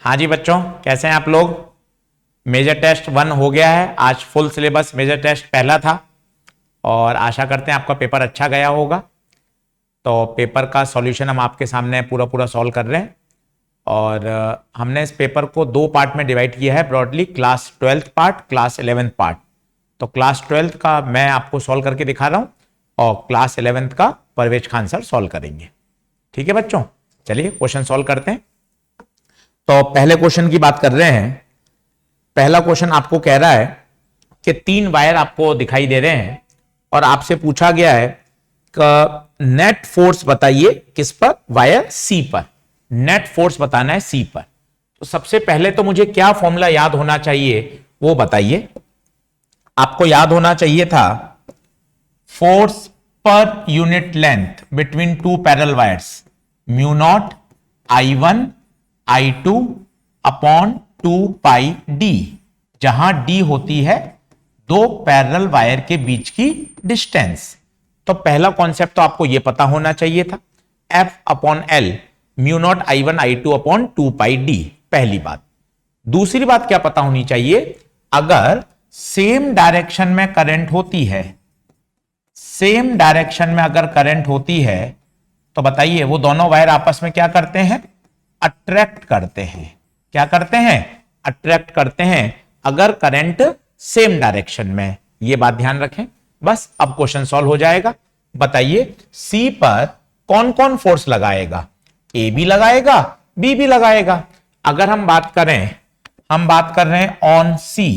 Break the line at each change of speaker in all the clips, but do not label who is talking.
हाँ जी बच्चों, कैसे हैं आप लोग। मेजर टेस्ट 1 हो गया है। आज फुल सिलेबस मेजर टेस्ट पहला था और आशा करते हैं आपका पेपर अच्छा गया होगा। तो पेपर का सॉल्यूशन हम आपके सामने पूरा सॉल्व कर रहे हैं और हमने इस पेपर को 2 पार्ट में डिवाइड किया है broadly, class 12th part, class 11th part. तो क्लास 12th का मैं आपको सॉल्व करके दिखा रहा हूँ और क्लास 11th का परवेज खान सर सॉल्व करेंगे। ठीक है बच्चों, चलिए क्वेश्चन सॉल्व करते हैं। तो पहले क्वेश्चन की बात कर रहे हैं। पहला क्वेश्चन आपको कह रहा है कि 3 वायर आपको दिखाई दे रहे हैं और आपसे पूछा गया है कि नेट फोर्स बताइए किस पर, वायर सी पर। नेट फोर्स बताना है सी पर। तो सबसे पहले तो मुझे क्या फॉर्मूला याद होना चाहिए वो बताइए। आपको याद होना चाहिए था force per unit length between 2 parallel wires, mu naught I1 I2 upon 2 पाई डी, जहां डी होती है 2 पैरेलल वायर के बीच की डिस्टेंस। तो पहला कॉन्सेप्ट तो आपको यह पता होना चाहिए था, F upon L, mu naught I1 I2 upon 2 पाई डी, पहली बात। दूसरी बात क्या पता होनी चाहिए, अगर सेम डायरेक्शन में करंट होती है, सेम डायरेक्शन में अगर करंट होती है तो बताइए वो दोनों वायर आपस में क्या करते हैं, अट्रैक्ट करते हैं। क्या करते हैं, अट्रैक्ट करते हैं, अगर करंट सेम डायरेक्शन में। यह बात ध्यान रखें। बस अब क्वेश्चन सॉल्व हो जाएगा। बताइए सी पर कौन कौन फोर्स लगाएगा, ए भी लगाएगा बी भी लगाएगा। अगर हम बात कर रहे हैं ऑन सी,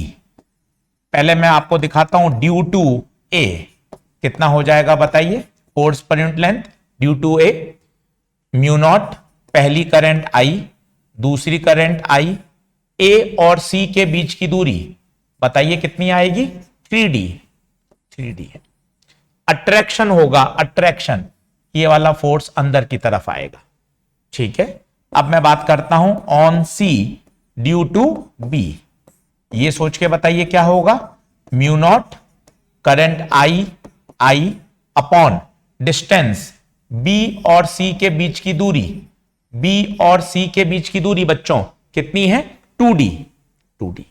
पहले मैं आपको दिखाता हूं ड्यू टू ए कितना हो जाएगा बताइए, force per unit length due to a, mu naught, पहली करंट आई, दूसरी करंट आई, ए और सी के बीच की दूरी बताइए कितनी आएगी, 3D है। अट्रैक्शन होगा, अट्रैक्शन, ये वाला फोर्स अंदर की तरफ आएगा। ठीक है, अब मैं बात करता हूं on C due to B. ये सोच के बताइए क्या होगा, mu naught current I upon distance B और सी के बीच की दूरी, बी और सी के बीच की दूरी बच्चों कितनी है, 2D।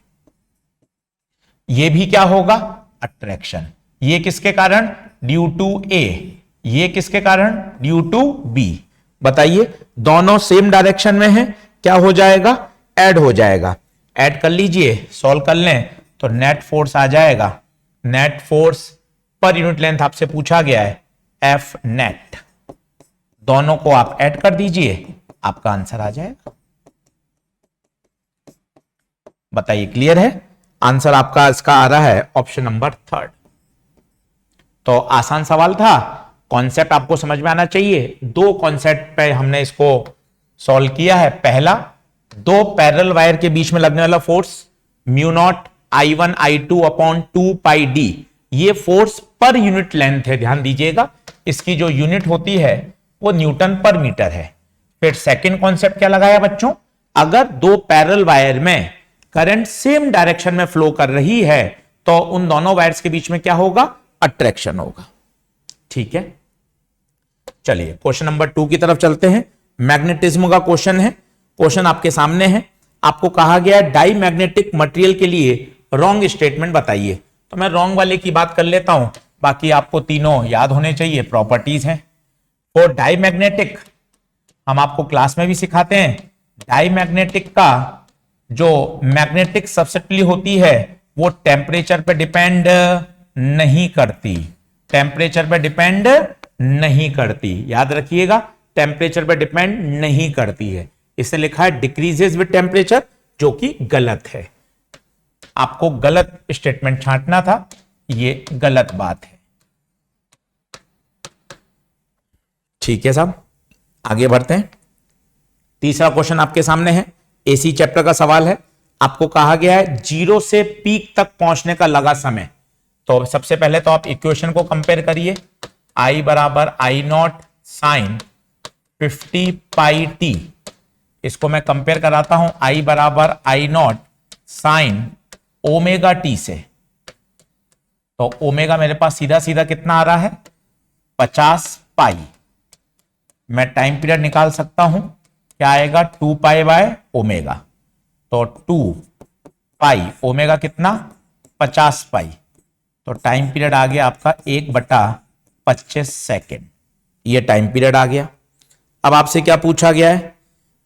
ये भी क्या होगा, अट्रैक्शन। ये किसके कारण, ड्यू टू ए, ये किसके कारण, ड्यू टू बी। बताइए दोनों सेम डायरेक्शन में है, क्या हो जाएगा, ऐड हो जाएगा। ऐड कर लीजिए, सॉल्व कर लें तो नेट फोर्स आ जाएगा। Net force per unit length आपसे पूछा गया है, एफ नेट। दोनों को आप ऐड कर दीजिए, आपका आंसर आ जाएगा। बताइए क्लियर है। आंसर आपका इसका आ रहा है ऑप्शन नंबर 3। तो आसान सवाल था, कॉन्सेप्ट आपको समझ में आना चाहिए। 2 कॉन्सेप्ट पे हमने इसको सॉल्व किया है। पहला, 2 पैरेलल वायर के बीच में लगने वाला force mu naught I1 I2 upon 2 पाई डी, ये फोर्स पर यूनिट लेंथ है, ध्यान दीजिएगा। इसकी जो यूनिट होती है वो न्यूटन पर मीटर है। फिर सेकंड कॉन्सेप्ट क्या लगाया बच्चों, अगर 2 पैरेलल वायर में करंट सेम डायरेक्शन में फ्लो कर रही है तो उन दोनों वायर्स के बीच में क्या होगा, अट्रैक्शन होगा। ठीक है, चलिए क्वेश्चन नंबर 2 की तरफ चलते हैं। मैग्नेटिज्म का क्वेश्चन है। क्वेश्चन आपके सामने है। आपको कहा गया डाई मैग्नेटिक मटेरियल के लिए रॉन्ग स्टेटमेंट बताइए। तो मैं रॉन्ग वाले की बात कर लेता हूं, बाकी आपको तीनों याद होने चाहिए, प्रॉपर्टीज हैं। और डाई मैग्नेटिक हम आपको क्लास में भी सिखाते हैं। डाई मैग्नेटिक का जो मैग्नेटिक सब्स्टिट्यूट होती है वो टेम्परेचर पे डिपेंड नहीं करती, टेम्परेचर पे डिपेंड नहीं करती। याद रखिएगा, टेम्परेचर पे डिपेंड नहीं करती है। इसे लिखा है डिक्रीजेस विद टेम्परेचर, जो कि गलत है। आपको गलत स्टेटमेंट छांटना था, ये गलत बात है। ठीक है साहब, आगे बढ़ते हैं। तीसरा क्वेश्चन आपके सामने है, एसी चैप्टर का सवाल है। आपको कहा गया है 0 से पीक तक पहुंचने का लगा समय। तो सबसे पहले तो आप इक्वेशन को कंपेयर करिए, I बराबर I naught sine 50 pi T. इसको मैं कंपेयर कराता हूं, I बराबर I naught sine omega T से। तो ओमेगा मेरे पास सीधा सीधा कितना आ रहा है, 50 पाई। मैं टाइम पीरियड निकाल सकता हूं, क्या आएगा, 2 पाई बाय ओमेगा। तो 2 पाई, ओमेगा कितना 50 पाई, तो टाइम पीरियड आ गया आपका 1/25 सेकेंड। ये टाइम पीरियड आ गया। अब आपसे क्या पूछा गया है,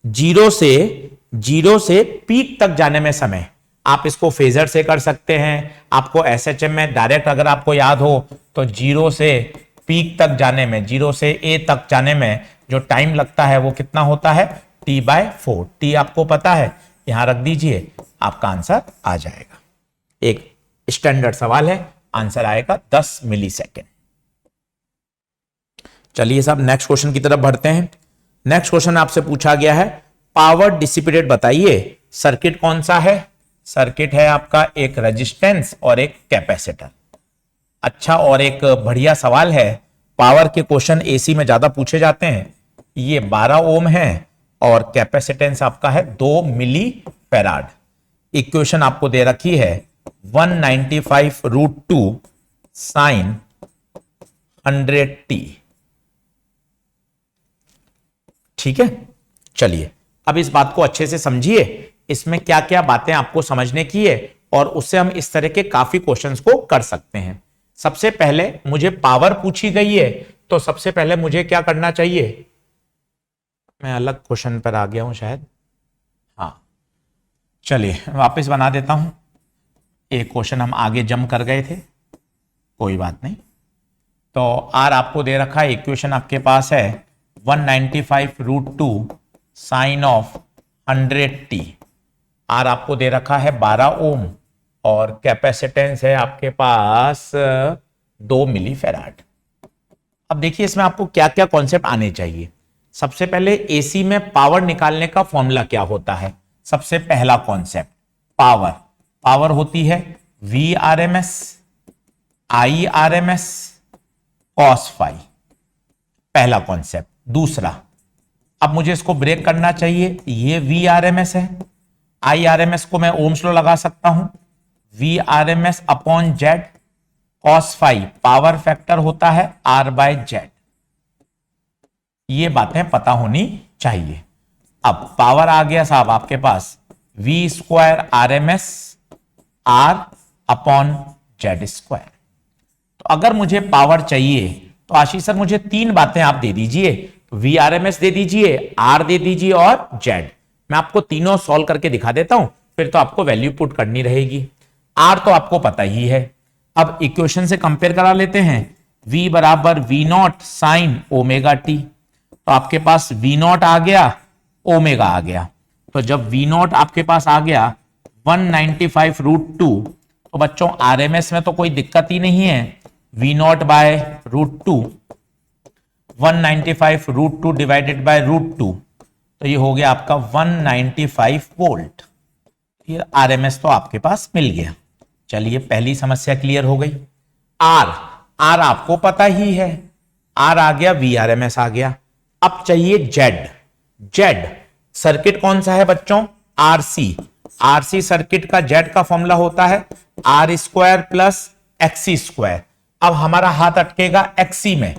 जीरो से पीक तक जाने में समय। आप इसको फेजर से कर सकते हैं, आपको एसएचएम में डायरेक्ट अगर आपको याद हो तो जीरो से पीक तक जाने में, जीरो से ए तक जाने में जो टाइम लगता है वो कितना होता है, T/4। टी आपको पता है, यहां रख दीजिए, आपका आंसर आ जाएगा। एक स्टैंडर्ड सवाल है, आंसर आएगा 10 मिली सेकेंड। चलिए साहब नेक्स्ट क्वेश्चन की तरफ बढ़ते हैं। नेक्स्ट क्वेश्चन आपसे पूछा गया है, पावर डिसिपेटेड बताइए। सर्किट कौन सा है, सर्किट है आपका एक रेजिस्टेंस और एक कैपेसिटर। अच्छा, और एक बढ़िया सवाल है, पावर के क्वेश्चन एसी में ज्यादा पूछे जाते हैं। ये 12 ओम है और कैपेसिटेंस आपका है 2 मिली फैराड। इक्वेशन आपको दे रखी है 195√2 साइन 100t। ठीक है, चलिए अब इस बात को अच्छे से समझिए, इसमें क्या क्या बातें आपको समझने की है और उससे हम इस तरह के काफी क्वेश्चंस को कर सकते हैं। सबसे पहले मुझे पावर पूछी गई है, तो सबसे पहले मुझे क्या करना चाहिए, मैं अलग क्वेश्चन पर आ गया हूं शायद, हाँ चलिए वापस बना देता हूं। एक क्वेश्चन हम आगे जंप कर गए थे, कोई बात नहीं। तो आर आपको दे रखा है, इक्वेशन आपके पास है 195√2 साइन ऑफ 100t। आर आपको दे रखा है 12 ओम और कैपेसिटेंस है आपके पास 2 मिली फैराड। अब देखिए इसमें आपको क्या क्या कॉन्सेप्ट आने चाहिए। सबसे पहले एसी में पावर निकालने का फॉर्मूला क्या होता है। सबसे पहला कॉन्सेप्ट, पावर होती है VRMS IRMS cos फाई, पहला कॉन्सेप्ट। दूसरा, अब मुझे इसको ब्रेक करना चाहिए, ये VRMS है, IRMS को मैं ओम्स लॉ लगा सकता हूं, VRMS upon Z, cos phi power factor होता है R/Z। ये बातें पता होनी चाहिए। अब पावर आ गया साहब आपके पास V² RMS R upon Z²। तो अगर मुझे पावर चाहिए तो आशीष सर मुझे 3 बातें आप दे दीजिए, VRMS दे दीजिए, R दे दीजिए और Z। मैं आपको तीनों सॉल्व करके दिखा देता हूं, फिर तो आपको वैल्यू पुट करनी रहेगी। R तो आपको पता ही है। अब इक्वेशन से कंपेयर करा लेते हैं, V बराबर V0 साइन ओमेगा टी। तो आपके पास V0 आ गया, ओमेगा आ गया। तो जब V0 आपके पास आ गया 195√2, तो बच्चों RMS में तो कोई दिक्कत ही नहीं है, V0/√2 195√2 डिवाइडेड बाय √2, तो ये हो गया आपका 195 वोल्ट। ये RMS तो आपके पास मिल गया। चलिए पहली समस्या क्लियर हो गई। R आपको पता ही है, R आ गया, VRMS आ गया। अब चाहिए Z सर्किट कौन सा है बच्चों, RC सर्किट का Z का फॉर्मूला होता है R² प्लस XC²। अब हमारा हाथ अटकेगा XC में,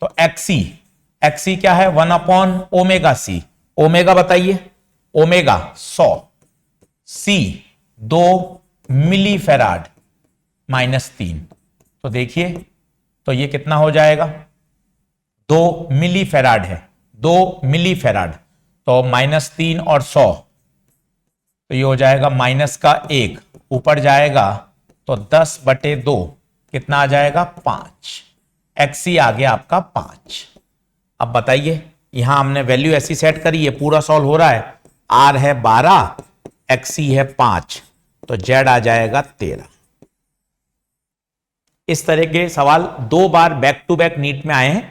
तो XC क्या है 1/ओमेगा C। ओमेगा बताइए, ओमेगा 100, C 2 मिली फैराड -3। तो देखिए तो ये कितना हो जाएगा, 2 मिली फैराड है, 2 मिली फैराड, तो -3 और 100, तो ये हो जाएगा -1, ऊपर जाएगा तो 10/2, कितना आ जाएगा 5। XC आ गया आपका 5। अब बताइए, यहां हमने वैल्यू ऐसी सेट करी है, पूरा सॉल्व हो रहा है। R है 12, XC है 5, तो Z आ जाएगा 13। इस तरह के सवाल 2 बार बैक टू बैक नीट में आए हैं।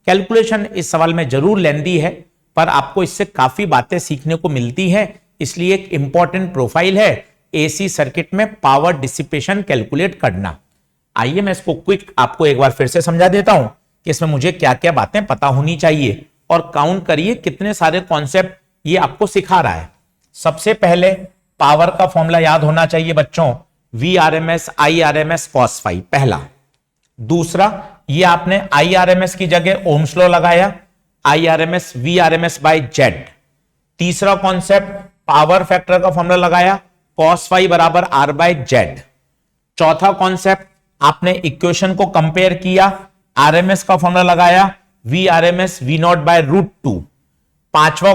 कैलकुलेशन इस सवाल में जरूर लेंदी है, पर आपको इससे काफी बातें सीखने को मिलती हैं, इसलिए एक इंपॉर्टेंट प्रोफाइल है एसी सर्किट में पावर डिसिपेशन कैलकुलेट करना। आइए मैं इसको क्विक आपको एक बार फिर से समझा देता हूं कि इसमें मुझे क्या क्या बातें पता होनी चाहिए, और काउंट करिए कितने सारे कॉन्सेप्ट ये आपको सिखा रहा है। सबसे पहले पावर का फॉर्मूला याद होना चाहिए बच्चों, VRMS IRMS cos फाई, पहला। दूसरा, ये आपने IRMS की जगह ओम्स लॉ लगाया, IRMS VRMS बाय Z। तीसरा कॉन्सेप्ट, पावर फैक्टर का फॉर्मूला लगाया, cos फाई बराबर R बाय जेड। चौथा कॉन्सेप्ट, आपने इक्वेशन को कंपेयर किया, आरएमएस का फॉर्मूला लगाया, V RMS V naught by √2। पांचवा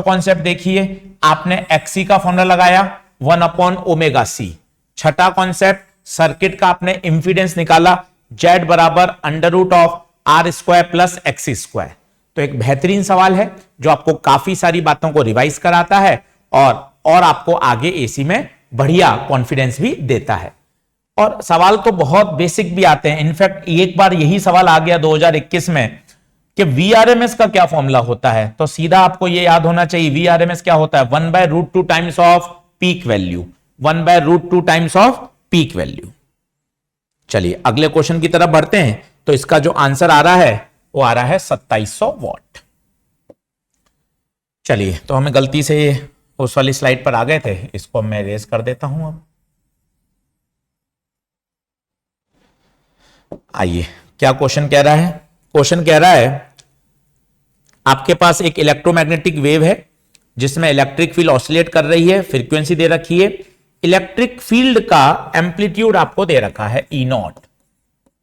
कॉन्सेप्ट देखिए, आपने एक्सी का फॉर्मूला लगाया 1/ω/c। छठा कॉन्सेप्ट, सर्किट का आपने इंपीडेंस निकाला, Z बराबर √R² प्लस x²। तो एक बेहतरीन सवाल है जो आपको काफी सारी बातों को रिवाइज कराता है और आपको आगे एसी में बढ़िया कॉन्फिडेंस भी देता है। और सवाल तो बहुत बेसिक भी आते हैं। इनफैक्ट एक बार यही सवाल आ गया 2021 में कि वीआरएमएस का क्या फॉर्मूला होता है, तो सीधा आपको यह याद होना चाहिए वीआरएमएस क्या होता है, 1/√2 times off peak value, 1/√2 times off peak value. चलिए अगले क्वेश्चन की तरफ बढ़ते हैं। तो इसका जो आंसर आ रहा है वो आ रहा है 2700 वॉट। चलिए, तो हमें गलती से उस वाली स्लाइड पर आ गए थे, इसको मैं रेज कर देता हूं। अब आइए, क्या क्वेश्चन कह रहा है। क्वेश्चन कह रहा है आपके पास एक इलेक्ट्रोमैग्नेटिक वेव है जिसमें इलेक्ट्रिक फील्ड ऑसिलेट कर रही है, फ्रीक्वेंसी दे रखी है, इलेक्ट्रिक फील्ड का एम्पलीट्यूड आपको दे रखा है E0।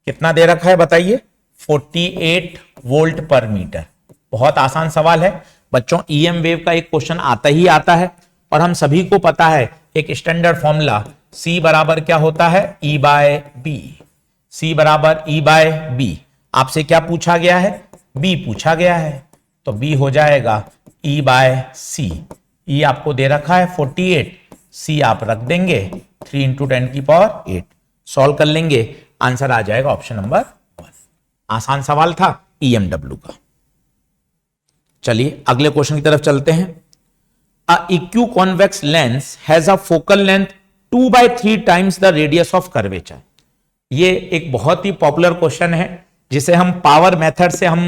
कितना दे रखा है बताइए, 48 वोल्ट पर मीटर। बहुत आसान सवाल है बच्चों, ईएम वेव का एक क्वेश्चन आता ही आता है और हम सभी को पता है एक स्टैंडर्ड फॉर्मूला C बराबर क्या होता है, E बाय बी। C बराबर E बाय बी। आपसे क्या पूछा गया है, B पूछा गया है, तो B हो जाएगा E बाय सी। E आपको दे रखा है 48, C आप रख देंगे 3 × 10⁸। सॉल्व कर लेंगे, आंसर आ जाएगा ऑप्शन नंबर 1। आसान सवाल था EMW का। चलिए अगले क्वेश्चन की तरफ चलते हैं। A equiconvex lens has a focal length 2/3 times the radius of curvature. ये एक बहुत ही पॉपुलर क्वेश्चन है जिसे हम पावर मेथड से हम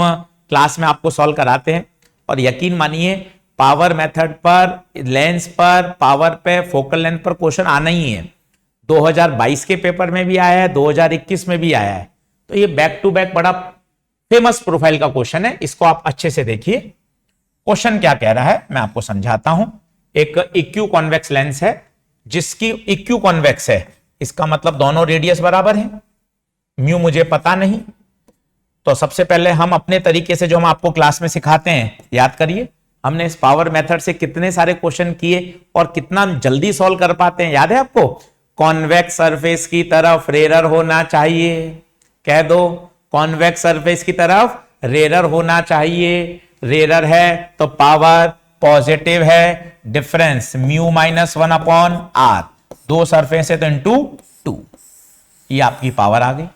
क्लास में आपको सॉल्व कराते हैं। और यकीन मानिए पावर मेथड पर, लेंस पर, पावर पे, फोकल लेंथ पर क्वेश्चन आना ही है। 2022 के पेपर में भी आया है, 2021 में भी आया है। तो ये बैक टू बैक बड़ा फेमस प्रोफाइल का क्वेश्चन है, इसको आप अच्छे से देखिए। क्वेश्चन क्या कह रहा है मैं आपको समझाता हूं। एक इक्यू कॉन्वेक्स लेंस है जिसकी इक्यू कॉन्वेक्स है, इसका मतलब दोनों रेडियस बराबर है। म्यू मुझे पता नहीं, तो सबसे पहले हम अपने तरीके से जो हम आपको क्लास में सिखाते हैं याद करिए। हमने इस पावर मेथड से कितने सारे क्वेश्चन किए और कितना जल्दी सॉल्व कर पाते हैं, याद है आपको। कॉन्वेक्स सरफेस की तरफ रेरर होना चाहिए, कह दो कॉन्वेक्स सरफेस की तरफ रेरर होना चाहिए। रेरर है तो पावर पॉजिटिव है, डिफरेंस म्यू -1/r, दो सरफेस है तो इनटू 2, ये आपकी पावर आ गई।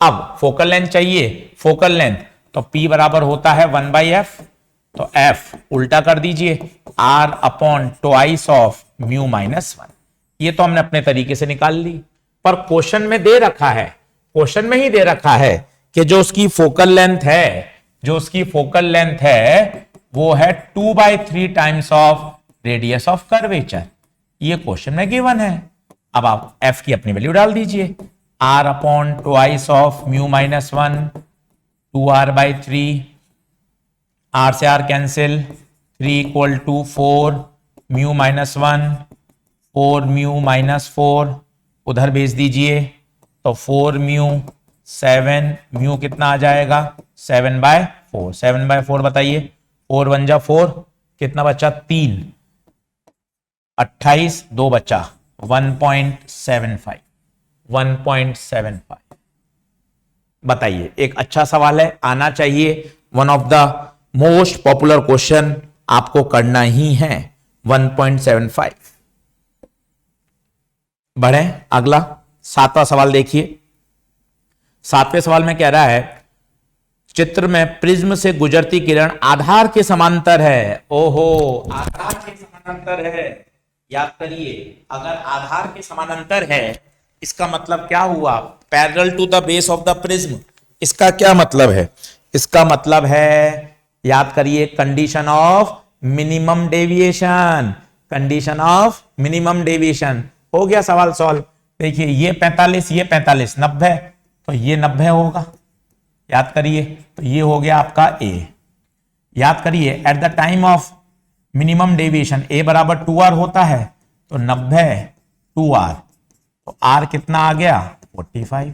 अब फोकल लेंथ चाहिए, फोकल लेंथ तो P बराबर होता है 1/f, तो f उल्टा कर दीजिए R/2 ऑफ म्यू -1। ये तो हमने अपने तरीके से निकाल ली, पर क्वेश्चन में दे रखा है, क्वेश्चन में ही दे रखा है कि जो उसकी फोकल लेंथ है, जो उसकी फोकल लेंथ है वो है 2/3 times of radius of curvature. ये क्वेश्चन में गिवन है। अब आप f की अपनी वैल्यू डाल दीजिए, R/2 of mu -1, 2r/3, r से r कैंसिल, 3 = 4 म्यू -1, 4 म्यू -4 उधर भेज दीजिए, तो 4 म्यू 7 म्यू कितना आ जाएगा 7/4। 7/4 बताइए, 4 × 1 = 4, कितना बचा 3, 28, 2 बचा 1.75। 1.75 बताइए, एक अच्छा सवाल है, आना चाहिए। One of the most popular question आपको करना ही है। 1.75। बढ़े अगला 7वां सवाल देखिए। 7वें सवाल में कह रहा है चित्र में प्रिज्म से गुजरती किरण आधार के समांतर है। ओहो, आधार के समानांतर है, याद करिए। अगर आधार के समानांतर है इसका मतलब क्या हुआ, parallel to the base of the prism. इसका क्या मतलब है, इसका मतलब है याद करिए condition of minimum deviation, condition of minimum deviation. हो गया सवाल सॉल्व। देखिए ये 45, ये 45, 90, तो ये 90 होगा, याद करिए। तो ये हो गया आपका ए। याद करिए at the time of minimum deviation A बराबर 2r होता है, तो 90 2r, तो r कितना आ गया 45,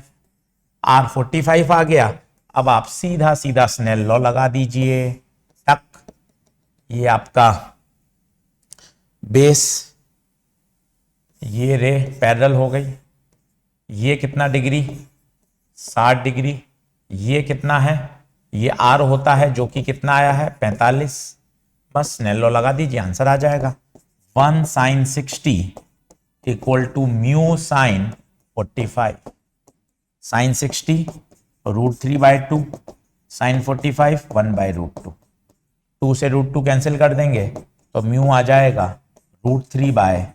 r 45 आ गया। अब आप सीधा सीधा स्नेल लॉ लगा दीजिए, टक, ये आपका बेस, ये रे पैरेलल हो गई, ये कितना डिग्री 60 डिग्री, ये कितना है, ये r होता है जो कि कितना आया है 45, बस स्नेल लॉ लगा दीजिए, आंसर आ जाएगा 1 sin 60 equal to mu sine 45, sine 60 √3/2 sine 45 1/√2, 2 से √2 कैंसिल कर देंगे तो म्यू आ जाएगा √3/।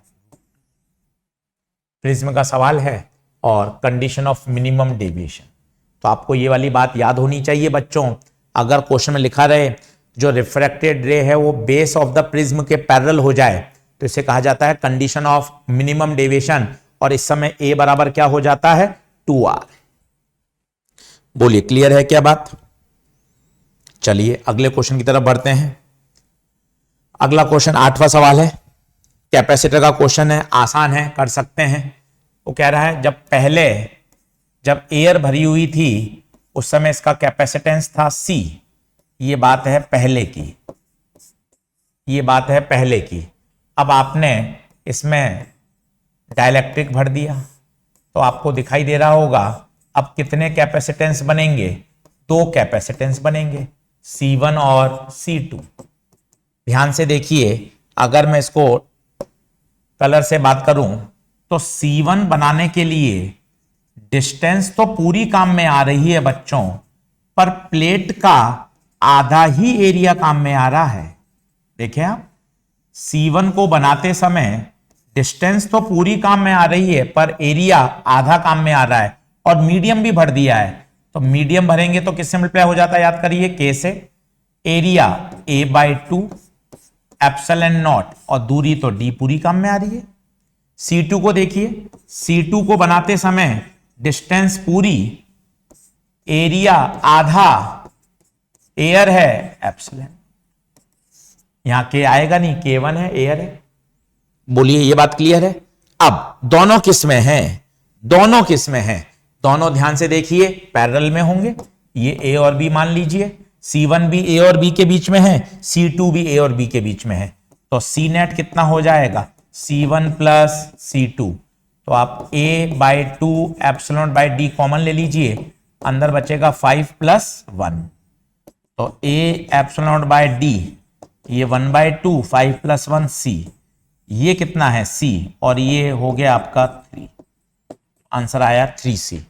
प्रिज्म का सवाल है और कंडीशन ऑफ मिनिमम डेविएशन, तो आपको ये वाली बात याद होनी चाहिए बच्चों। अगर क्वेश्चन में लिखा रहे जो रिफ्रैक्टेड रे है वो बेस ऑफ द प्रिज्म के पैरेलल हो जाए तो इसे कहा जाता है कंडीशन ऑफ मिनिमम डेविएशन, और इस समय ए बराबर क्या हो जाता है 2r। बोलिए क्लियर है क्या बात? चलिए अगले क्वेश्चन की तरफ बढ़ते हैं। अगला क्वेश्चन 8वां सवाल है, कैपेसिटर का क्वेश्चन है, आसान है, कर सकते हैं। वो कह रहा है जब एयर भरी हुई थी उस समय इसका कैपेसिटेंस था C, ये बात है पहले की, ये बात है पहले की। अब आपने इसमें डाइलेक्ट्रिक भर दिया तो आपको दिखाई दे रहा होगा अब कितने कैपेसिटेंस बनेंगे, 2 कैपेसिटेंस बनेंगे C1 और C2। ध्यान से देखिए, अगर मैं इसको कलर से बात करूं तो C1 बनाने के लिए डिस्टेंस तो पूरी काम में आ रही है बच्चों, पर प्लेट का आधा ही एरिया काम में आ रहा है। देखिए आप, C1 को बनाते समय डिस्टेंस तो पूरी काम में आ रही है पर एरिया आधा काम में आ रहा है, और मीडियम भी भर दिया है। तो मीडियम भरेंगे तो किससे मल्टीप्लाई हो जाता है, याद करिए K से। एरिया A/2 एप्सिलॉन नॉट, और दूरी तो D पूरी काम में आ रही है। C2 को देखिए, C2 को बनाते समय डिस्टेंस पूरी, एरिया आधा, एयर है एप्सिलॉन, यहां K आएगा नहीं, K1 है, एयर है। बोलिए ये बात क्लियर है? अब दोनों किस में हैं, दोनों किस में हैं, दोनों ध्यान से देखिए पैरेलल में होंगे। ये A और B मान लीजिए, C1 भी A और B के बीच में है, C2 भी A और B के बीच में है, तो C नेट कितना हो जाएगा C1 प्लस C2, तो आप A/2 epsilon by D common ले लीजिए, अंदर बचेगा 5 + 1, तो A एप्सिलॉन बाई D, ये 1/2 5 + 1 C, ये कितना है C, और ये हो गया आपका 3, आंसर आया 3C।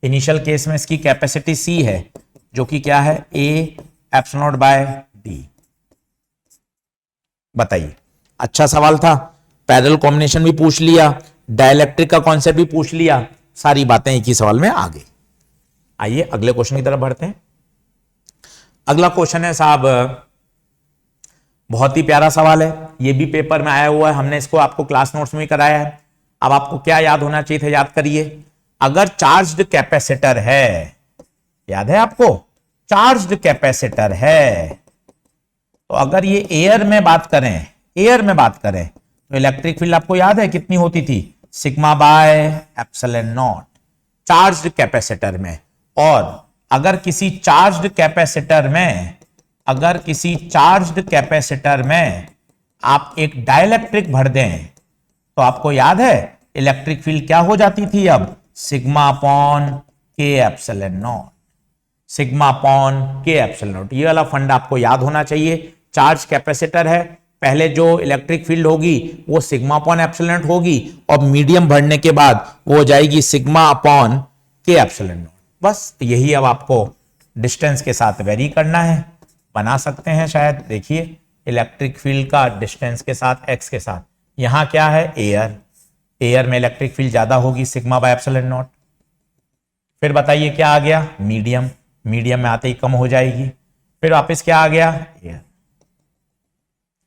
इनिशियल केस में इसकी कैपेसिटी C है जो कि क्या है A एप्सिलॉन बाय D। बताइए, अच्छा सवाल था, पैरेलल कॉम्बिनेशन भी पूछ लिया, डाइलेक्ट्रिक का कॉन्सेप्ट भी पूछ लिया, सारी बातें एक ही सवाल में आ गई। आइए अगले क्वेश्चन की तरफ बढ़ते हैं। अगला क्वेश्चन है साहब, बहुत ही प्यारा सवाल है, ये भी पेपर में आया हुआ है, हमने इसको आपको क्लास नोट्स में कराया है। अब आपको क्या याद होना चाहिए था, याद करिए। अगर चार्ज्ड कैपेसिटर है, याद है आपको, चार्ज्ड कैपेसिटर है, तो अगर ये एयर में बात करें, एयर में बात करें तो इलेक्ट्रिक फील्ड आपको याद है कितनी होती थी, sigma by epsilon not, charged capacitor में। और अगर किसी चार्ज्ड कैपेसिटर में, अगर किसी चार्ज्ड कैपेसिटर में आप एक डाइलेक्ट्रिक भर दें तो आपको याद है इलेक्ट्रिक फील्ड क्या हो जाती थी, अब सिग्मा अपॉन के एप्सिलॉन नॉट, सिग्मा अपॉन के एप्सिलॉन नॉट। ये वाला फंड आपको याद होना चाहिए। चार्ज कैपेसिटर है, पहले जो इलेक्ट्रिक फील्ड होगी वो सिग्मा अपॉन एप्सिलॉन नॉट होगी, और मीडियम भरने के बाद वो हो जाएगी सिग्मा अपॉन के एप्सिलॉन नॉट। बस यही अब आपको डिस्टेंस के साथ वेरी करना है, बना सकते हैं शायद। देखिए इलेक्ट्रिक फील्ड का डिस्टेंस के साथ एक्स के साथ, यहां क्या है एयर, एयर में इलेक्ट्रिक फील्ड ज्यादा होगी सिग्मा बाय एप्सिलॉन नॉट। फिर बताइए क्या आ गया, मीडियम, मीडियम में आते ही कम हो जाएगी। फिर वापस क्या आ गया, एयर,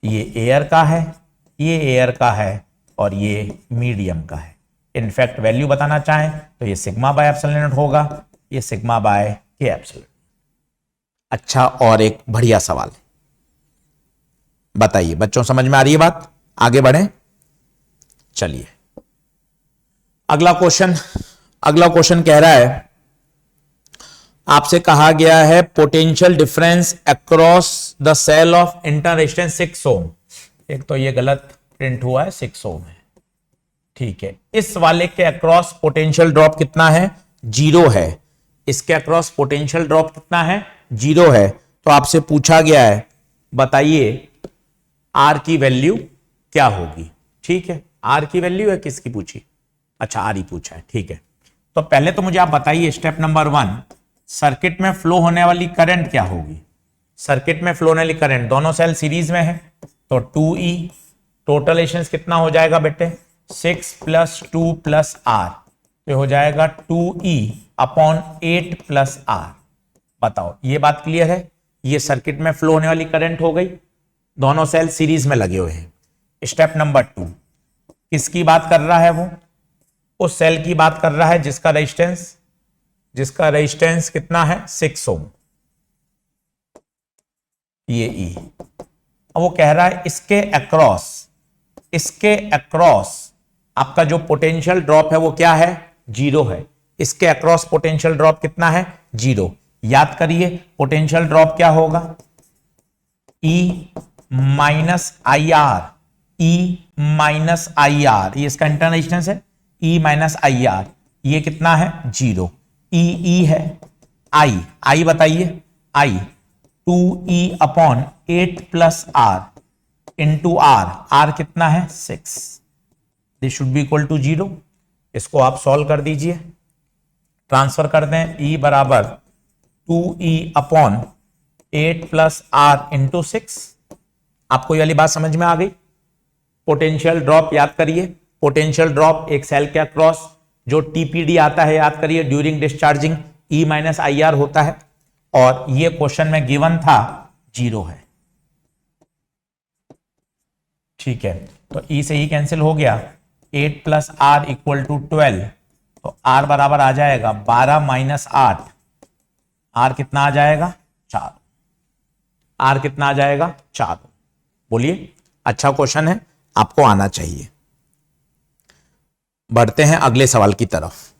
ये एयर का है, ये एयर का है, और ये मीडियम का है। इनफैक्ट वैल्यू बताना चाहें तो ये सिग्मा बाय एप्सिलॉन नॉट होगा, ये सिग्मा बाय के एप्सिलॉन। अच्छा, और एक बढ़िया सवाल है, बताइए बच्चों, समझ में आ रही है बात? आगे बढ़ें, चलिए अगला क्वेश्चन कह रहा है, आपसे कहा गया है potential difference across the cell of inter resistance 6 ohm. एक तो ये गलत प्रिंट हुआ है, 6 ओम है, ठीक है। इस वाले के अक्रॉस पोटेंशियल ड्रॉप कितना है? 0 है। इसके अक्रॉस पोटेंशियल ड्रॉप कितना है? 0 है। तो आपसे पूछा गया है, बताइए आर की वैल्यू क्या होगी। ठीक है, आर की वैल्यू है किसकी पूछी? अच्छा, आर ही पूछा है, ठीक है। तो पहले तो मुझे आप बताइए, स्टेप नंबर 1, सर्किट में फ्लो होने वाली करंट क्या होगी? सर्किट में फ्लो होने वाली करंट, दोनों सेल सीरीज में है तो 2E, टोटल रेजिस्टेंस कितना हो जाएगा बेटे? 6 + 2 + R, तो हो जाएगा 2E अपॉन 8 + R। बताओ, ये बात क्लियर है? ये सर्किट में फ्लो होने वाली करंट हो गई, दोनों सेल सीरीज में लगे हुए हैं। स्टेप नंबर 2, किसकी बात कर रहा है? वो उस सेल की बात कर रहा है जिसका रेजिस्टेंस कितना है? 6 ओम, ये E। अब वो कह रहा है इसके अक्रॉस आपका जो पोटेंशियल ड्रॉप है वो क्या है? 0 है। इसके अक्रॉस पोटेंशियल ड्रॉप कितना है? 0। याद करिए पोटेंशियल ड्रॉप क्या होगा? E माइनस IR, ये इसका इंटरनल रेजिस्टेंस है, E माइनस IR, ये कितना है? 0। E है, I बताइए, I 2E upon 8 + R into R कितना है? 6। This should be equal to 0। इसको आप सॉल्व कर दीजिए, ट्रांसफर कर दें, E बराबर 2E अपॉन 8 + R इंटू 6। आपको ये वाली बात समझ में आ गई? पोटेंशियल ड्रॉप याद करिए, पोटेंशियल ड्रॉप एक सेल के अक्रॉस जो TPD आता है, याद करिए, during discharging, E minus IR होता है। और ये क्वेश्चन में गिवन था 0 है, ठीक है। तो E से E कैंसिल हो गया, 8 + R इक्वल टू 12, तो R बराबर आ जाएगा 12 - 8, R कितना आ जाएगा? 4। R कितना आ जाएगा? 4। बोलिए, अच्छा क्वेश्चन है, आपको आना चाहिए। बढ़ते हैं अगले सवाल की तरफ।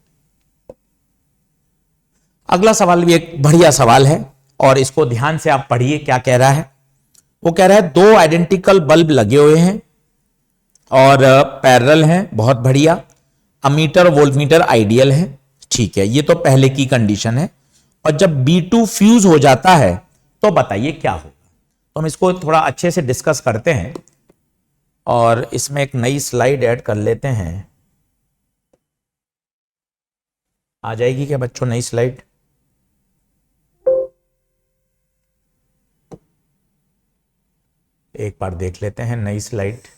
अगला सवाल भी एक बढ़िया सवाल है और इसको ध्यान से आप पढ़िए, क्या कह रहा है? वो कह रहा है 2 आइडेंटिकल बल्ब लगे हुए हैं और पैरेलल हैं, बहुत बढ़िया। अमीटर वोल्टमीटर आइडियल है, ठीक है, ये तो पहले की कंडीशन है। और जब B2 फ्यूज हो जाता है तो बताइए क्या होगा? तो हम इसको थोड़ा अच्छे से डिस्कस करते हैं और इसमें एक नई स्लाइड ऐड कर लेते हैं। आ जाएगी क्या बच्चों नई स्लाइड? एक बार देख लेते हैं नई स्लाइड।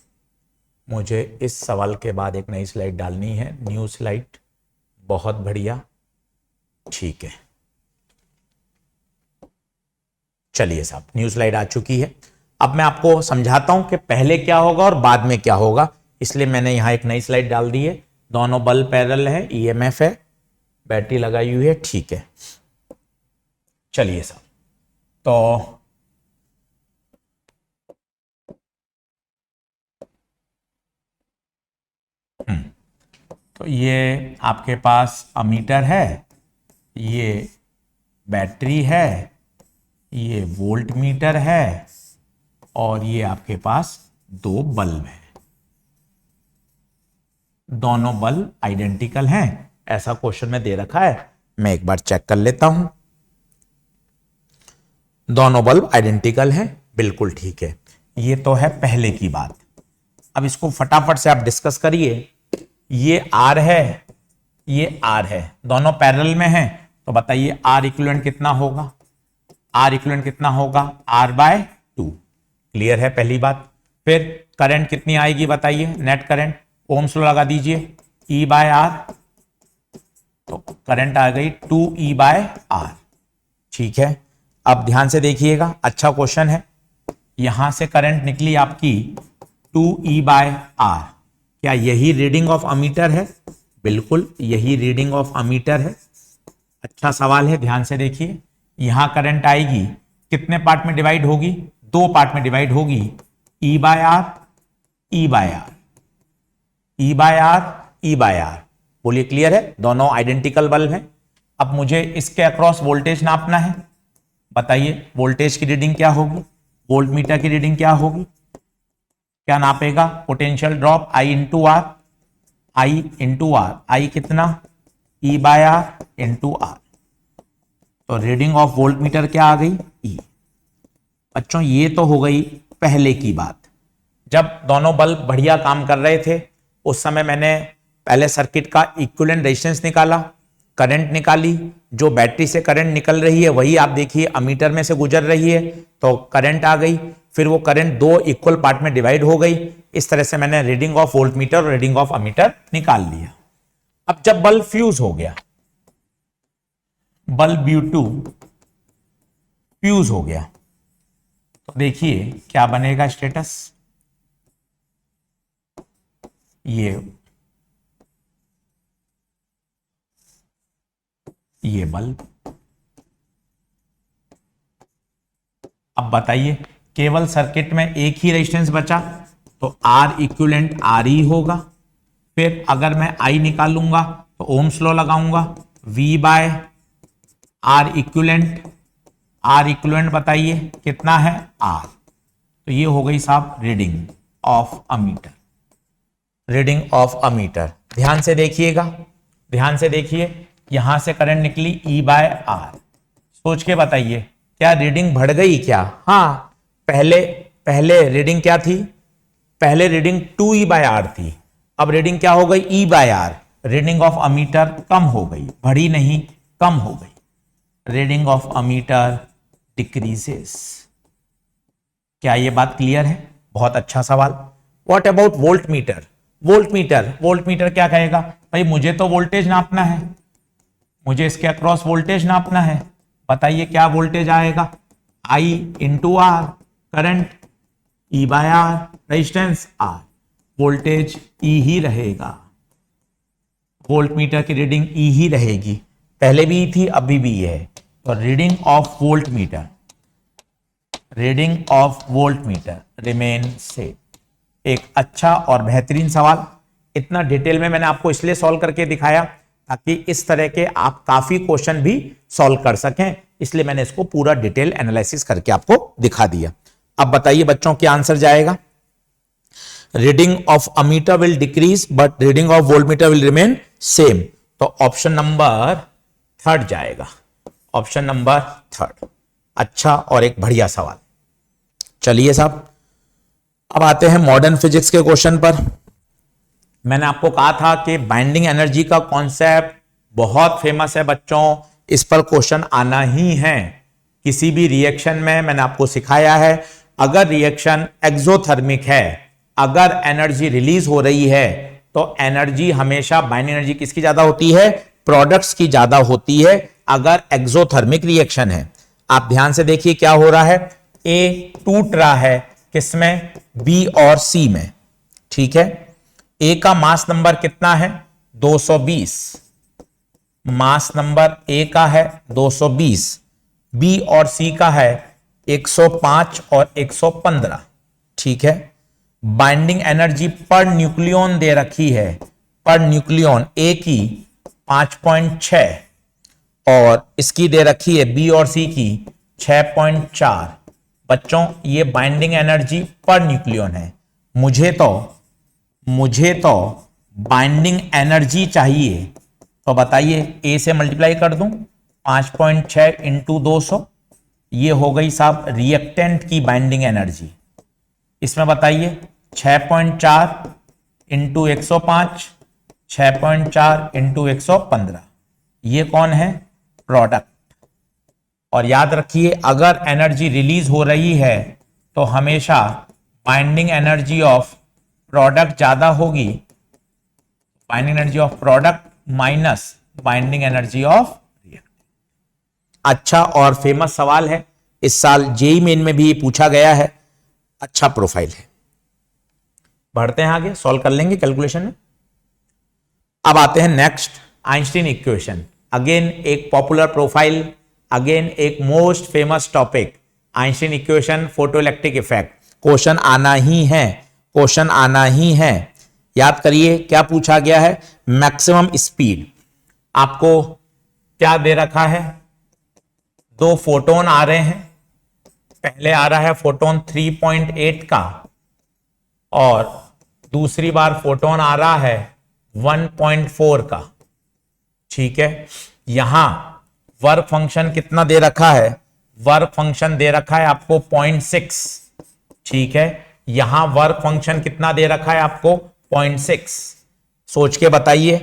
मुझे इस सवाल के बाद एक नई स्लाइड डालनी है, न्यू स्लाइड, बहुत बढ़िया, ठीक है। चलिए साहब, न्यू स्लाइड आ चुकी है। अब मैं आपको समझाता हूं कि पहले क्या होगा और बाद में क्या होगा, इसलिए मैंने यहां एक नई स्लाइड डाल दी है। दोनों बल्ब पैरेलल है, EMF है, बैटरी लगाई हुई है, ठीक है। चलिए साहब, तो ये आपके पास अमीटर है, ये बैटरी है, ये वोल्ट मीटर है और ये आपके पास 2 बल्ब है। दोनों बल्ब आइडेंटिकल हैं, ऐसा क्वेश्चन में दे रखा है। मैं एक बार चेक कर लेता हूं। दोनों बल्ब आइडेंटिकल हैं, बिल्कुल ठीक है। ये तो है पहले की बात। अब इसको फटाफट से आप डिस्कस करिए। ये R है, ये R है, दोनों पैरेलल में हैं, तो बताइए R इक्विवेलेंट कितना होगा? R इक्विवेलेंट कितना होगा? R/2। क्लियर है पहली बात। फिर करंट कितनी आएगी बताइए? नेट करंट, ओम्स लॉ लगा दीजिए, E/R, तो करंट आ गई 2E/R, ठीक है। अब ध्यान से देखिएगा, अच्छा क्वेश्चन है। यहां से करंट निकली आपकी 2E/R, क्या यही रीडिंग ऑफ अमीटर है? बिल्कुल यही रीडिंग ऑफ अमीटर है। अच्छा सवाल है, ध्यान से देखिए। यहां करंट आएगी, कितने पार्ट में डिवाइड होगी? 2 पार्ट में डिवाइड होगी। E by R, E by R, E by R, E by R. बोलिए क्लियर है? दोनों आइडेंटिकल बल्ब हैं। अब मुझे इसके अक्रॉस वोल्टेज नापना है। बताइए वोल्टेज की रीडिंग क्या होगी, वोल्ट मीटर की रीडिंग क्या होगी? क्या नापेगा? Potential drop I into R, I into R. I कितना? E by R into R. तो रीडिंग ऑफ वोल्ट मीटर क्या आ गई? ई। बच्चों ये तो हो गई पहले की बात। जब दोनों बल्ब बढ़िया काम कर रहे थे उस समय मैंने पहले सर्किट का इक्विवेलेंट रेजिस्टेंस निकाला, करंट निकाली। जो बैटरी से करंट निकल रही है वही आप देखिए अमीटर में से गुजर रही है, तो करंट आ गई। फिर वो करंट दो इक्वल पार्ट में डिवाइड हो गई। इस तरह से मैंने रीडिंग ऑफ वोल्ट मीटर और रीडिंग ऑफ अमीटर निकाल लिया। अब जब बल्ब फ्यूज हो गया, बल्ब U2 फ्यूज हो गया, तो देखिए क्या बनेगा स्टेटस। ये बल्ब। अब बताइए केवल सर्किट में एक ही रेजिस्टेंस बचा तो R इक्विवेलेंट RE होगा। फिर अगर मैं I निकालूंगा तो ओम्स लॉ लगाऊंगा, V by R equivalent. R equivalent बताइए कितना है? R। तो ये हो गई साहब reading of ammeter, reading of ammeter. ध्यान से देखिएगा, ध्यान से देखिए, यहां से करंट निकली E बाय R। सोच के बताइए क्या रीडिंग बढ़ गई क्या? हाँ, पहले रीडिंग क्या थी? पहले रीडिंग 2E बाय R थी, अब रीडिंग क्या हो गई? E by R। Reading of ammeter कम हो गई, बढ़ी नहीं, कम हो गई। Reading of ammeter decreases. क्या ये बात क्लियर है? बहुत अच्छा सवाल। What about voltmeter? Voltmeter, voltmeter क्या कहेगा? भाई मुझे तो वोल्टेज नापना है, मुझे इसके अक्रॉस वोल्टेज नापना है। बताइए क्या वोल्टेज आएगा? I into R, current E by R, resistance R। Voltage E ही रहेगा, वोल्ट मीटर की रीडिंग E ही रहेगी। पहले भी E थी, अभी भी है। तो reading of voltmeter, reading of voltmeter remain same. एक अच्छा और बेहतरीन सवाल। इतना डिटेल में मैंने आपको इसलिए सॉल्व करके दिखाया ताकि इस तरह के आप काफी क्वेश्चन भी सॉल्व कर सकें, इसलिए मैंने इसको पूरा डिटेल एनालिसिस करके आपको दिखा दिया। अब बताइए बच्चों क्या आंसर जाएगा? Reading of ammeter will decrease but reading of voltmeter will remain same. तो ऑप्शन नंबर 3 जाएगा, ऑप्शन नंबर 3। अच्छा और एक बढ़िया सवाल। चलिए साहब अब आते हैं मॉडर्न फिजिक्स के क्वेश्चन पर। मैंने आपको कहा था कि बाइंडिंग एनर्जी का कॉन्सेप्ट बहुत फेमस है बच्चों, इस पर क्वेश्चन आना ही है। किसी भी रिएक्शन में मैंने आपको सिखाया है, अगर रिएक्शन एक्सोथर्मिक है, अगर एनर्जी रिलीज हो रही है तो एनर्जी हमेशा बाइंडिंग एनर्जी किसकी ज्यादा होती है? प्रोडक्ट्स की ज्यादा होती है अगर एक्सोथर्मिक रिएक्शन है। आप ध्यान से देखिए क्या हो रहा है, ए टूट रहा है किसमें? बी और सी में। ठीक है, ए का मास नंबर कितना है? 220। मास नंबर ए का है 220, बी और सी का है 105 और 115। ठीक है, बाइंडिंग एनर्जी पर न्यूक्लियन दे रखी है, पर न्यूक्लियन ए की 5.6 और इसकी दे रखी है बी और सी की 6.4। बच्चों ये बाइंडिंग एनर्जी पर न्यूक्लियन है। मुझे तो बाइंडिंग एनर्जी चाहिए, तो बताइए ए से मल्टीप्लाई कर दूं 5.6 इंटू 200, ये हो गई साहब रिएक्टेंट की बाइंडिंग एनर्जी। इसमें बताइए 6.4 इंटू 105, 6.4 इंटू 115, ये कौन है? प्रोडक्ट। और याद रखिए अगर एनर्जी रिलीज हो रही है तो हमेशा बाइंडिंग एनर्जी ऑफ प्रोडक्ट ज्यादा होगी, binding energy of product minus binding energy of reactant. अच्छा और फेमस सवाल है, इस साल जेईई मेन में भी पूछा गया है, अच्छा प्रोफाइल है। बढ़ते हैं आगे, सॉल्व कर लेंगे कैलकुलेशन में। अब आते हैं नेक्स्ट, आइंस्टीन इक्वेशन। अगेन एक पॉपुलर प्रोफाइल, अगेन एक most famous topic, Einstein equation, photoelectric effect. Question आना ही है, क्वेश्चन आना ही है। याद करिए क्या पूछा गया है, मैक्सिमम स्पीड। आपको क्या दे रखा है, दो फोटोन आ रहे हैं, पहले आ रहा है फोटोन 3.8 का और दूसरी बार फोटोन आ रहा है 1.4 का। ठीक है, यहां वर्क फंक्शन कितना दे रखा है, वर्क फंक्शन दे रखा है आपको 0.6। ठीक है, यहां वर्क फंक्शन कितना दे रखा है आपको 0.6। सोच के बताइए,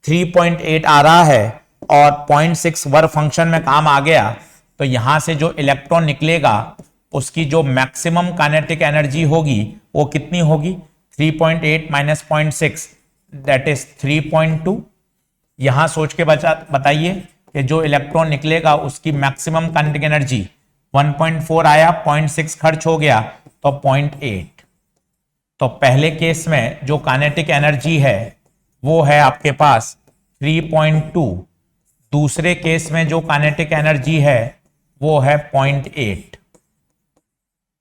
3.8 आ रहा है और 0.6 वर्क फंक्शन में काम आ गया, तो यहां से जो इलेक्ट्रॉन निकलेगा उसकी जो मैक्सिमम काइनेटिक एनर्जी होगी वो कितनी होगी, 3.8 माइनस 0.6 दैट इज 3.2। यहां सोच के बताइए कि जो इलेक्ट्रॉन निकलेगा उसकी मैक्सिमम काइनेटिक एनर्जी 1.4 आया, 0.6 खर्च हो गया तो 0.8। तो पहले केस में जो काइनेटिक एनर्जी है वो है आपके पास 3.2, दूसरे केस में जो काइनेटिक एनर्जी है वो है 0.8।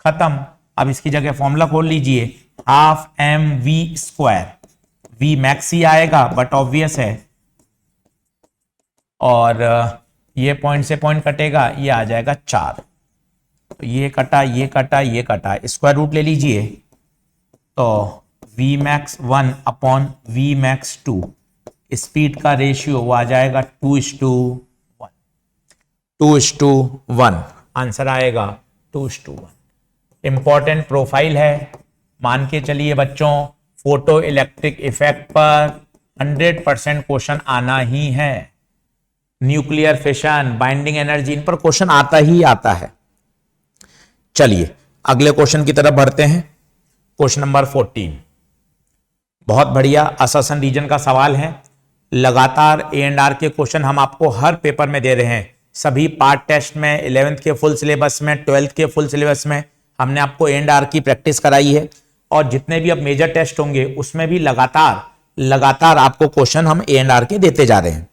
खत्म। अब इसकी जगह फॉर्मूला खोल लीजिए, half M V square, V max ही आएगा बट ऑब्वियस है, और ये पॉइंट से पॉइंट कटेगा, ये आ जाएगा 4। तो ये कटा, ये कटा, ये कटा, स्क्वायर रूट ले लीजिए, तो V max 1 upon V max 2, speed का रेशियो वो आ जाएगा 2:1, 2:1, आंसर आएगा 2:1। इंपॉर्टेंट प्रोफाइल है, मान के चलिए बच्चों, फोटो इलेक्ट्रिक इफेक्ट पर 100% क्वेश्चन आना ही है। न्यूक्लियर फिशन, बाइंडिंग एनर्जी, इन पर क्वेश्चन आता ही आता है। चलिए अगले क्वेश्चन की तरफ बढ़ते हैं। क्वेश्चन नंबर 14, बहुत बढ़िया असर्शन रीजन का सवाल है। लगातार A&R के क्वेश्चन हम आपको हर पेपर में दे रहे हैं, सभी पार्ट टेस्ट में, 11th के फुल सिलेबस में, 12th के फुल सिलेबस में हमने आपको A&R की प्रैक्टिस कराई है, और जितने भी अब मेजर टेस्ट होंगे उसमें भी लगातार आपको क्वेश्चन हम A&R के देते जा रहे हैं।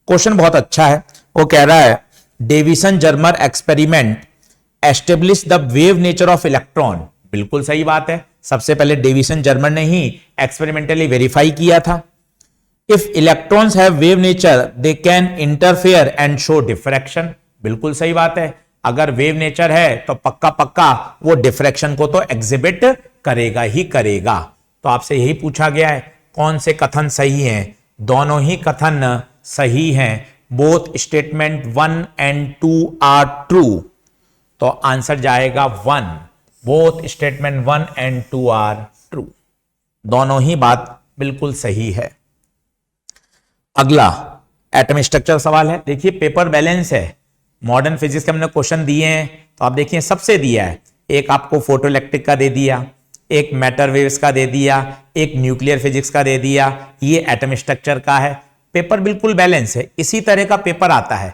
क्वेश्चन बहुत अच्छा है, वो कह रहा है Davisson Germer experiment establish the wave nature of electron. बिल्कुल सही बात है, सबसे पहले डेविसन जर्मर ने ही एक्सपेरिमेंटली वेरीफाई किया था। If electrons have wave nature they can interfere and show diffraction. बिल्कुल सही बात है, अगर वेव नेचर है तो पक्का वो डिफ्रैक्शन को तो एग्जिबिट करेगा ही करेगा। तो आपसे यही पूछा गया है कौन से कथन सही हैं, दोनों ही कथन सही हैं, both statement 1 and 2 are true, तो आंसर जाएगा 1, both statement 1 and 2 are true, दोनों ही बात बिल्कुल सही है। अगला एटम स्ट्रक्चर सवाल है। देखिए पेपर बैलेंस है, मॉडर्न फिजिक्स के हमने क्वेश्चन दिए हैं, तो आप देखिए सबसे दिया है, एक आपको फोटो इलेक्ट्रिक का दे दिया, एक मैटर वेव्स का दे दिया, एक न्यूक्लियर फिजिक्स का दे दिया, ये एटम स्ट्रक्चर का है। पेपर बिल्कुल बैलेंस है। इसी तरह का पेपर आता है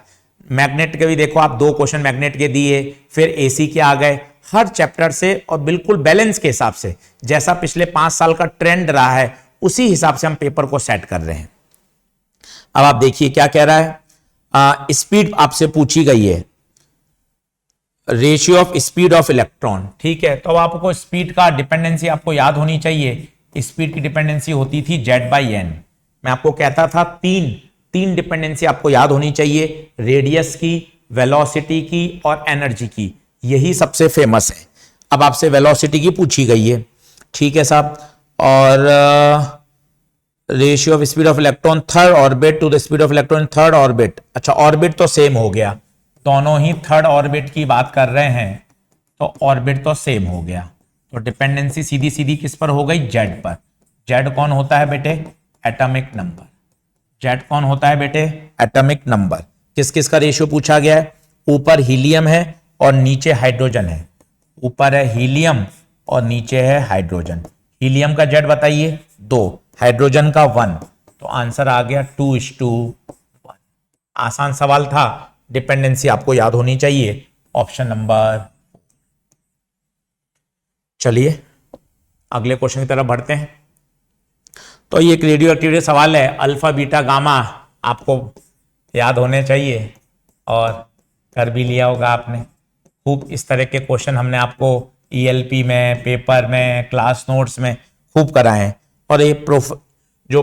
मैग्नेट के भी, देखो आप 2 क्वेश्चन मैग्नेट के दिए, फिर एसी के आ गए, हर चैप्टर से और बिल्कुल बैलेंस के हिसाब से, जैसा पिछले 5 साल का ट्रेंड रहा है उसी हिसाब से हम पेपर को सेट कर रहे हैं। अब आप देखिए क्या कह रहा है, स्पीड आपसे पूछी गई है, ratio of speed of electron. ठीक है, तो अब आपको स्पीड का डिपेंडेंसी आपको याद होनी चाहिए। स्पीड की डिपेंडेंसी होती थी Z/n। मैं आपको कहता था तीन डिपेंडेंसी आपको याद होनी चाहिए, रेडियस की, वेलोसिटी की और एनर्जी की, यही सबसे फेमस है। अब आपसे वेलोसिटी की पूछी गई है, ठीक है साहब, और ratio of speed of electron third orbit to the speed of electron third orbit. अच्छा, ऑर्बिट तो सेम हो गया, दोनों ही थर्ड ऑर्बिट की बात कर रहे हैं, तो ऑर्बिट तो सेम हो गया, तो डिपेंडेंसी सीधी सीधी किस पर हो गई, जेड पर। जेड कौन होता है बेटे, एटॉमिक नंबर। जेड कौन होता है बेटे, एटॉमिक नंबर। किस किस का रेशियो पूछा गया है, ऊपर हीलियम है और नीचे हाइड्रोजन है, ऊपर है हीलियम और नीचे है हाइड्रोजन। हीलियम का जेड बताइए 2, हाइड्रोजन का 1, तो आंसर आ गया 2:1। आसान सवाल था, डिपेंडेंसी आपको याद होनी चाहिए, ऑप्शन नंबर। चलिए अगले क्वेश्चन की तरफ बढ़ते हैं। तो ये एक रेडियो एक्टिविटी सवाल है, अल्फा बीटा गामा आपको याद होने चाहिए और कर भी लिया होगा आपने। खूब इस तरह के क्वेश्चन हमने आपको ईएलपी में, पेपर में, क्लास नोट्स में खूब कराए हैं। और ये जो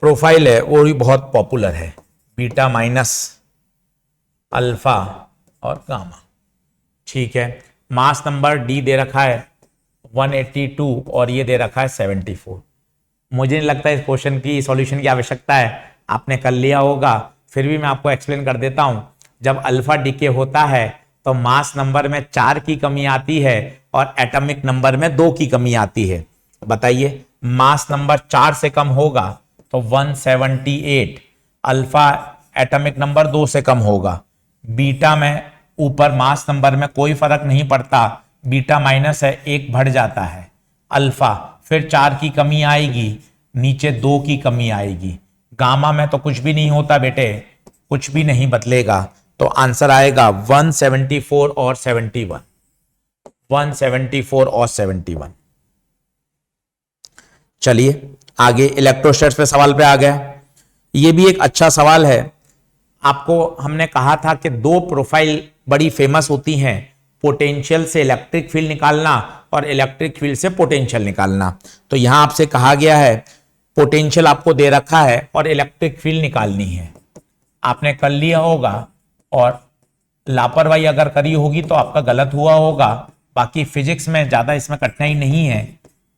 प्रोफाइल है वो भी बहुत पॉपुलर है, बीटा माइनस अल्फा और गामा। ठीक है, मास नंबर डी दे रखा है 182 और ये दे रखा है 74। मुझे नहीं लगता इस क्वेश्चन की सॉल्यूशन की आवश्यकता है, आपने कर लिया होगा, फिर भी मैं आपको एक्सप्लेन कर देता हूं। जब अल्फा डीके होता है तो मास नंबर में 4 की कमी आती है और एटॉमिक नंबर में 2 की कमी आती है। बताइए, मास नंबर 4 से कम होगा तो 178, अल्फा एटॉमिक नंबर 2 से कम होगा। बीटा में ऊपर मास नंबर में कोई फर्क नहीं पड़ता, बीटा माइनस है, 1 बढ़ जाता है। अल्फा फिर 4 की कमी आएगी, नीचे 2 की कमी आएगी। गामा में तो कुछ भी नहीं होता बेटे, कुछ भी नहीं बदलेगा, तो आंसर आएगा 174 और 71, 174 और 71। चलिए आगे इलेक्ट्रोस्टैट्स पे सवाल पे आ गया। ये भी एक अच्छा सवाल है। आपको हमने कहा था कि 2 प्रोफाइल बड़ी फेमस होती हैं, पोटेंशियल से इलेक्ट्रिक फील्ड निकालना और इलेक्ट्रिक फील्ड से पोटेंशियल निकालना। तो यहां आपसे कहा गया है पोटेंशियल आपको दे रखा है और इलेक्ट्रिक फील्ड निकालनी है। आपने कर लिया होगा और लापरवाही अगर करी होगी तो आपका गलत हुआ होगा। बाकी फिजिक्स में ज्यादा इसमें कठिनाई नहीं है,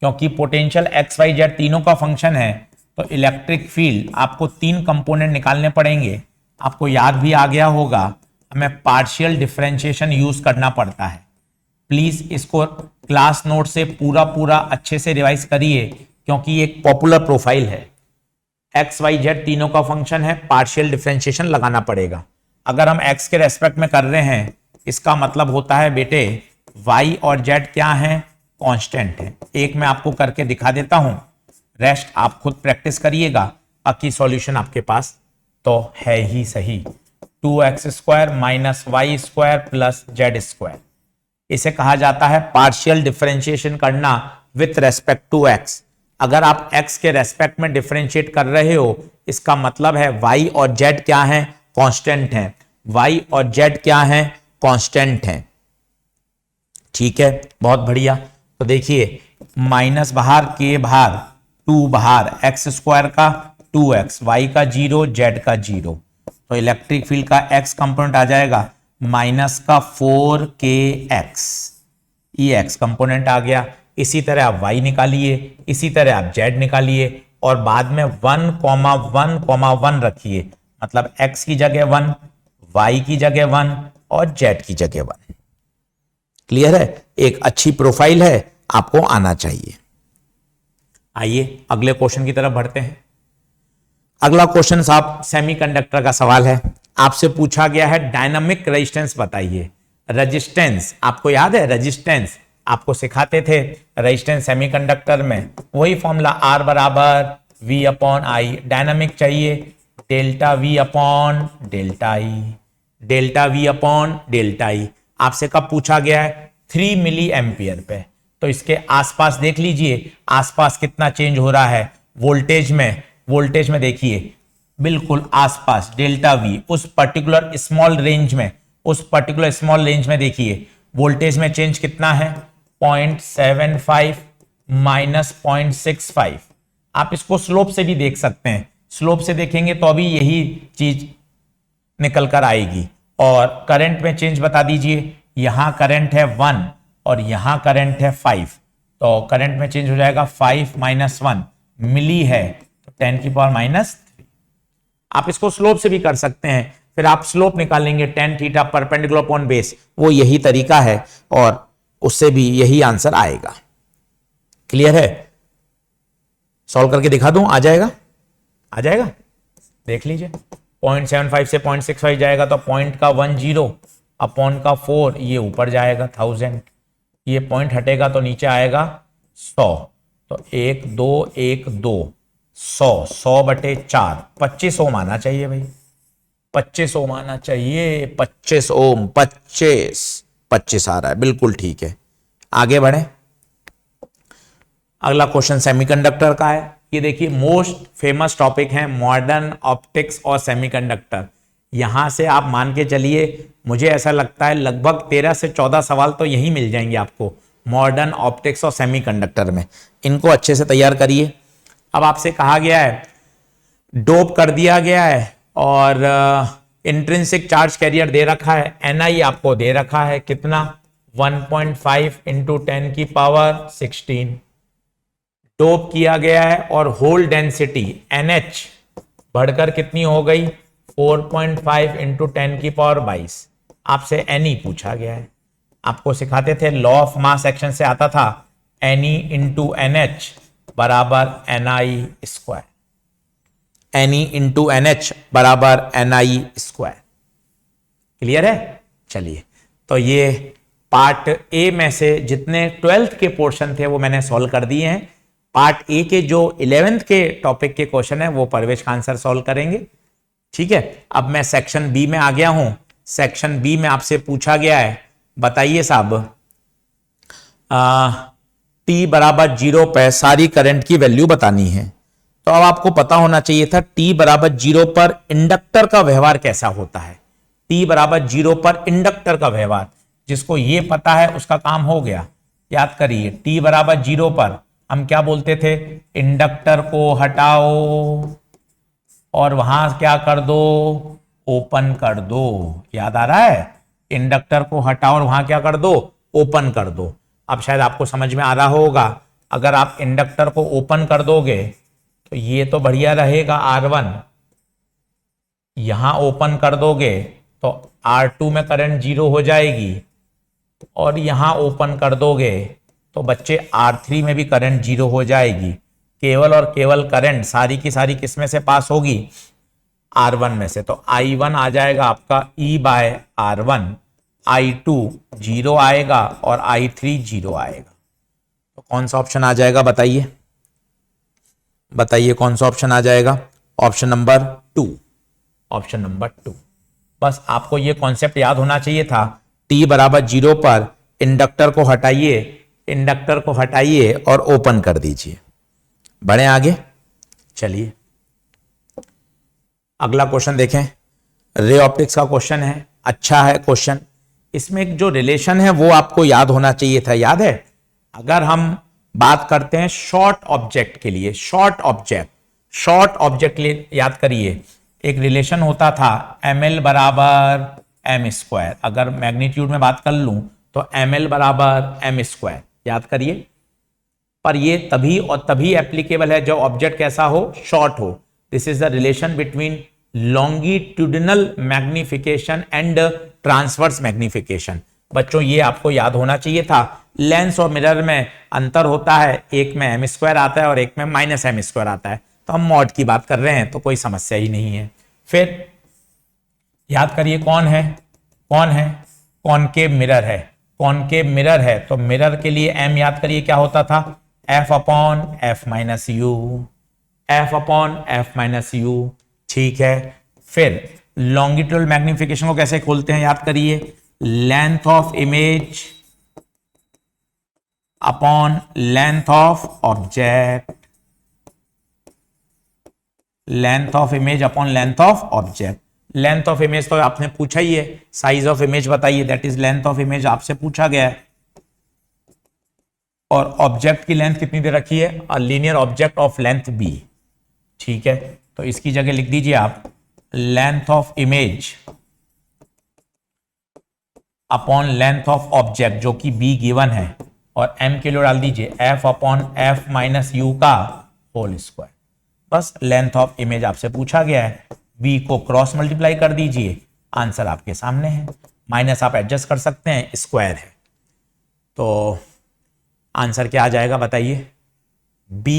क्योंकि पोटेंशियल एक्स वाई जेड तीनों का फंक्शन है। तो इलेक्ट्रिक फील्ड आपको 3 कंपोनेंट निकालने पड़ेंगे। आपको याद भी आ गया होगा, हमें पार्शियल डिफरेंशिएशन यूज करना पड़ता है। प्लीज इसको क्लास नोट से पूरा अच्छे से रिवाइज करिए, क्योंकि ये एक पॉपुलर प्रोफाइल है। एक्स वाई जेड तीनों का फंक्शन है, पार्शियल डिफरेंशिएशन लगाना पड़ेगा। अगर हम एक्स के रेस्पेक्ट में कर रहे हैं, इसका मतलब होता है बेटे वाई और जेड क्या है, कांस्टेंट है। एक मैं आपको करके दिखा देता हूं, रेस्ट आप खुद प्रैक्टिस करिएगा, बाकी सॉल्यूशन आपके पास तो है ही सही। 2x² minus Y square plus Z square, इसे कहा जाता है पार्शियल डिफरेंशिएशन करना विथ रेस्पेक्ट टू एक्स। अगर आप x के रेस्पेक्ट में डिफरेंशिएट कर रहे हो, इसका मतलब है y और z क्या है, कांस्टेंट है। y और z क्या है, कांस्टेंट है। ठीक है, बहुत बढ़िया। तो देखिए माइनस बाहर, के बाहर, 2 बाहर, x² का 2x, y का 0, z का 0। तो इलेक्ट्रिक फील्ड का x कंपोनेंट आ जाएगा माइनस का 4kx, ये x कंपोनेंट आ गया। इसी तरह आप y निकालिए, इसी तरह आप z निकालिए और बाद में 1,1,1 रखिए, मतलब x की जगह 1, y की जगह 1 और z की जगह 1। क्लियर है? एक अच्छी प्रोफाइल है, आपको आना चाहिए। आइए अगले क्वेश्चन की तरफ बढ़ते हैं। अगला क्वेश्चन साहब सेमीकंडक्टर का सवाल है। आपसे पूछा गया है डायनामिक रेजिस्टेंस बताइए। रेजिस्टेंस आपको याद है, रेजिस्टेंस आपको सिखाते थे रेजिस्टेंस सेमीकंडक्टर में, वही फॉर्मूला R बराबर V अपॉन आई। डायनामिक चाहिए delta V upon delta I, delta V upon delta I। आपसे कब पूछा गया है, 3 मिली एम्पियर पे। तो इसके आसपास देख लीजिए, आसपास कितना चेंज हो रहा है वोल्टेज में। वोल्टेज में देखिए बिल्कुल आसपास डेल्टा V, उस पर्टिकुलर स्मॉल रेंज में, उस पर्टिकुलर स्मॉल रेंज में देखिए वोल्टेज में चेंज कितना है, 0.75 माइनस 0.65। आप इसको स्लोप से भी देख सकते हैं, स्लोप से देखेंगे तो अभी यही चीज निकल कर आएगी। और करंट में चेंज बता दीजिए, यहां करंट है 1 और यहां करंट है 5, तो करंट में चेंज हो जाएगा 5 माइनस 1 मिली है, तो 10 की पावर माइनस 3। आप इसको स्लोप से भी कर सकते हैं, फिर आप स्लोप निकालेंगे tan theta perpendicular upon base, वो यही तरीका है और उससे भी यही आंसर आएगा। क्लियर है? सॉल्व करके दिखा दूं, आ जाएगा, आ जाएगा, देख लीजिए। 0.75 से 0.65 जाएगा तो पॉइंट का 10 अपॉन का 4, ये ऊपर जाएगा 1000, ये पॉइंट हटेगा तो नीचे आएगा 100, तो 1 2 1 2 100, 100 बटे 4, 25 ओम आना चाहिए भाई, 25 ओम आना चाहिए, 25 ओम, 25 आ रहा है, बिल्कुल ठीक है। आगे बढ़े। अगला क्वेश्चन सेमीकंडक्टर का है। ये देखिए मोस्ट फेमस टॉपिक है मॉडर्न ऑप्टिक्स और सेमीकंडक्टर। यहां से आप मान के चलिए, मुझे ऐसा लगता है लगभग 13 से 14 सवाल तो यही मिल जाएंगे आपको। मॉडर्न ऑप्टिक्स और सेमीकंडक्टर में, इनको अच्छे से तैयार करिए। अब आपसे कहा गया है, डोप कर दिया गया है और इंट्रिंसिक चार्ज कैरियर दे रखा है, Ni आपको दे रखा है कितना 1.5 इंटू 10 की पावर 16, डोप किया गया है और होल डेंसिटी NH बढ़कर कितनी हो गई 4.5 इंटू 10 की पावर 22। आपसे Ne पूछा गया है, आपको सिखाते थे लॉ ऑफ मास एक्शन से आता था Ne इंटू NH बराबर Ni square, Ne into NH बराबर Ni स्क्वायर। क्लियर है? चलिए, तो ये पार्ट ए में से जितने 12th के पोर्शन थे वो मैंने सॉल्व कर दिए हैं। पार्ट ए के जो 11th के टॉपिक के क्वेश्चन है वो परवेश का आंसर सॉल्व करेंगे। ठीक है, अब मैं सेक्शन बी में आ गया हूं। सेक्शन बी में आपसे पूछा गया है, बताइए साहब, टी बराबर 0 पर सारी करंट की वैल्यू बतानी है। तो अब आपको पता होना चाहिए था टी बराबर 0 पर इंडक्टर का व्यवहार कैसा होता है। टी बराबर 0 पर इंडक्टर का व्यवहार, जिसको ये पता है उसका काम हो गया। याद करिए, टी बराबर 0 पर हम क्या बोलते थे, इंडक्टर को हटाओ और वहां क्या कर दो, ओपन कर दो। याद आ रहा है, इंडक्टर को हटाओ और वहां क्या कर दो, ओपन कर दो। अब शायद आपको समझ में आ रहा होगा, अगर आप इंडक्टर को ओपन कर दोगे तो ये तो बढ़िया रहेगा R1, यहां ओपन कर दोगे तो R2 में करंट 0 हो जाएगी और यहां ओपन कर दोगे तो बच्चे R3 में भी करंट 0 हो जाएगी। केवल और केवल करंट सारी की सारी किस में से पास होगी, R1 में से। तो I1 आ जाएगा आपका E बाय R1, I2 0 आएगा और I3 0 आएगा। तो कौन सा ऑप्शन आ जाएगा बताइए, बताइए कौन सा ऑप्शन आ जाएगा? Option number 2, option number 2। बस आपको ये कॉन्सेप्ट याद होना चाहिए था, T बराबर 0 पर इंडक्टर को हटाइए, इंडक्टर को हटाइए और ओपन कर दीजिए। बढ़े आगे, चलिए अगला क्वेश्चन देखें। रे ऑप्टिक्स का क्वेश्चन है, अच्छा है क्वेश्चन। इसमें एक जो रिलेशन है वो आपको याद होना चाहिए था। याद है, अगर हम बात करते हैं शॉर्ट ऑब्जेक्ट के लिए, शॉर्ट ऑब्जेक्ट के लिए याद करिए, एक रिलेशन होता था ml बराबर m स्क्वायर। अगर मैग्नीट्यूड में बात कर लूं तो ml बराबर m स्क्वायर, याद करिए। पर ये तभी और तभी एप्लीकेबल है जब ऑब्जेक्ट कैसा हो, शॉर्ट हो। This is the relation between longitudinal magnification and transverse magnification. बच्चों ये आपको याद होना चाहिए था। लेंस और मिरर में अंतर होता है, एक में m स्क्वायर आता है और एक में माइनस m स्क्वायर आता है। तो हम मॉड की बात कर रहे हैं तो कोई समस्या ही नहीं है। फिर याद करिए कौन है, कॉनकेव मिरर है, कॉनकेव मिरर है। तो मिरर के लिए m याद करिए क्या होता था, f upon f minus you, f upon f minus you. ठीक है, फिर लॉन्गिट्यूडल मैग्निफिकेशन को कैसे खोलते हैं, याद करिए, length of image upon length of object, length of image upon length of object. Length of image तो आपने पूछा ही है, साइज ऑफ इमेज बताइए, that is length of image आपसे पूछा गया है। और ऑब्जेक्ट की लेंथ कितनी दे रखी है, a linear object of length b। ठीक है, तो इसकी जगह लिख दीजिए आप length of image upon length of object, जो कि b गिवन है, और m के लिए डाल दीजिए f upon f minus you का होल स्क्वायर। बस लेंथ ऑफ इमेज आपसे पूछा गया है, b को क्रॉस मल्टीप्लाई कर दीजिए, आंसर आपके सामने है। माइनस आप एडजस्ट कर सकते हैं, स्क्वायर है, तो आंसर क्या आ जाएगा बताइए, b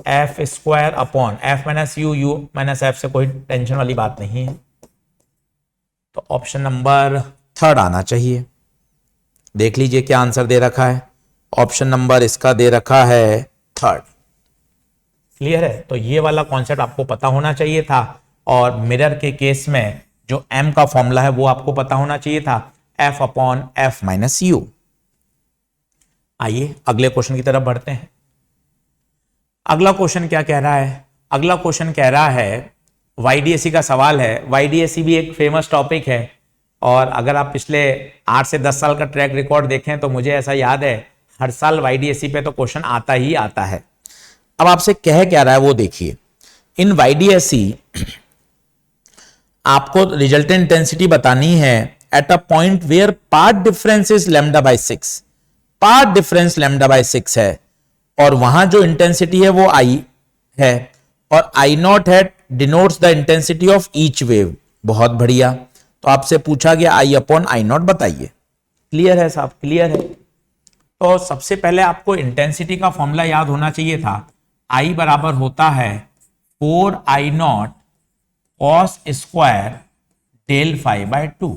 f square upon f minus you, you minus f से कोई टेंशन वाली बात नहीं है। तो ऑप्शन नंबर 3 आना चाहिए। देख लीजिए क्या आंसर दे रखा है, ऑप्शन नंबर इसका दे रखा है 3। क्लियर है, तो ये वाला कॉन्सेप्ट आपको पता होना चाहिए था। और मिरर के केस में जो m का फॉर्मूला है वो आपको पता होना चाहिए था, f upon f minus you. आइए अगले क्वेश्चन की तरफ बढ़ते हैं। अगला क्वेश्चन क्या कह रहा है, अगला क्वेश्चन कह रहा है, YDAC का सवाल है। YDAC भी एक फेमस टॉपिक है और अगर आप पिछले 8 से 10 साल का ट्रैक रिकॉर्ड देखें तो मुझे ऐसा याद है हर साल वाईडीएसई पे तो क्वेश्चन आता ही आता है। अब आपसे कह क्या रहा है वो देखिए। इन वाईडीएसई आपको रिजल्टेंट इंटेंसिटी बतानी है at a point where path difference is lambda by 6। Path difference lambda by 6 है और वहां जो इंटेंसिटी है वो आई है और आई नॉट है denotes the intensity of each wave. बहुत बढ़िया। तो आपसे पूछा गया आई अपॉन आई नॉट बताइए। क्लियर है साहब? क्लियर है। तो सबसे पहले आपको इंटेंसिटी का फॉर्मूला याद होना चाहिए था। आई बराबर होता है 4I naught cos square del phi by 2।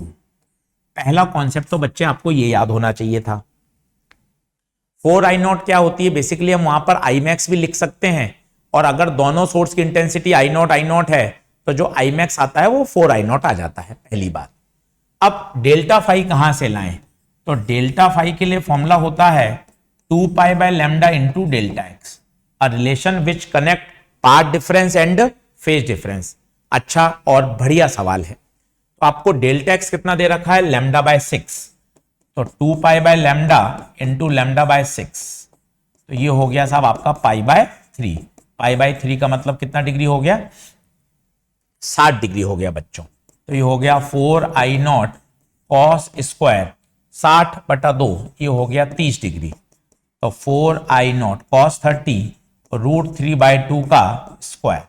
पहला कॉन्सेप्ट तो बच्चे आपको ये याद होना चाहिए था। 4I नॉट क्या होती है? बेसिकली हम वहां पर आई मैक्स भी लिख सकते हैं और अगर दोनों सोर्स की इंटेंसिटी आई नॉट है तो जो आई मैक्स आता है वो 4I नॉट आ जाता है। पहली बात। अब डेल्टा फाई कहां से लाएं? तो डेल्टा फाई के लिए फॉर्मूला होता है 2 pi by lambda into delta x, a relation which connect path difference and phase difference. अच्छा और बढ़िया सवाल है। तो आपको डेल्टा एक्स कितना दे रखा है? Lambda by 6। तो 2 pi by lambda into lambda by 6, तो ये हो गया साहब आपका पाई बाय 3। पाई बाय 3 का मतलब कितना डिग्री हो गया? 60 डिग्री हो गया बच्चों। तो ये हो गया 4I नॉट कॉस स्क्वायर 60/2, ये हो गया 30 डिग्री। तो 4I नॉट कॉस 30 √3/2 का स्क्वायर।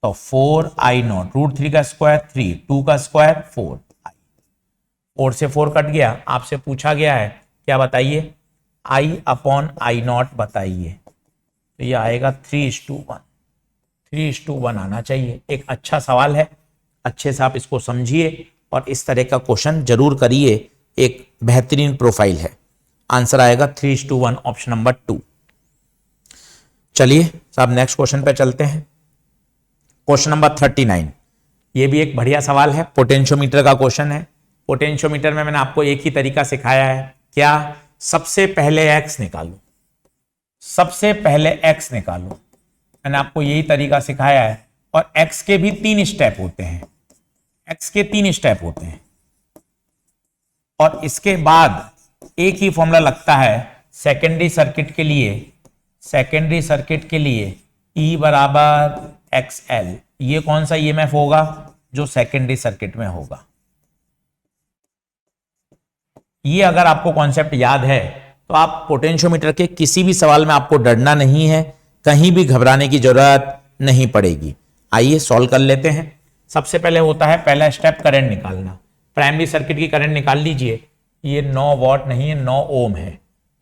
तो 4I नॉट √3 का स्क्वायर 3, 2 का स्क्वायर 4I। 4 से 4 कट गया। आपसे पूछा गया है क्या बताइए? I अपॉन आई नॉट बताइए। तो ये आएगा 3:1। 3:1 आना चाहिए। एक अच्छा सवाल है, अच्छे से आप इसको समझिए और इस तरह का क्वेश्चन जरूर करिए। एक बेहतरीन प्रोफाइल है। आंसर आएगा 3:1, ऑप्शन नंबर 2। चलिए साहब नेक्स्ट क्वेश्चन पे चलते हैं। Question number 39। ये भी एक बढ़िया सवाल है, पोटेंशियोमीटर का क्वेश्चन है। पोटेंशियोमीटर में मैंने आपको एक ही तरीका सिखाया है। क्या? सबसे पहले एक्स निकालो। सबसे पहले एक्स निकालो। मैंने आपको यही तरीका सिखाया है और एक्स के भी 3 स्टेप होते हैं। एक्स के 3 स्टेप होते हैं और इसके बाद एक ही फॉर्मूला लगता है सेकेंडरी सर्किट के लिए। सेकेंडरी सर्किट के लिए E बराबर XL। ये कौन सा ईएमएफ होगा? जो सेकेंडरी सर्किट में होगा। ये अगर आपको कॉन्सेप्ट याद है तो आप पोटेंशियोमीटर के किसी भी सवाल में आपको डरना नहीं है, कहीं भी घबराने की जरूरत नहीं पड़ेगी। आइए सॉल्व कर लेते हैं। सबसे पहले होता है पहला स्टेप करंट निकालना। प्राइमरी सर्किट की करंट निकाल लीजिए। ये 9 वॉट नहीं है, 9 ओम है।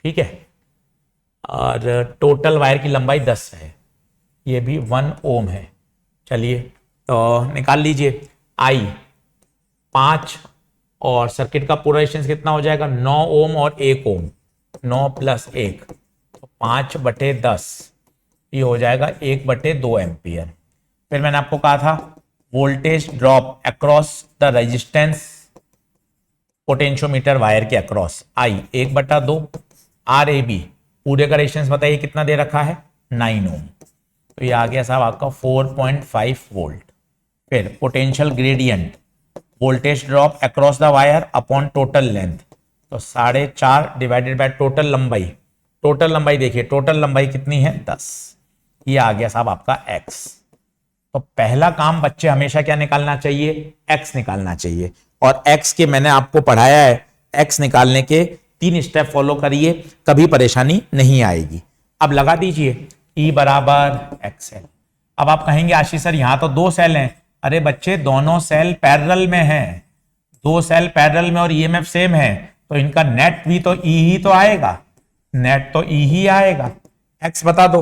ठीक है। और टोटल वायर की लंबाई 10 है, ये भी 1 ओम है। चलिए तो निकाल लीजिए। आई 5 और सर्किट का पूरा रेजिस्टेंस कितना हो जाएगा? 9 ओम और 1 ओम। 9 + 1 तो 5/10, ये हो जाएगा 1/2 एम्पियर। फिर मैंने आपको कहा था voltage drop across the resistance potentiometer wire के अक्रॉस आई 1/2। RAB पूरे का रेजिस्टेंस बताइए कितना दे रखा है? 9 ओम। तो ये आ गया साहब आपका 4.5 वोल्ट। फिर potential gradient voltage drop across the wire upon total length, तो 4.5 डिवाइडेड बाय टोटल लंबाई। टोटल लंबाई देखिए, टोटल लंबाई कितनी है? 10। ये आ गया साहब आपका x। तो पहला काम बच्चे हमेशा क्या निकालना चाहिए? x निकालना चाहिए। और x के मैंने आपको पढ़ाया है, x निकालने के 3 स्टेप फॉलो करिए, कभी परेशानी नहीं आएगी। अब लगा दीजिए E बराबर XL। अब आप कहेंगे आशीष सर यहां तो 2 सेल हैं। अरे बच्चे दोनों सेल पैरेलल में हैं। 2 सेल पैरेलल में और ईएमएफ सेम है तो इनका नेट भी तो E ही तो आएगा। नेट तो E ही आएगा। x बता दो,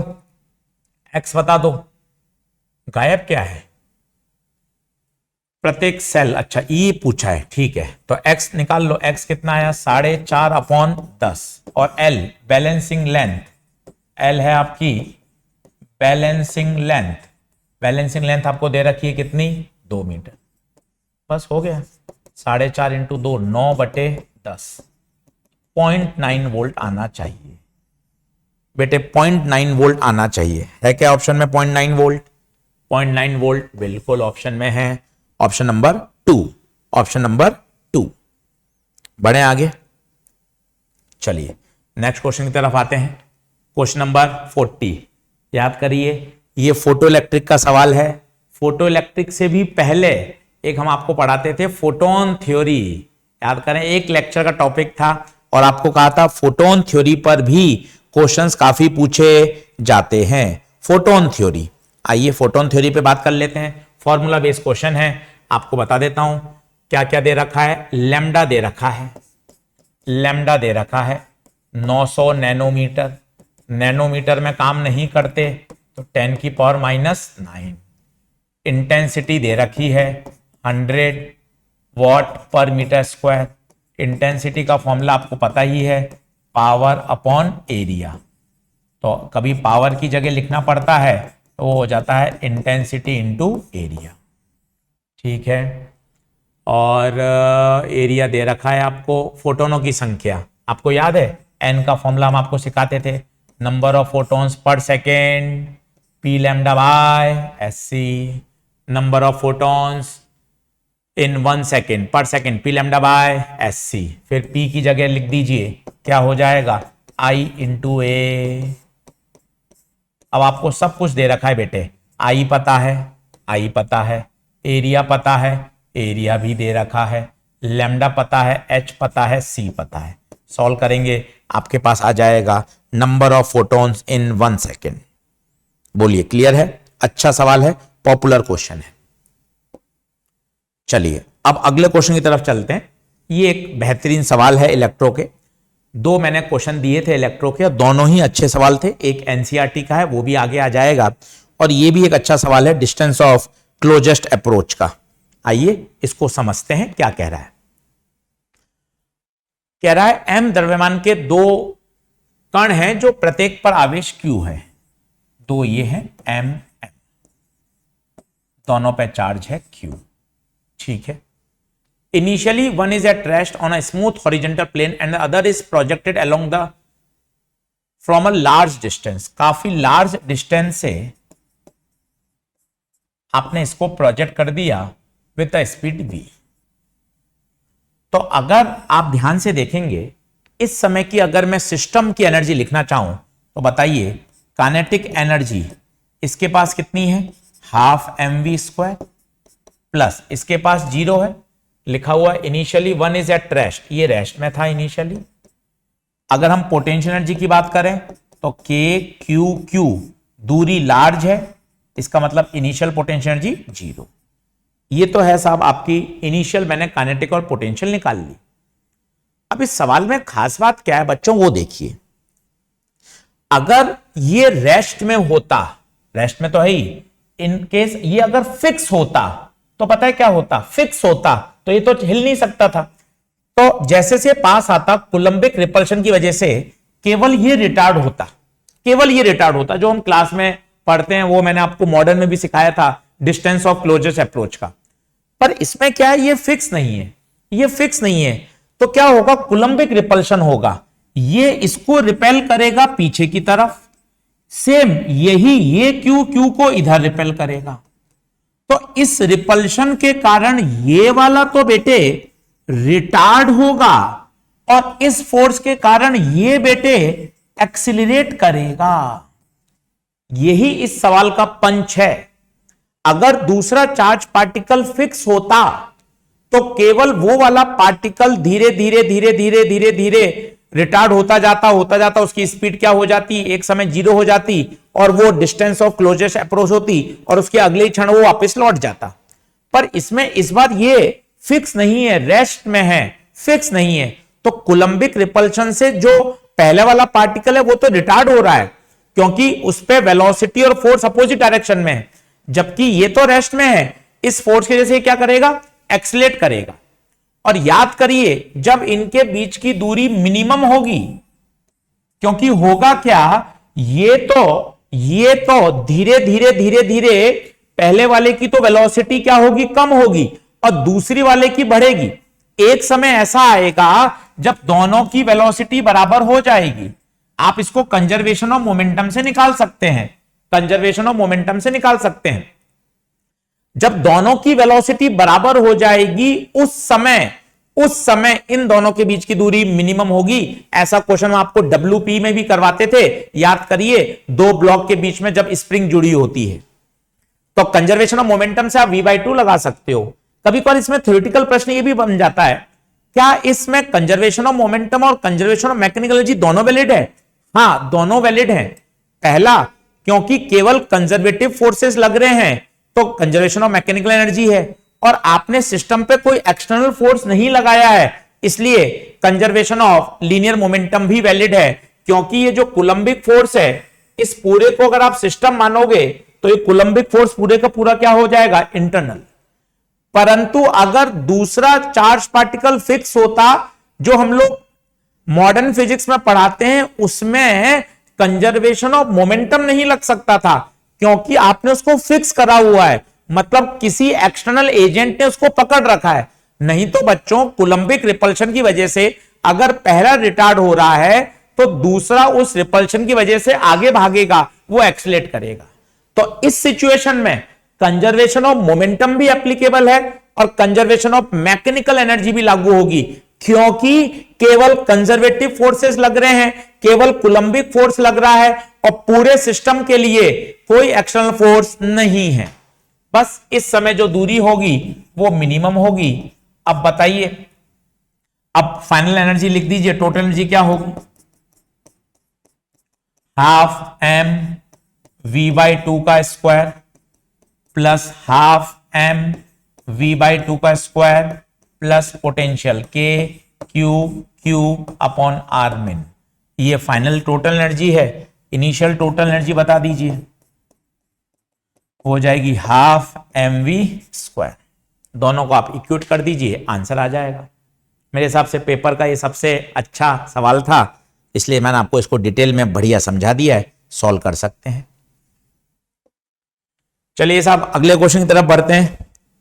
x बता दो। गायब क्या है? प्रत्येक सेल। अच्छा E पूछा है, ठीक है। तो x निकाल लो। x कितना आया? 4.5/10। और L बैलेंसिंग लेंथ, L है आपकी बैलेंसिंग लेंथ। बैलेंसिंग लेंथ आपको दे रखी है कितनी? 2 मीटर। बस हो गया। 4.5 × 2 9/10। 0.9 वोल्ट आना चाहिए बेटे, 0.9 वोल्ट आना चाहिए। है क्या ऑप्शन में 0.9 वोल्ट? 0.9 वोल्ट बिल्कुल ऑप्शन में है। Option number 2। Option number 2। बढ़े आगे। चलिए नेक्स्ट क्वेश्चन की तरफ आते हैं। क्वेश्चन नंबर 40 याद करिए, ये फोटो इलेक्ट्रिक का सवाल है। फोटो इलेक्ट्रिक से भी पहले एक हम आपको पढ़ाते थे फोटोन थ्योरी, याद करें, एक लेक्चर का टॉपिक था और आपको कहा था फोटोन थ्योरी पर भी क्वेश्चंस काफी पूछे जाते हैं। फोटोन थ्योरी, आइए फोटोन थ्योरी पे बात कर लेते हैं। फॉर्मूला बेस्ड क्वेश्चन है, आपको बता देता हूं क्या क्या दे रखा है। लैम्डा दे रखा है, लैम्डा दे रखा है 900 नैनोमीटर, नैनोमीटर में काम नहीं करते तो 10 की पावर -9। इंटेंसिटी दे रखी है 100 वॉट पर मीटर स्क्वायर। इंटेंसिटी का फॉर्मूला आपको पता ही है, पावर अपॉन एरिया। तो कभी पावर की जगह लिखना पड़ता है तो वो हो जाता है इंटेंसिटी इंटू एरिया, ठीक है। और एरिया दे रखा है आपको। फोटोनों की संख्या आपको याद है, एन का फॉर्मूला हम आपको सिखाते थे, number of photons per second, P lambda by S C. Number of photons in 1 second per second, P lambda by S C. फिर पी की जगह लिख दीजिए, क्या हो जाएगा, आई इंटू ए। अब आपको सब कुछ दे रखा है बेटे, आई पता है, आई पता है, एरिया पता है, एरिया भी दे रखा है, लैम्डा पता है, एच पता है, सी पता है। सॉल्व करेंगे आपके पास आ जाएगा number of photons in 1 second. बोलिए क्लियर है? अच्छा सवाल है, पॉपुलर क्वेश्चन है। चलिए अब अगले क्वेश्चन की तरफ चलते हैं। ये एक बेहतरीन सवाल है इलेक्ट्रो के। दो मैंने क्वेश्चन दिए थे इलेक्ट्रो के, दोनों ही अच्छे सवाल थे। एक एनसीईआरटी का है, वो भी आगे आ जाएगा, और ये भी एक अच्छा सवाल है डिस्टेंस ऑफ क्लोजेस्ट अप्रोच का। आइए इसको समझते हैं क्या कह रहा है। कह रहा है एम द्रव्यमान के दो कण हैं जो प्रत्येक पर आवेश Q है। दो ये है एम, दोनों पे चार्ज है Q, ठीक है। Initially one is at rest on a smooth horizontal plane and the other is projected along the from a large distance. काफी लार्ज डिस्टेंस से आपने इसको प्रोजेक्ट कर दिया विद द स्पीड v। तो अगर आप ध्यान से देखेंगे, इस समय की अगर मैं सिस्टम की एनर्जी लिखना चाहूं तो बताइए, काइनेटिक एनर्जी इसके पास कितनी है, हाफ mv² प्लस इसके पास 0 है, लिखा हुआ initially one is at rest, ये रेस्ट में था इनिशियली। अगर हम पोटेंशियल एनर्जी की बात करें तो k q q, दूरी लार्ज है, इसका मतलब इनिशियल पोटेंशियल एनर्जी 0। ये तो है साहब आपकी इनिशियल, मैंने काइनेटिक और पोटेंशियल निकाल ली। अब इस सवाल में खास बात क्या है बच्चों, वो देखिए। अगर ये रेस्ट में होता, रेस्ट में तो है ही, इन केस ये अगर फिक्स होता तो पता है क्या होता, फिक्स होता तो ये तो हिल नहीं सकता था। तो जैसे से पास आता कोलंबिक रिपल्शन की वजह से केवल ये रिटार्ड होता, केवल ये रिटार्ड होता। जो हम क्लास में पढ़ते हैं वो मैंने आपको मॉडर्न में भी सिखाया था, डिस्टेंस ऑफ क्लोजेस्ट अप्रोच का। पर इसमें क्या है, ये फिक्स नहीं है, ये फिक्स नहीं है। तो क्या होगा, कोलंबिक रिपल्शन होगा, ये इसको रिपेल करेगा पीछे की तरफ, सेम यही ये क्यू क्यू को इधर रिपेल करेगा। तो इस रिपल्शन के कारण ये वाला तो बेटे रिटार्ड होगा और इस फोर्स के कारण ये बेटे एक्सिलरेट करेगा। यही इस सवाल का पंच है। अगर दूसरा चार्ज पार्टिकल फिक्स होता तो केवल वो वाला पार्टिकल धीरे धीरे धीरे धीरे धीरे धीरे रिटार्ड होता जाता, उसकी स्पीड क्या हो जाती, एक समय 0 हो जाती और वो डिस्टेंस ऑफ क्लोजेस्ट अप्रोच होती और उसके अगले ही क्षण वो वापस लौट जाता। पर इसमें इस बार ये फिक्स नहीं है, रेस्ट में है, फिक्स नहीं है। तो कोलंबिक रिपल्शन से जो पहले वाला पार्टिकल है वो तो रिटार्ड हो रहा है, क्योंकि उस पे वेलोसिटी और फोर्स अपोजिट डायरेक्शन में है, जबकि ये तो रेस्ट में है। इस फोर्स के जैसे क्या करेगा, एक्सीलरेट करेगा। और याद करिए, जब इनके बीच की दूरी मिनिमम होगी, क्योंकि होगा क्या, ये तो धीरे धीरे धीरे धीरे पहले वाले की तो वेलोसिटी क्या होगी, कम होगी और दूसरी वाले की बढ़ेगी। एक समय ऐसा आएगा जब दोनों की वेलोसिटी बराबर हो जाएगी। आप इसको कंजर्वेशन ऑफ मोमेंटम से निकाल सकते हैं, कंजर्वेशन ऑफ मोमेंटम से निकाल सकते हैं। जब दोनों की वेलोसिटी बराबर हो जाएगी, उस समय उस समय इन दोनों के बीच की दूरी मिनिमम होगी। ऐसा क्वेश्चन आपको WP में भी करवाते थे, याद करिए, दो ब्लॉक के बीच में जब स्प्रिंग जुड़ी होती है तो कंजर्वेशन ऑफ मोमेंटम से आप V/2 लगा सकते हो। कभी कभार इसमें थ्योरेटिकल प्रश्न ये भी बन जाता है, क्या इसमें कंजर्वेशन ऑफ मोमेंटम और कंजर्वेशन ऑफ मैकेनिकल एनर्जी दोनों वैलिड है? हां, दोनों वैलिड है। पहला, क्योंकि केवल कंजर्वेटिव फोर्सेस लग रहे हैं तो कंजर्वेशन ऑफ मैकेनिकल एनर्जी है, और आपने सिस्टम पे कोई एक्सटर्नल फोर्स नहीं लगाया है, इसलिए कंजर्वेशन ऑफ लीनियर मोमेंटम भी वैलिड है। क्योंकि ये जो कूलम्बिक फोर्स है, इस पूरे को अगर आप सिस्टम मानोगे तो ये कूलम्बिक फोर्स पूरे का पूरा क्या हो जाएगा? इंटरनल। परंतु अगर दूसरा चार्ज पार्टिकल फिक्स होता, जो हम लोग मॉडर्न फिजिक्स में पढ़ाते हैं, उसमें कंजर्वेशन ऑफ मोमेंटम नहीं लग सकता था, क्योंकि आपने उसको फिक्स करा हुआ है, मतलब किसी एक्सटर्नल एजेंट ने उसको पकड़ रखा है। नहीं तो बच्चों, कूलम्बिक रिपल्शन की वजह से अगर पहला रिटार्ड हो रहा है तो दूसरा उस रिपल्शन की वजह से आगे भागेगा, वो एक्सीलरेट करेगा। तो इस सिचुएशन में कंजर्वेशन ऑफ मोमेंटम भी एप्लीकेबल है और कंजर्वेशन ऑफ मैकेनिकल एनर्जी भी लागू होगी, क्योंकि केवल कंजर्वेटिव फोर्सेस लग रहे हैं, केवल कूलम्बिक फोर्स लग रहा है और पूरे सिस्टम के लिए कोई एक्सटर्नल फोर्स नहीं है। बस इस समय जो दूरी होगी वो मिनिमम होगी। अब बताइए, अब फाइनल एनर्जी लिख दीजिए। टोटल एनर्जी क्या होगी? हाफ mv/2 का स्क्वायर प्लस हाफ mv/2 का square plus potential K/Q/r min। ये फाइनल टोटल एनर्जी है। इनिशियल टोटल एनर्जी बता दीजिए, हो जाएगी हाफ mv²। दोनों को आप इक्वेट कर दीजिए, आंसर आ जाएगा। मेरे हिसाब से पेपर का ये सबसे अच्छा सवाल था, इसलिए मैंने आपको इसको डिटेल में बढ़िया समझा दिया है, सॉल्व कर सकते हैं। चलिए साहब, अगले क्वेश्चन की तरफ बढ़ते हैं।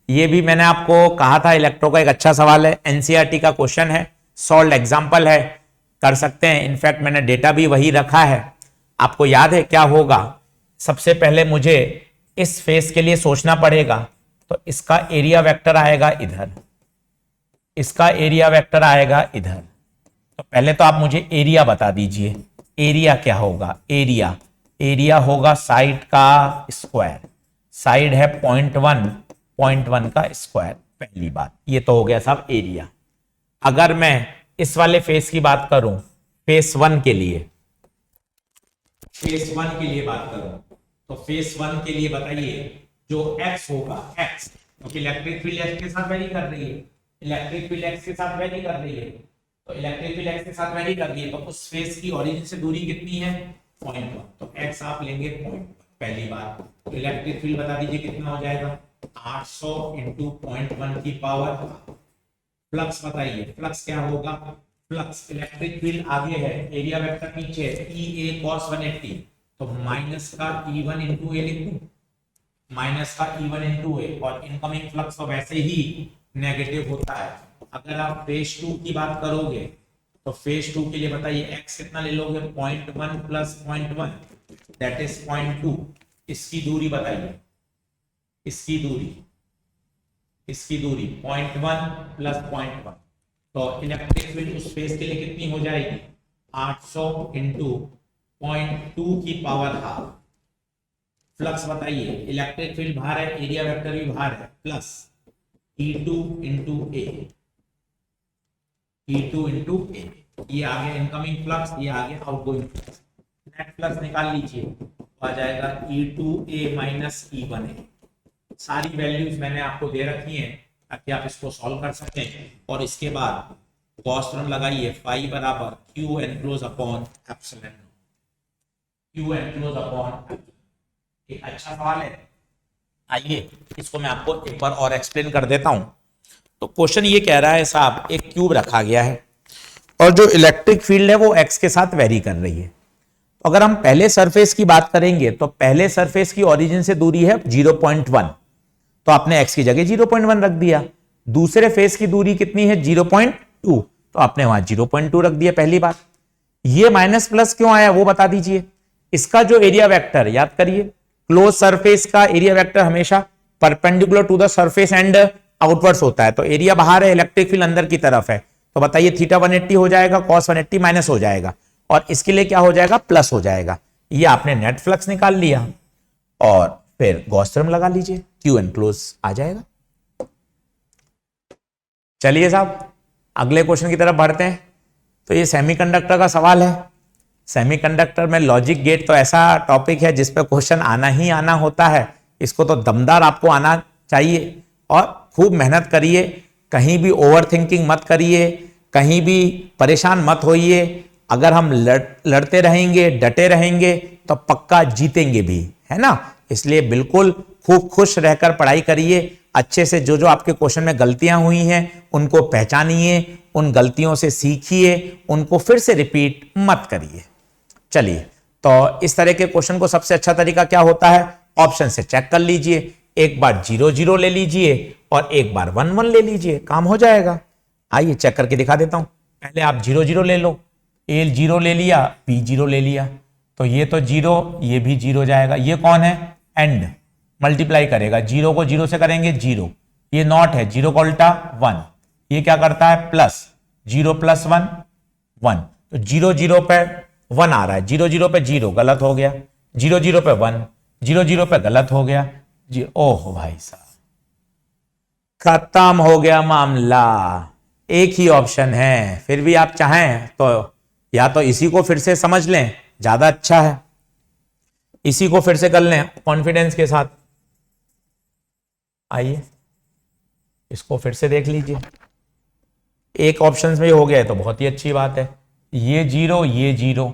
ये भी मैंने आपको कहा था, इलेक्ट्रो का एक अच्छा सवाल है, एनसीईआरटी का क्वेश्चन है, सॉल्व एग्जाम्पल है, कर सकते हैं। इनफैक्ट मैंने डेटा भी वही रखा है। आपको याद है क्या होगा? सबसे पहले मुझे इस फेस के लिए सोचना पड़ेगा, तो इसका एरिया वेक्टर आएगा इधर, इसका एरिया वेक्टर आएगा इधर। तो पहले तो आप मुझे एरिया बता दीजिए, एरिया क्या होगा? एरिया होगा साइड का स्क्वायर, साइड है 0.1 का स्क्वायर। पहली बात ये तो हो गया साहब एरिया। अगर मैं इस वाले फेस की बात करूं, फेस 1 के लिए, फेस 1 के लिए बात करूं, तो फेस 1 के लिए बताइए जो x होगा, x, क्योंकि इलेक्ट्रिक फील्ड x के साथ वेरी कर रही है, इलेक्ट्रिक फील्ड x के साथ वेरी कर रही है, तो इलेक्ट्रिक फील्ड x के साथ वेरी कर रही है, तो उस फेस की ओरिजिन से दूरी कितनी है? 0.1। तो x आप लेंगे 0.1। पहली बात, तो इलेक्ट्रिक फील्ड बता दीजिए कितना हो जाएगा? 800 × 0.1 की पावर। फ्लक्स बताइए, फ्लक्स क्या होगा? फ्लक्स, इलेक्ट्रिक फील्ड आगे है, एरिया वेक्टर पीछे है, EA cos 180, तो माइनस का E1 × A लिख दूं, माइनस का E1 × A, और इनकमिंग फ्लक्स तो वैसे ही नेगेटिव होता है। अगर आप फेज 2 की बात करोगे, तो फेज 2 के लिए बताइए x कितना ले लोगे? 0.1 + 0.1 दैट इज 0.2। इसकी दूरी बताइए, इसकी दूरी 0.1 + 0.1, तो इलेक्ट्रिक फील्ड उस फेज के लिए कितनी हो जाएगी? 800 × 0.2 की पावर हाफ। फ्लक्स बताइए, इलेक्ट्रिक फील्ड बाहर है, एरिया वेक्टर भी बाहर है, plus E2 × A, E2 × A। ये आगे इनकमिंग फ्लक्स, ये आगे आउटगोइंग फ्लक्स। नेट फ्लक्स निकाल लीजिए, तो आ जाएगा E2A - E1A। सारी वैल्यूज मैंने आपको दे रखी हैं ताकि आप इसको सॉल्व कर सकें, और इसके बाद गॉस थ्योरम लगाइए, phi बराबर Q enclosed/ε। Q enclosed/ε। एक अच्छा सवाल है। आइए इसको मैं आपको एक बार और एक्सप्लेन कर देता हूं। तो क्वेश्चन ये कह रहा है साहब, एक क्यूब रखा गया है और जो इलेक्ट्रिक फील्ड है वो x के साथ वेरी कर रही है। तो अगर हम पहले सरफेस की बात करेंगे, तो पहले सरफेस की ओरिजिन से दूरी है 0.1, तो आपने x की जगह 0.1 रख दिया। दूसरे फेस की दूरी कितनी है? 0.2, तो आपने वहां 0.2 रख दिया। पहली बात, ये माइनस प्लस क्यों आया वो बता दीजिए। इसका जो एरिया वेक्टर, याद करिए, क्लोज सरफेस का एरिया वेक्टर हमेशा perpendicular to the surface and outwards होता है, तो एरिया बाहर है, इलेक्ट्रिक फील्ड अंदर की तरफ है, तो बताइए थीटा 180 हो जाएगा, कॉस 180 माइनस हो जाएगा, और इसके लिए क्या हो जाएगा, प्लस हो जाएगा। ये आपने नेट फ्लक्स निकाल लिया, और फिर गॉस थ्योरम लगा लीजिए, क्यू एन क्लोज आ जाएगा। चलिए साहब अगले क्वेश्चन की तरफ बढ़ते हैं। तो ये सेमीकंडक्टर का सवाल है। सेमीकंडक्टर में लॉजिक गेट तो ऐसा टॉपिक है जिस पे क्वेश्चन आना ही आना होता है, इसको तो दमदार आपको आना चाहिए, और खूब मेहनत करिए, कहीं भी ओवर थिंकिंग मत करिए, कहीं भी परेशान मत होइए। अगर हम लड़ते रहेंगे, डटे रहेंगे, तो पक्का जीतेंगे भी, है ना। इसलिए बिल्कुल खूब खुश रहकर पढ़ाई करिए, अच्छे से जो जो आपके क्वेश्चन में गलतियां हुई हैं उनको पहचानिए, उन गलतियों से सीखिए, उनको फिर से रिपीट मत करिए। चलिए, तो इस तरह के क्वेश्चन को सबसे अच्छा तरीका क्या होता है, ऑप्शन से चेक कर लीजिए, एक बार 0 0 ले लीजिए और एक बार 1 1 ले लीजिए, काम हो जाएगा। आइए चेक करके दिखा देता हूं। पहले आप 0 0 ले लो, ए 0 ले लिया, बी 0 ले लिया, तो ये तो 0, ये भी 0 जाएगा। ये कौन है, एंड, मल्टीप्लाई करेगा, 0 को 0 से करेंगे 0, ये नॉट है, 0 का उल्टा 1, ये क्या करता है प्लस, 0 + 1 1, तो 0 0 पे 1 आ रहा है, 0 0 पे 0 गलत हो गया, 0 0 पे 1, 0 0 पे गलत हो गया, ओह भाई साहब खत्म हो गया मामला। एक ही ऑप्शन है, फिर भी आप चाहें तो या तो इसी को फिर से समझ लें, ज्यादा अच्छा है, इसी को फिर से कर लें कॉन्फिडेंस के साथ। आइए इसको फिर से देख लीजिए, एक ऑप्शन में हो गया है तो बहुत ही अच्छी बात है। ये 0 ये 0,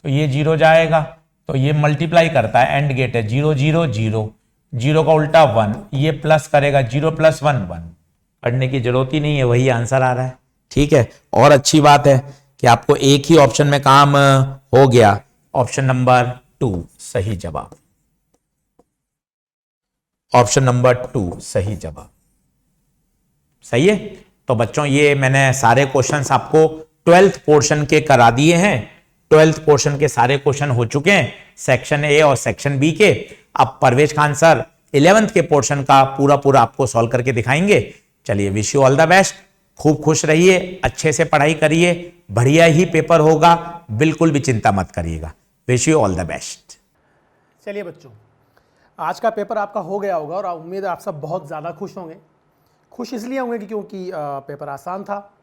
तो ये 0 जाएगा, तो ये मल्टीप्लाई करता है, एंड गेट है, 0 0 0, 0 का उल्टा 1, ये प्लस करेगा, 0 + 1 1, पढ़ने की जरूरत ही नहीं है, वही आंसर आ रहा है। ठीक है, और अच्छी बात है कि आपको एक ही ऑप्शन में काम हो गया, ऑप्शन नंबर 2 सही जवाब, ऑप्शन नंबर 2 सही जवाब। सही है। तो बच्चों ये मैंने सारे क्वेश्चंस आपको 12th पोर्शन के करा दिए हैं, 12th पोर्शन के सारे क्वेश्चन हो चुके हैं, सेक्शन ए और सेक्शन बी के। अब परवेज खान सर 11th के पोर्शन का पूरा पूरा आपको सॉल्व करके दिखाएंगे। चलिए, wish you all the best, खूब खुश रहिए, अच्छे से पढ़ाई करिए, बढ़िया ही पेपर होगा, बिल्कुल भी चिंता मत करिएगा। Wish you all the best.
चलिए बच्चों, आज का पेपर आपका हो गया होगा और उम्मीद है आप सब बहुत ज़्यादा खुश होंगे। खुश इसलिए होंगे कि क्योंकि पेपर आसान था,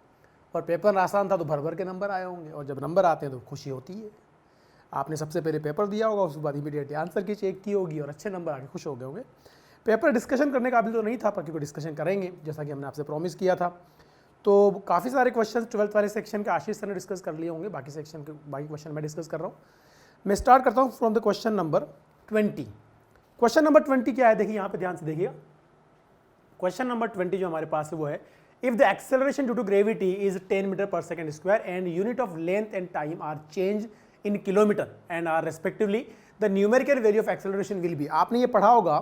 और पेपर आसान था तो भर भर के नंबर आए होंगे, और जब नंबर आते हैं तो खुशी होती है। आपने सबसे पहले पेपर दिया होगा, उसके बाद इमीडिएटली आंसर की चेक की होगी और अच्छे नंबर आके खुश हो गए होंगे। पेपर डिस्कशन करने काबिल तो नहीं था, पर क्योंकि डिस्कशन करेंगे जैसा कि हमने आपसे प्रॉमिस किया था। तो काफ़ी सारे क्वेश्चन 12th वाले सेक्शन के आशीष सर ने डिस्कस कर लिए होंगे, बाकी सेक्शन के बाकी क्वेश्चन मैं डिस्कस कर रहा हूँ। मैं स्टार्ट करता हूँ from the question number 20। Question number 20 क्या है, देखिए यहाँ पे ध्यान से देखिएगा। क्वेश्चन नंबर 20 जो हमारे पास है वो है, if the acceleration due to gravity is 10 metre पर second square and unit of length and time are change in kilometre and hour respectively, the numerical value of acceleration will be. आपने ये पढ़ा होगा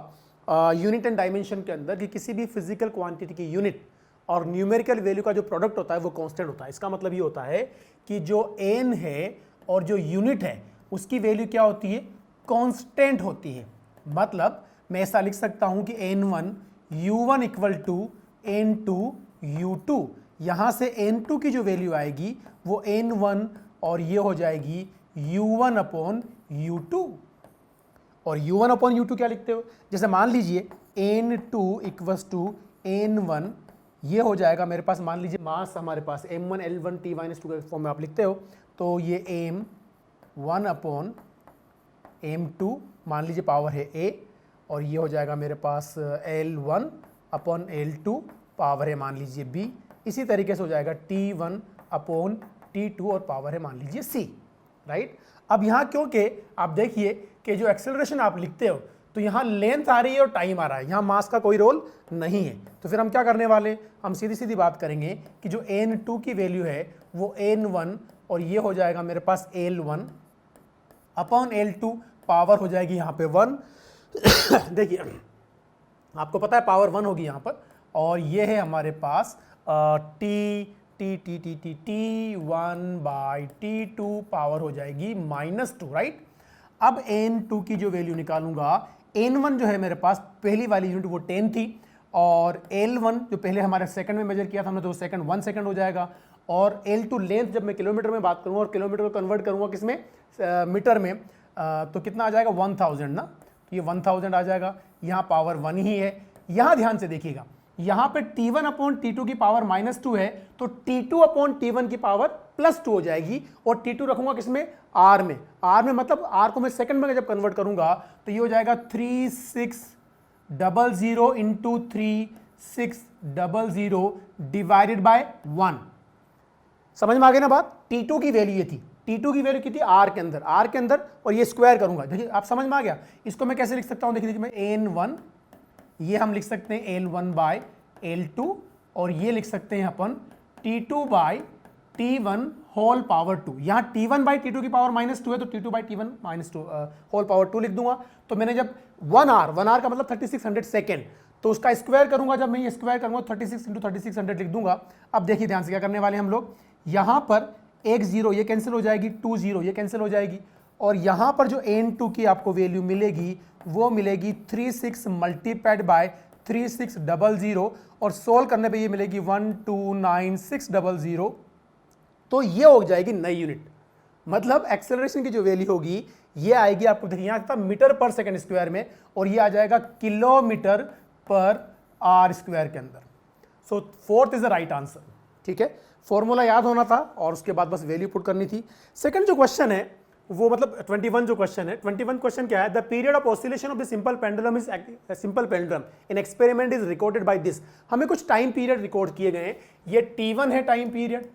यूनिट एंड डायमेंशन के अंदर कि किसी भी फिजिकल क्वांटिटी की यूनिट और न्यूमेरिकल वैल्यू का जो प्रोडक्ट होता है वो कांस्टेंट होता है। इसका मतलब ये होता है कि जो एन है और जो यूनिट है उसकी वैल्यू क्या होती है, कांस्टेंट होती है। मतलब मैं ऐसा लिख सकता हूं कि n1 u1 equal to n2 u2। यहां से n2 की जो वैल्यू आएगी वो n1 और ये हो जाएगी u1 अपॉन u2। और u1 अपॉन u2 क्या लिखते हो, जैसे मान लीजिए n2 इक्वल्स टू n1, ये हो जाएगा मेरे पास, मान लीजिए मास हमारे पास m1 L1 T-2 के फॉर्म में आप लिखते हो, तो ये m1 अपॉन m2 मान लीजिए पावर है a, और ये हो जाएगा मेरे पास L1 अपॉन L2 पावर है मान लीजिए b। इसी तरीके से हो जाएगा T1 अपॉन T2 और पावर है मान लीजिए c, राइट। अब यहाँ क्योंकि आप देखिए कि जो एक्सेलरेशन आप लिखते हो तो यहाँ लेंथ आ रही है और टाइम आ रहा है, यहाँ मास का कोई रोल नहीं है, तो फिर हम क्या करने वाले, हम सीधी सीधी बात करेंगे कि जो n2 की वैल्यू है वो n1 और ये हो जाएगा मेरे पास L1 अपॉन L2 पावर हो जाएगी यहाँ पे 1। देखिए आपको पता है पावर 1 होगी यहाँ पर, और ये है हमारे पास T1/T2 पावर हो जाएगी -2, राइट। अब n2 की जो वैल्यू निकालूंगा, n1 जो है मेरे पास पहली वाली यूनिट वो 10 थी, और L1 जो पहले हमारे सेकंड में मेजर किया था हमने, तो सेकंड 1 सेकंड हो जाएगा। और L2 लेंथ जब मैं किलोमीटर में बात करूंगा और किलोमीटर को कन्वर्ट करूंगा किसमें, मीटर में, तो कितना आ जाएगा 1000 ना, तो ये 1000 आ जाएगा। यहाँ पावर 1 ही है। यहाँ ध्यान से देखिएगा, यहाँ पे T1 अपॉन T2 की पावर -2 है, तो T2 अपॉन T1 की पावर +2 हो जाएगी। और T2 रखूंगा किसमें, R में। R में मतलब R को मैं सेकंड में जब कन्वर्ट करूंगा तो ये हो जाएगा 3600 इंटू 3600 डिवाइडेड बाय 1। समझ में आ गई ना बात। T2 की वैल्यू ये थी, T2 की वैल्यू कितनी, R के अंदर, R के अंदर, और ये स्क्वायर करूंगा। देखिए आप समझ में आ गया। इसको मैं कैसे लिख सकता हूं, देखिए मैं N1, ये हम लिख सकते हैं L1 बाय L2, और ये लिख सकते हैं अपन T2 bye T1 whole power 2। यहाँ T1 बाई T2 की पावर -2 है, तो T2 by T1 -2 whole power 2 लिख दूंगा। तो मैंने जब 1R का मतलब 3600 सेकेंड, तो उसका स्क्वायर करूंगा, जब मैं ये स्क्वायर करूंगा 36 इंटू 3600 लिख दूंगा। अब देखिए ध्यान से क्या करने वाले हम लोग, यहाँ पर एक 0 ये कैंसिल हो जाएगी, 2 0 ये कैंसिल हो जाएगी, और यहाँ पर जो N2 की आपको वैल्यू मिलेगी वो मिलेगी 36 मल्टीप्लाइड बाय 3600, और सोल्व करने पे ये मिलेगी 129,600। तो ये हो जाएगी नई यूनिट। मतलब एक्सेलरेशन की जो वैल्यू होगी ये आएगी आपको, देखिए यहाँ था मीटर पर सेकंड स्क्वायर में, और ये आ जाएगा किलोमीटर पर आर स्क्वायर के अंदर। So fourth is the right answer. ठीक है, फॉर्मूला याद होना था और उसके बाद बस वैल्यू पुट करनी थी। सेकंड जो क्वेश्चन है वो मतलब 21 जो क्वेश्चन है, 21 क्वेश्चन क्या है, the period of oscillation of the simple pendulum is simple pendulum in experiment is recorded by this. हमें कुछ टाइम पीरियड रिकॉर्ड किए गए हैं। ये T1 है टाइम पीरियड,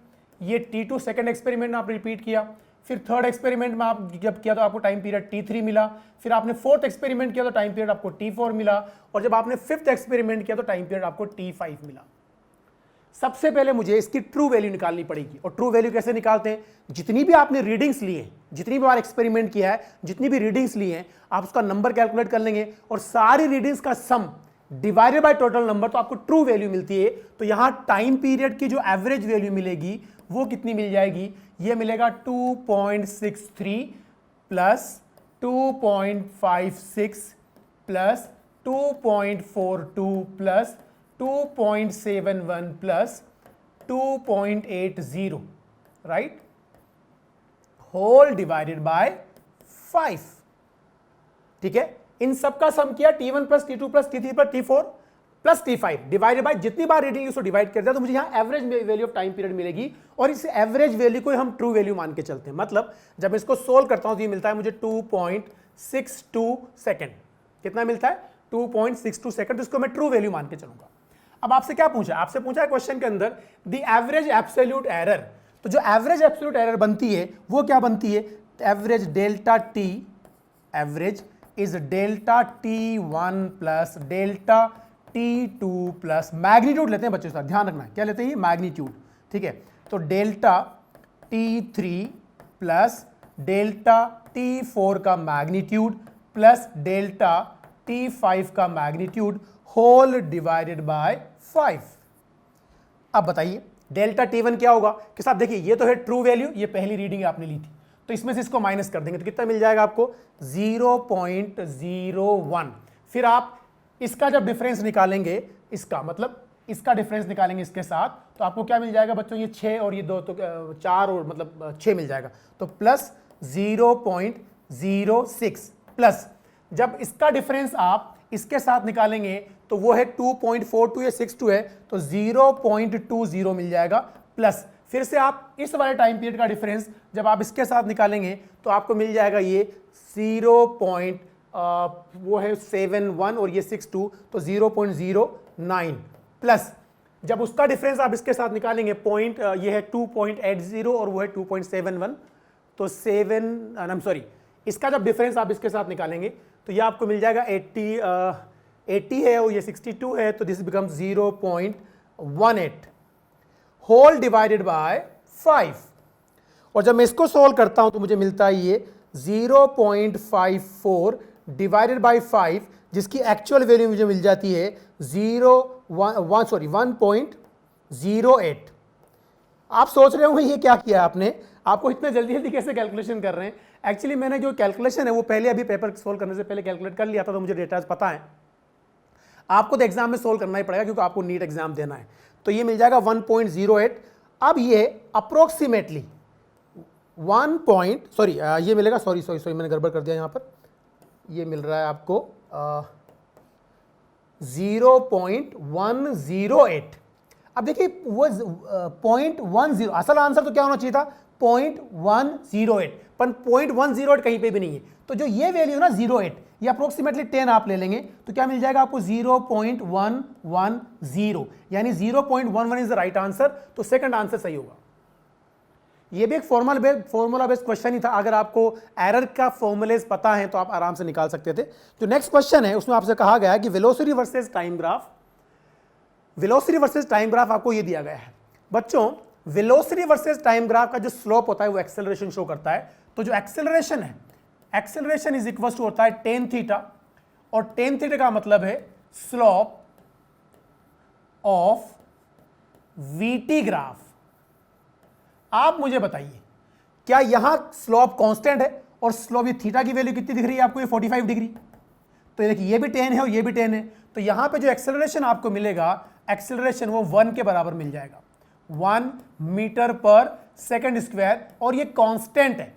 ये T2 सेकंड एक्सपेरिमेंट में आप रिपीट किया, फिर थर्ड एक्सपेरिमेंट में आप जब किया तो आपको टाइम पीरियड T3 मिला, फिर आपने फोर्थ एक्सपेरिमेंट किया तो टाइम पीरियड आपको T4 मिला, और जब आपने फिफ्थ एक्सपेरिमेंट किया तो टाइम पीरियड आपको T5 मिला। सबसे पहले मुझे इसकी ट्रू वैल्यू निकालनी पड़ेगी। और ट्रू वैल्यू कैसे निकालते हैं, जितनी भी आपने रीडिंग्स ली हैं, जितनी भी बार एक्सपेरिमेंट किया है, जितनी भी रीडिंग्स ली हैं, आप उसका नंबर कैलकुलेट कर लेंगे और सारी रीडिंग्स का सम डिवाइडेड बाय टोटल नंबर, तो आपको ट्रू वैल्यू मिलती है। तो यहां टाइम पीरियड की जो एवरेज वैल्यू मिलेगी वो कितनी मिल जाएगी, ये मिलेगा 2.63 plus 2.56 plus 2.42 plus 2.71 plus 2.80, right, whole divided by 5। ठीक है, इन सबका सम किया, T1 plus T2 plus T3 plus T4 plus T5 divided by जितनी बार रीडिंग उसको डिवाइड कर दिया, तो मुझे यहां average value of time period मिलेगी। और इस एवरेज वैल्यू को हम ट्रू वैल्यू मान के चलते हैं। मतलब जब इसको सोल्व करता हूं तो ये मिलता है मुझे 2.62 सेकेंड। कितना मिलता है, 2.62 सेकेंड। इसको मैं ट्रू वैल्यू मान के चलूंगा। अब आपसे क्या पूछा, आपसे पूछा है क्वेश्चन के अंदर द एवरेज एब्सोल्यूट एरर। तो जो एवरेज एब्सोल्यूट एरर बनती है वो क्या बनती है, average delta T, average is delta T1 plus delta T2 plus magnitude लेते हैं बच्चों, साथ ध्यान रखना है क्या लेते हैं, मैग्नीट्यूड। ठीक है, तो delta T3 plus delta T4 का मैग्नीट्यूड प्लस डेल्टा T5 का मैग्नीट्यूड होल डिवाइडेड बाय 5। अब बताइए डेल्टा T1 क्या होगा कि साहब, देखिए ये तो है ट्रू वैल्यू, ये पहली रीडिंग आपने ली थी, तो इसमें से इसको माइनस कर देंगे तो कितना मिल जाएगा आपको, 0.01। फिर आप इसका जब डिफरेंस निकालेंगे, इसका मतलब इसका डिफरेंस निकालेंगे इसके साथ, तो आपको क्या मिल जाएगा बच्चों, ये 6 और ये 2 तो 4 और मतलब 6 मिल जाएगा, तो प्लस 0.06 प्लस जब इसका डिफरेंस आप इसके साथ निकालेंगे तो वो है 2.42 या 62 है, तो 0.20 मिल जाएगा प्लस फिर से आप इस वाले टाइम पीरियड का डिफरेंस जब आप इसके साथ निकालेंगे तो आपको मिल जाएगा ये 0.71 और ये 62, तो 0.09 प्लस जब उसका डिफरेंस आप इसके साथ निकालेंगे पॉइंट, ये है 2.80 और वो है 2.71, तो इसका जब डिफरेंस आप इसके साथ निकालेंगे तो ये आपको मिल जाएगा 80 है और ये 62 है, तो this becomes 0.18 whole divided by 5। और जब मैं इसको सोल्व करता हूं तो मुझे मिलता है ये 0.54 डिवाइडेड बाय 5, जिसकी एक्चुअल वैल्यू मुझे मिल जाती है 1.08। आप सोच रहे होंगे ये क्या किया आपने, आपको इतना जल्दी जल्दी कैसे कैलकुलेशन कर रहे हैं। एक्चुअली मैंने जो कैलकुलेशन है वो पहले अभी पेपर सोल्व करने से पहले कैलकुलेट कर लिया था, तो मुझे डेटा पता है। आपको तो एग्जाम में सोल्व करना ही पड़ेगा क्योंकि आपको नीट एग्जाम देना है। तो ये मिल जाएगा 1.08। अब ये अप्रोक्सीमेटली ये मिलेगा, सॉरी मैंने गड़बड़ कर दिया यहाँ पर, ये मिल रहा है आपको 0.108। अब देखिए वो 0.10, असल आंसर तो क्या होना चाहिए था 0.108, पर 0.108 कहीं पे भी नहीं है। तो जो ये वैल्यू ना 08, ये अप्रोक्सीमेटली 10 आप ले लेंगे तो क्या मिल जाएगा आपको 0.110, यानी 0.11 इज द राइट आंसर। तो सेकंड आंसर सही होगा। ये भी एक फॉर्मूला बेस्ड क्वेश्चन ही था। अगर आपको एरर का फॉर्मूलेज पता है तो आप आराम से निकाल सकते थे। जो नेक्स्ट क्वेश्चन है उसमें आपसे कहा गया है कि वेलोसिटी वर्सेस टाइम ग्राफ आपको ये दिया गया है। बच्चों वेलोसिटी वर्सेस टाइम ग्राफ का जो स्लोप होता है वो एक्सेलरेशन शो करता है। तो जो एक्सेलरेशन है, एक्सेलरेशन इज इक्वल टू होता है tan थीटा, और tan थीटा का मतलब है स्लोप ऑफ वीटी ग्राफ। आप मुझे बताइए क्या यहां स्लोप कांस्टेंट है और स्लोप, ये थीटा की वैल्यू कितनी दिख रही है आपको, ये 45 डिग्री। तो ये देखिए ये भी 10 है और ये भी 10 है। तो यहां पे जो एक्सेलरेशन आपको मिलेगा, एक्सेलरेशन वो 1 के बराबर मिल जाएगा, 1 मीटर पर सेकंड स्क्वायर, और ये कांस्टेंट है।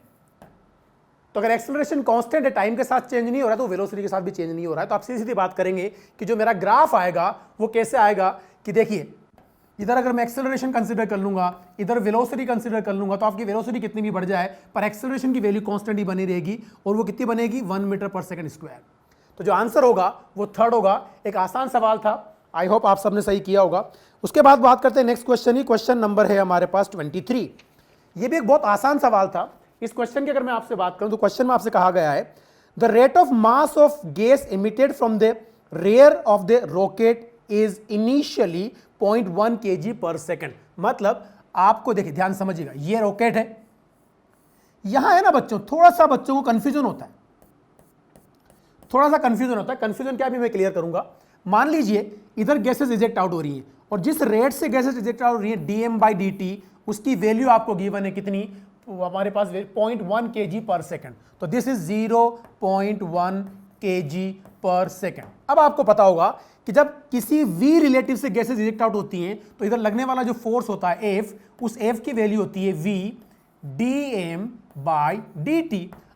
तो अगर एक्सेलरेशन कांस्टेंट है, टाइम के साथ चेंज नहीं हो रहा, तो वेलोसिटी के साथ भी चेंज नहीं हो रहा है। तो आप सीधी सीधी बात करेंगे कि जो मेरा ग्राफ आएगा वो कैसे आएगा कि देखिए इधर अगर मैं एक्सेलरेशन कंसीडर कर लूंगा, इधर वेलोसिटी कंसीडर कर लूंगा, तो आपकी वेलोसिटी कितनी भी बढ़ जाए पर एक्सेलरेशन की वैल्यू कांस्टेंट ही बनी रहेगी, और वो कितनी बनेगी 1 मीटर पर सेकंड स्क्वायर। तो जो आंसर होगा वो थर्ड होगा। एक आसान सवाल था, आई होप आप सबने सही किया होगा। उसके बाद बात करते हैं नेक्स्ट क्वेश्चन ही, क्वेश्चन नंबर है हमारे पास 23। ये भी एक बहुत आसान सवाल था। इस क्वेश्चन की अगर मैं आपसे बात करूं तो क्वेश्चन में आपसे कहा गया है the rate of mass of gas emitted from the rear of the rocket is initially 0.1 kg पर सेकेंड। मतलब आपको देखिए ध्यान समझिएगा, ये रॉकेट है, यहां है ना बच्चों, थोड़ा सा बच्चों को कंफ्यूजन होता है, कंफ्यूजन क्या भी मैं क्लियर करूंगा। मान लीजिए इधर गैसेस इजेक्ट आउट हो रही है, और जिस रेट से गैसेस इजेक्ट आउट हो रही है dm/dt, उसकी वैल्यू आपको गिवन है कितनी, हमारे पास 0.1 kg पर सेकेंड। तो दिस इज 0.1 kg पर सेकेंड। अब आपको पता होगा कि जब किसी v रिलेटिव से गैसेस इजेक्ट आउट होती हैं तो इधर लगने वाला जो फोर्स होता है F, उस F की वैल्यू होती है v dm/dt।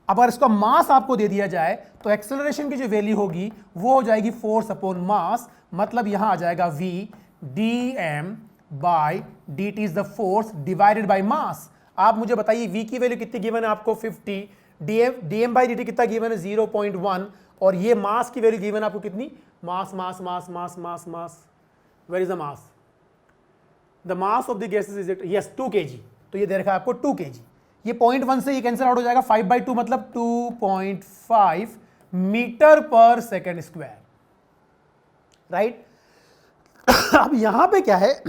अब अगर इसका मास आपको दे दिया जाए तो एक्सेलरेशन की जो वैल्यू होगी वो हो जाएगी फोर्स अपॉन मास। मतलब यहां आ जाएगा v dm/dt is the force divided by mass. आप मुझे बताइए v की वैल्यू कितनी गिवन है आपको 50, dm/dt कितना गिवन है 0.1, और ये मास की वैल्यू गिवन आपको कितनी, mass where is the mass, the mass of the gases is yes 2 kg। तो ये दे रखा है आपको 2 kg। ये 0.1 से ये कैंसिल आउट हो जाएगा, 5/2 मतलब 2.5 मीटर पर सेकेंड स्क्वायर, राइट। अब यहां पे क्या है,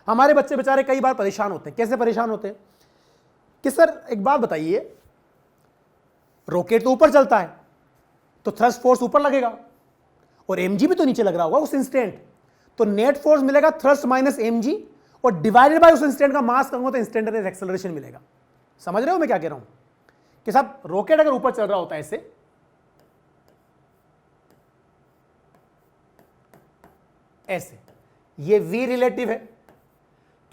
हमारे बच्चे बेचारे कई बार परेशान होते हैं। कैसे परेशान होते हैं कि सर एक बात बताइए, रॉकेट तो ऊपर चलता है तो थ्रस्ट फोर्स ऊपर लगेगा, और mg भी तो नीचे लग रहा होगा उस इंस्टेंट, तो नेट फोर्स मिलेगा थ्रस्ट माइनस mg, और डिवाइडेड बाय उस इंस्टेंट का मास करूंगा तो इंस्टेंटेनियस एक्सेलरेशन मिलेगा। समझ रहे हो मैं क्या कह रहा हूं कि साहब रॉकेट अगर ऊपर चल रहा होता है ऐसे, ये v रिलेटिव है,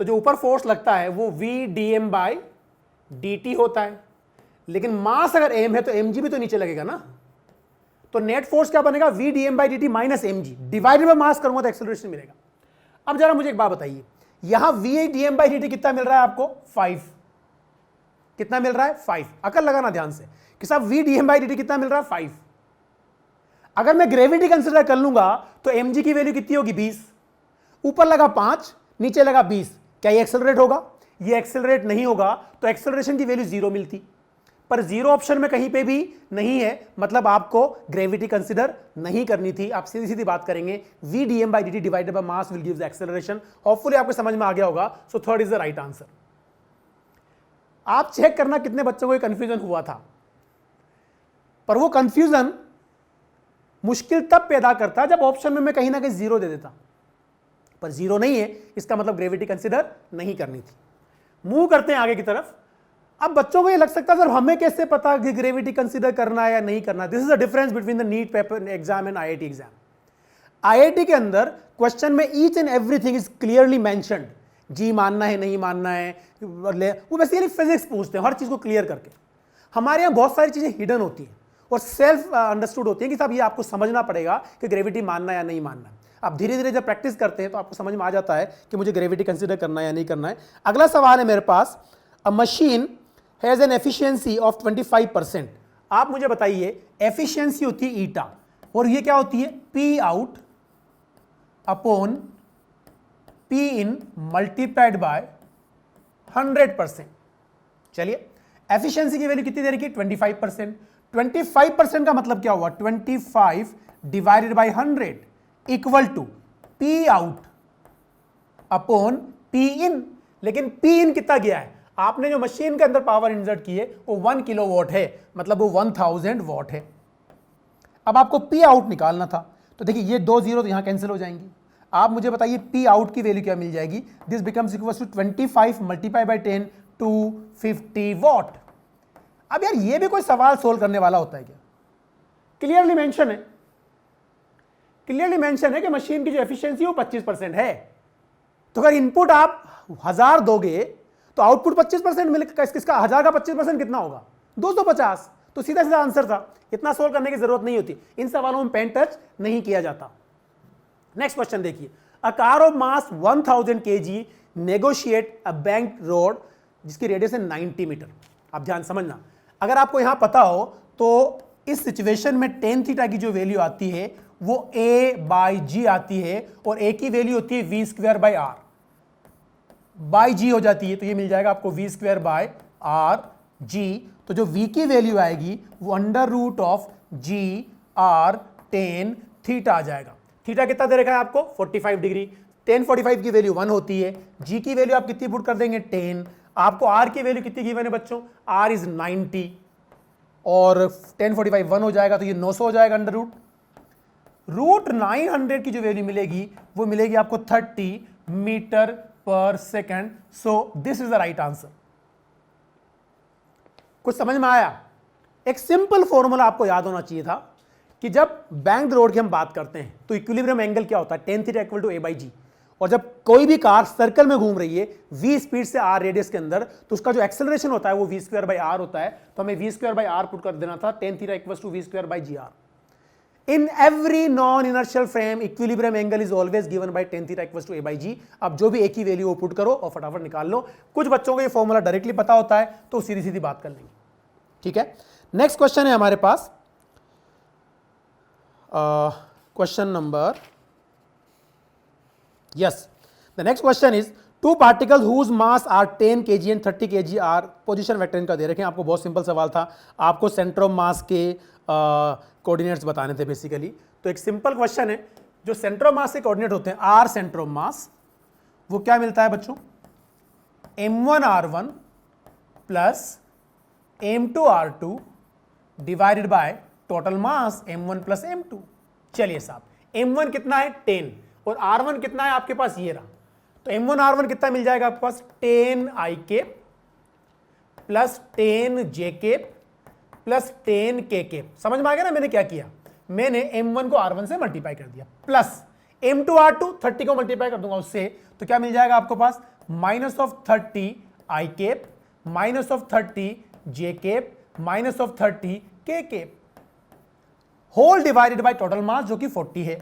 तो जो ऊपर फोर्स लगता है वो v dm/dt होता है, लेकिन मास अगर m है तो mg भी तो नीचे लगेगा ना, तो नेट फोर्स क्या बनेगा v dm/dt minus mg, divided by mass करूंगा तो एक्सेलरेशन मिलेगा। अब जरा मुझे एक बात बताइए, यहां v dm/dt कितना मिल रहा है आपको 5, कितना मिल रहा है 5। अकल लगाना ध्यान से कि साहब v dm/dt कितना मिल रहा है 5। अगर मैं ग्रेविटी कंसीडर कर लूंगा तो mg की वैल्यू कितनी होगी 20, ऊपर लगा 5 नीचे लगा 20, क्या ये एक्सेलरेट होगा, ये एक्सेलरेट नहीं होगा, तो एक्सेलरेशन की वैल्यू 0 मिलती, पर 0 ऑप्शन में कहीं पे भी नहीं है, मतलब आपको ग्रेविटी कंसीडर नहीं करनी थी। आप सीधी सीधी बात करेंगे v dm/dt divided by mass will give the acceleration. Hopefully आपको समझ में आ गया होगा। सो third is the right answer. आप चेक करना कितने बच्चों को कंफ्यूजन हुआ था, पर वो कंफ्यूजन मुश्किल तब पैदा करता जब ऑप्शन में मैं कहीं ना कहीं 0 दे देता, पर 0 नहीं है, इसका मतलब ग्रेविटी कंसीडर नहीं करनी थी। मूव करते हैं आगे की तरफ। अब बच्चों को ये लग सकता है सर हमें कैसे पता कि ग्रेविटी कंसीडर करना है या नहीं करना। This is the difference between the NEET paper exam and IIT exam. IIT के अंदर क्वेश्चन में each and everything is clearly mentioned, जी मानना है नहीं मानना है, वो बेसिकली फिजिक्स पूछते हैं हर चीज को क्लियर करके। हमारे यहाँ बहुत सारी चीजें हिडन होती हैं और सेल्फ अंडरस्टूड होती है कि साहब ये आपको समझना पड़ेगा कि ग्रेविटी मानना या नहीं मानना। आप धीरे धीरे जब प्रैक्टिस करते हैं तो आपको समझ में आ जाता है कि मुझे ग्रेविटी कंसीडर करना है या नहीं करना है। अगला सवाल है मेरे पास, a machine has an efficiency of 25%। आप मुझे बताइए एफिशिएंसी होती है ईटा और ये क्या होती है, P out upon P in multiplied by 100%। चलिए एफिशिएंसी की वैल्यू कितनी दे रखी है, 25%। 25% का मतलब क्या हुआ, 25 divided by 100 equal to P out upon P in. लेकिन पी इन कितना गया है, आपने जो मशीन के अंदर पावर इंसर्ट की है वो 1 किलोवाट है, मतलब वो 1000 वॉट है। अब आपको पी आउट निकालना था, तो देखिए ये 2 जीरो तो यहां कैंसिल हो जाएंगी। आप मुझे बताइए पी आउट की वैल्यू क्या मिल जाएगी, this becomes equal to 25 multiply by 10 250 watt. अब यार ये भी कोई सवाल सोल्व करने वाला होता है क्या, क्लियरली मेंशन है, क्लियरली मेंशन है कि मशीन की जो एफिशिएंसी वो 25% है। तो अगर इनपुट आप 1000 दोगे तो आउटपुट 25% मिलेगा। किसका 1000 का 25% कितना होगा, 250। तो सीधा सीधा आंसर था, इतना सोल्व करने की जरूरत नहीं होती, इन सवालों में पेन टच नहीं किया जाता। नेक्स्ट क्वेश्चन देखिए, a car of mass 1000 kg negotiate a bank road जिसकी रेडियस है 90 मीटर। आप ध्यान समझना, अगर आपको यहां पता हो तो इस सिचुएशन में tan थीटा की जो वैल्यू आती है वो a बाई जी आती है और a की वैल्यू होती है v square by R, by G हो जाती है, तो ये मिल जाएगा आपको v square by R G. तो जो v की वैल्यू आएगी वो under root of G R tan theta आ जाएगा। थीटा कितना दे रखा है आपको, 45 डिग्री। tan 45 की वैल्यू 1 होती है, g की वैल्यू आप कितनी पुट कर देंगे 10, आपको r की वैल्यू कितनी गिवन है बच्चों, r इज 90 और tan 45 1 हो जाएगा, तो ये 900 हो जाएगा अंडर रूट 900 की जो वैल्यू मिलेगी वो मिलेगी आपको 30 मीटर पर second. So this is the right answer. कुछ समझ में आया? एक सिंपल फॉर्मूला आपको याद होना चाहिए था कि जब बैंक रोड की हम बात करते हैं तो इक्विलिब्रियम एंगल क्या होता है, tan theta equal to a by G. और जब कोई भी कार सर्कल में घूम रही है v स्पीड से r रेडियस के अंदर, तो उसका जो एक्सेलरेशन होता है वो v स्क्वायर बाई आर होता है। तो हमें v square by R put कर देना था, tan theta equal to v square by G R. In every non-inertial frame, equilibrium angle is always given by tan theta equals to a by g। अब जो भी a की value वो put करो और फटाफट निकाल लो। कुछ बच्चों को ये फॉर्मूला डायरेक्टली पता होता है तो सीधी सीधी बात कर लेंगे, ठीक है। नेक्स्ट क्वेश्चन है हमारे पास, question number, yes, the next question is two particles whose mass are 10 kg and 30 kg are position vector इनका दे रखे हैं। आपको बहुत सिंपल सवाल था, आपको सेंटर ऑफ मास के कोऑर्डिनेट्स बताने थे बेसिकली। तो एक सिंपल क्वेश्चन है, जो सेंटर ऑफ मास के कोऑर्डिनेट होते हैं आर सेंटर ऑफ मास, वो क्या मिलता है बच्चों, m1r1 plus m2r2 divided by total mass m1 plus m2। चलिए साहब, m1 कितना है 10 और r1 कितना है आपके पास, ये रहा। तो m1 r1 कितना मिल जाएगा आपके पास, 10 i cap plus 10 j cap plus 10 k cap. समझ में आ गया ना मैंने क्या किया, मैंने m1 को r1 से मल्टीप्लाई कर दिया प्लस m2 r2 30 को मल्टीप्लाई कर दूंगा उससे, तो क्या मिल जाएगा आपको पास, minus of 30 i cap minus of 30 j cap minus of 30 k cap whole divided by total mass जो कि 40 है।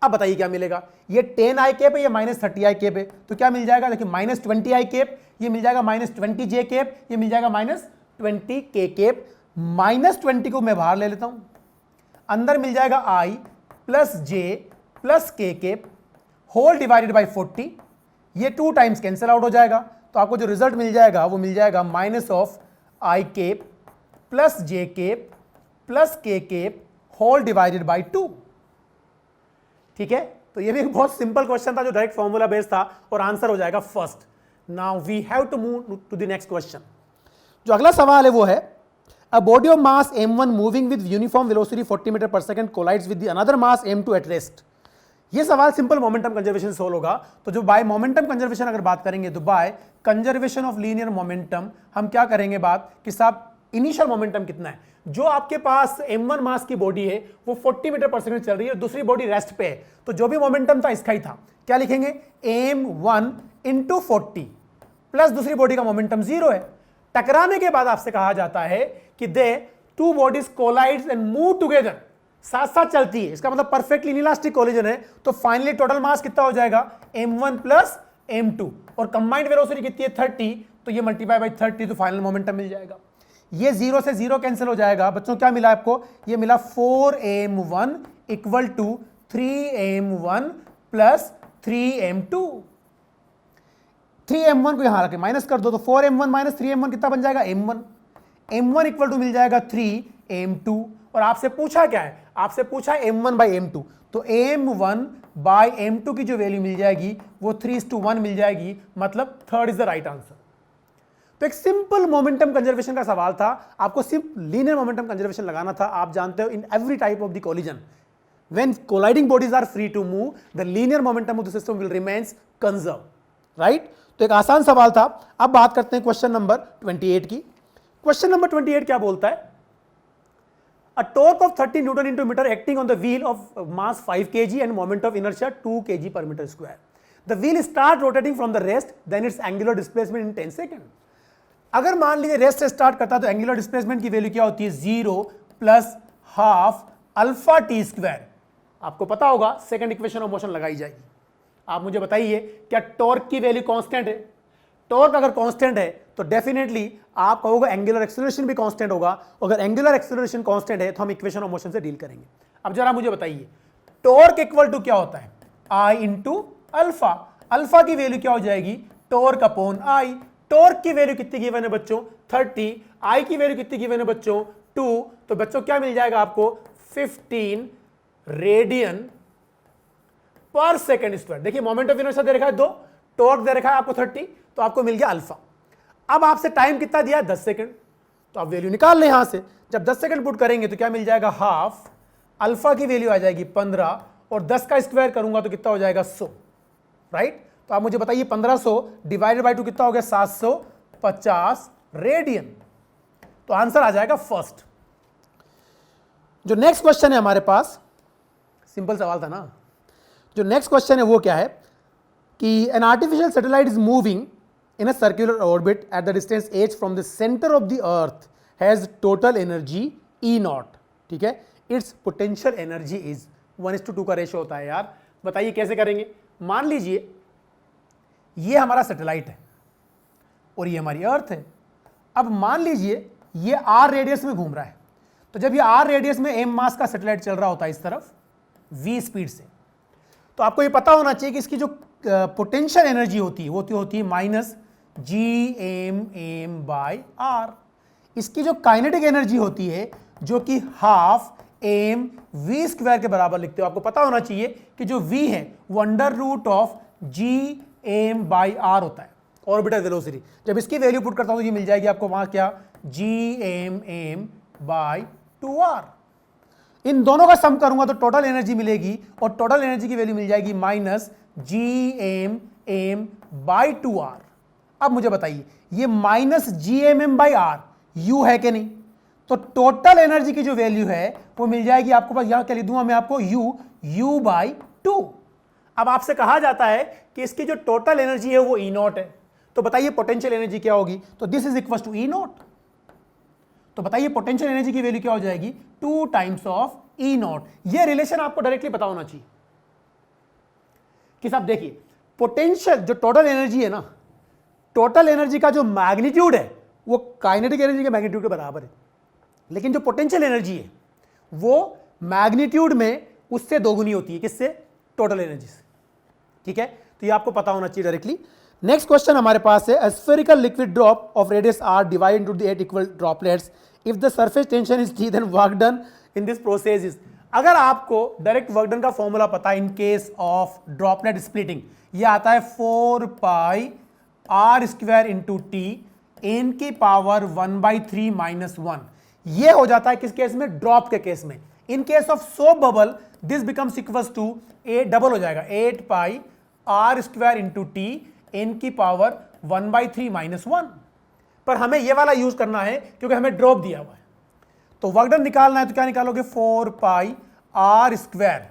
अब बताइए क्या मिलेगा, ये 10 i केप है, ये माइनस 30 i केप है, तो क्या मिल जाएगा, देखिए माइनस 20 i केप, ये मिल जाएगा माइनस 20 j केप, ये मिल जाएगा माइनस 20 k केप। माइनस 20 को मैं बाहर ले लेता हूं, अंदर मिल जाएगा i plus j plus k cap whole divided by 40, ये 2 टाइम्स कैंसिल आउट हो जाएगा, तो आपको जो रिजल्ट मिल जाएगा वो मिल जाएगा minus of i cap plus j cap plus k cap whole divided by 2। ठीक है, तो ये भी एक बहुत सिंपल क्वेश्चन था जो डायरेक्ट फॉर्मूला बेस्ड था और आंसर हो जाएगा first. Now we have to move to the next question. जो अगला सवाल है वो है, a body of mass m1 moving with uniform velocity 40 metre पर second collides with the another mass m2 at rest. ये सवाल सिंपल मोमेंटम कंजर्वेशन सोल्व होगा। तो जो बाय मोमेंटम कंजर्वेशन अगर बात करेंगे तो by conservation of linear momentum हम क्या करेंगे बात कि साहब इनिशियल मोमेंटम कितना है। जो आपके पास m1 मास की बॉडी है वो 40 मीटर पर सेकंड चल रही है और दूसरी बॉडी रेस्ट पे है, तो जो भी मोमेंटम था इसका ही था। क्या लिखेंगे, m1 इंटू 40 प्लस दूसरी बॉडी का मोमेंटम 0 है। टकराने के बाद आपसे कहा जाता है कि they two bodies collides and move together, साथ साथ चलती है, इसका मतलब परफेक्टली इनइलास्टिक कोलिजन है। तो फाइनली टोटल मास कितना हो जाएगा, m1 प्लस m2, और कंबाइंड वेलोसिटी कितनी है 30, तो ये मल्टीप्लाई बाई 30 तो फाइनल मोमेंटम मिल जाएगा। ये 0 से 0 कैंसिल हो जाएगा। बच्चों क्या मिला आपको, ये मिला 4m1 equal to 3m1 plus 3m2। 3m1 को यहां रखे माइनस कर दो, तो 4m1 माइनस 3m1 कितना बन जाएगा, m1। m1 इक्वल टू मिल जाएगा 3m2, और आपसे पूछा क्या है, आपसे पूछा है m1 बाई m2, तो m1 बाई m2 की जो वैल्यू मिल जाएगी वो 3:1 मिल जाएगी, मतलब third is the right answer. तो एक सिंपल मोमेंटम कंजर्वेशन का सवाल था, आपको सिर्फ लीनियर मोमेंटम कंजर्वेशन लगाना था। आप जानते हो in every type of the collision when colliding bodies are free to move the linear momentum of the system will remains conserve, right. तो एक आसान सवाल था। अब बात करते हैं क्वेश्चन नंबर 28 की। क्वेश्चन नंबर 28 क्या बोलता है, a torque of 30 Newton into meter acting on the wheel of mass 5 kg and moment of inertia 2 kg per meter square. The wheel start rotating from the rest, then its angular displacement in 10 seconds. अगर मान लीजिए rest से start करता है तो angular displacement की value क्या होती है, 0 plus half alpha T square. आपको पता होगा सेकंड इक्वेशन ऑफ मोशन लगाई जाएगी। आप मुझे बताइए क्या टॉर्क की वैल्यू कांस्टेंट है। टॉर्क अगर कांस्टेंट है तो डेफिनेटली आप कहोगे एंगुलर एक्सेलरेशन भी कांस्टेंट होगा। अगर एंगुलर एक्सेलरेशन कांस्टेंट है तो हम इक्वेशन ऑफ मोशन से डील करेंगे। अब जरा मुझे बताइए टॉर्क इक्वल टू क्या होता है, आई इंटू अल्फा। अल्फा की वैल्यू क्या हो जाएगी, टॉर्क अपॉन आई। टॉर्क की वैल्यू कितनी गिवन है बच्चों, 30। आई की वैल्यू कितनी गिवन है बच्चों, 2। तो बच्चों क्या मिल जाएगा आपको, 15 रेडियन पर सेकेंड स्क्वायर। देखिए मोमेंट ऑफ इनर्शिया दे रखा है 2, टॉर्क दे रखा है आपको 30, तो आपको मिल गया अल्फा। अब आपसे टाइम कितना दिया, 10 सेकंड, तो आप वैल्यू निकाल लें यहां से। जब 10 सेकंड पुट करेंगे तो क्या मिल जाएगा, हाफ अल्फा की वैल्यू आ जाएगी 15, और 10 का स्क्वायर करूंगा तो कितना हो जाएगा 100, राइट। तो आप मुझे बताइए 1500 डिवाइडेड बाई 2 कितना हो गया, 750 रेडियन। तो आंसर आ जाएगा फर्स्ट। जो नेक्स्ट क्वेश्चन है हमारे पास, सिंपल सवाल था ना। जो नेक्स्ट क्वेश्चन है वो क्या है कि an artificial satellite is moving in a circular orbit at the distance h from the centre of the earth has total energy E0, ठीक है। इट्स पोटेंशियल एनर्जी इज 1:2 का रेशो होता है यार। बताइए कैसे करेंगे। मान लीजिए ये हमारा सैटेलाइट है और ये हमारी अर्थ है। अब मान लीजिए ये r रेडियस में घूम रहा है, तो जब ये r रेडियस में m मास का सैटेलाइट चल रहा होता है इस तरफ v स्पीड से, तो आपको ये पता होना चाहिए कि इसकी जो पोटेंशियल एनर्जी होती है वो होती है माइनस gm बाई r। इसकी जो काइनेटिक एनर्जी होती है जो कि हाफ m v स्क्वायर के बराबर लिखते हो। आपको पता होना चाहिए कि जो v है वो under root of gm by r होता है, ऑर्बिटल वेलोसिटी। जब इसकी वैल्यू पुट करता हूं तो ये मिल जाएगी आपको वहां क्या, gm बाई 2r। इन दोनों का सम करूंगा तो टोटल एनर्जी मिलेगी, और टोटल एनर्जी की वैल्यू मिल जाएगी माइनस gm बाई 2r। अब मुझे बताइए ये minus gm by r u है कि नहीं, तो टोटल एनर्जी की जो वैल्यू है वो मिल जाएगी आपको पास, यहां क्या लिख दूंगा मैं आपको, u बाई 2। अब आपसे कहा जाता है कि इसकी जो टोटल एनर्जी है वो E0 है, तो बताइए पोटेंशियल एनर्जी क्या होगी, तो this is equal to E0। तो बताइए पोटेंशियल एनर्जी की वैल्यू क्या हो जाएगी, 2 टाइम्स ऑफ E0। ये रिलेशन आपको डायरेक्टली पता होना चाहिए कि साहब देखिए पोटेंशियल जो टोटल एनर्जी है ना, टोटल एनर्जी का जो मैग्नीट्यूड है वो काइनेटिक एनर्जी के मैग्नीट्यूड के बराबर है, लेकिन जो पोटेंशियल एनर्जी है वो मैग्नीट्यूड में उससे दोगुनी होती है, किससे, टोटल एनर्जी से, ठीक है। तो ये आपको पता होना चाहिए डायरेक्टली। नेक्स्ट क्वेश्चन हमारे पास है, a spherical liquid drop of radius r divided into the 8 equal droplets. If the surface tension is T, then work done in this process is। अगर आपको डायरेक्ट वर्क डन का formula पता है इन case of droplet splitting, ये आता है 4 पाई r square into T n की power 1/3 minus 1। ये हो जाता है किस केस में, ड्रॉप के केस में। In case of soap bubble this becomes equals to A, double हो जाएगा 8 pi r square into T n की पावर 1/3 माइनस 1। पर हमें ये वाला यूज करना है क्योंकि हमें ड्रॉप दिया हुआ है। तो वर्क डन निकालना है तो क्या निकालोगे, 4 pi are square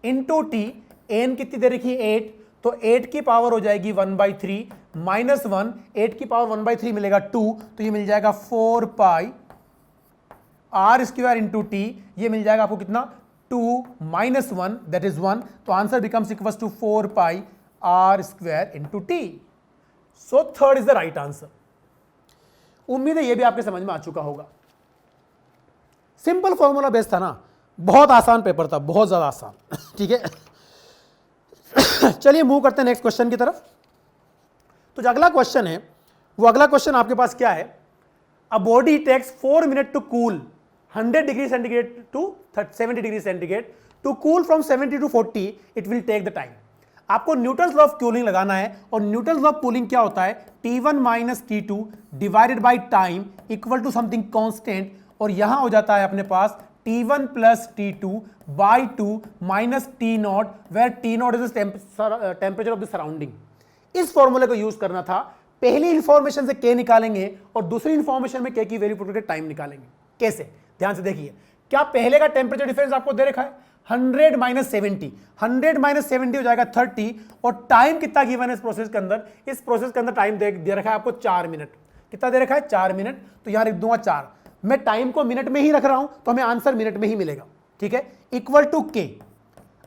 into t, n कितनी दे रखी है 8, तो 8 की पावर हो जाएगी 1/3 माइनस 1, 8 की पावर 1/3 मिलेगा 2, तो ये मिल जाएगा 4 pi are square into T, ये मिल जाएगा आपको कितना 2 माइनस 1 दैट इज 1, तो answer becomes equals to 4 pi are square into T. So third is the right answer. उम्मीद है ये भी आपके समझ में आ चुका होगा। सिंपल फॉर्मूला बेस्ड था ना, बहुत आसान पेपर था, बहुत ज्यादा आसान। ठीक है, चलिए मूव करते हैं नेक्स्ट क्वेश्चन की तरफ। तो जो अगला क्वेश्चन है, वो अगला क्वेश्चन आपके पास क्या है, a body takes 4 minute to cool 100 degree centigrade to 70 degree centigrade, to cool from 70 to 40 it will take the time. आपको न्यूटन्स लॉ ऑफ कूलिंग लगाना है, और न्यूटन्स लॉ ऑफ कूलिंग क्या होता है, T1 minus T2 divided by time equal to something constant, और यहां हो जाता है अपने पास T1 plus T2 by 2 minus T0, where T0 is temperature of the surrounding. इस फॉर्मूले को यूज करना था। पहली इंफॉर्मेशन से K निकालेंगे और दूसरी इंफॉर्मेशन में K की वैल्यू पुट करके टाइम निकालेंगे। कैसे, ध्यान से देखिए, क्या पहले का टेम्परेचर डिफरेंस आपको दे रखा है 100 माइनस 70, 100 माइनस 70 हो जाएगा 30, और टाइम कितना गिवन है इस प्रोसेस के अंदर, इस प्रोसेस के अंदर टाइम दे रखा है आपको 4 मिनट। कितना दे रखा है, 4 मिनट, तो यहां लिख दूंगा 4। मैं टाइम को मिनट में ही रख रहा हूं तो हमें आंसर मिनट में ही मिलेगा। ठीक है, इक्वल टू K।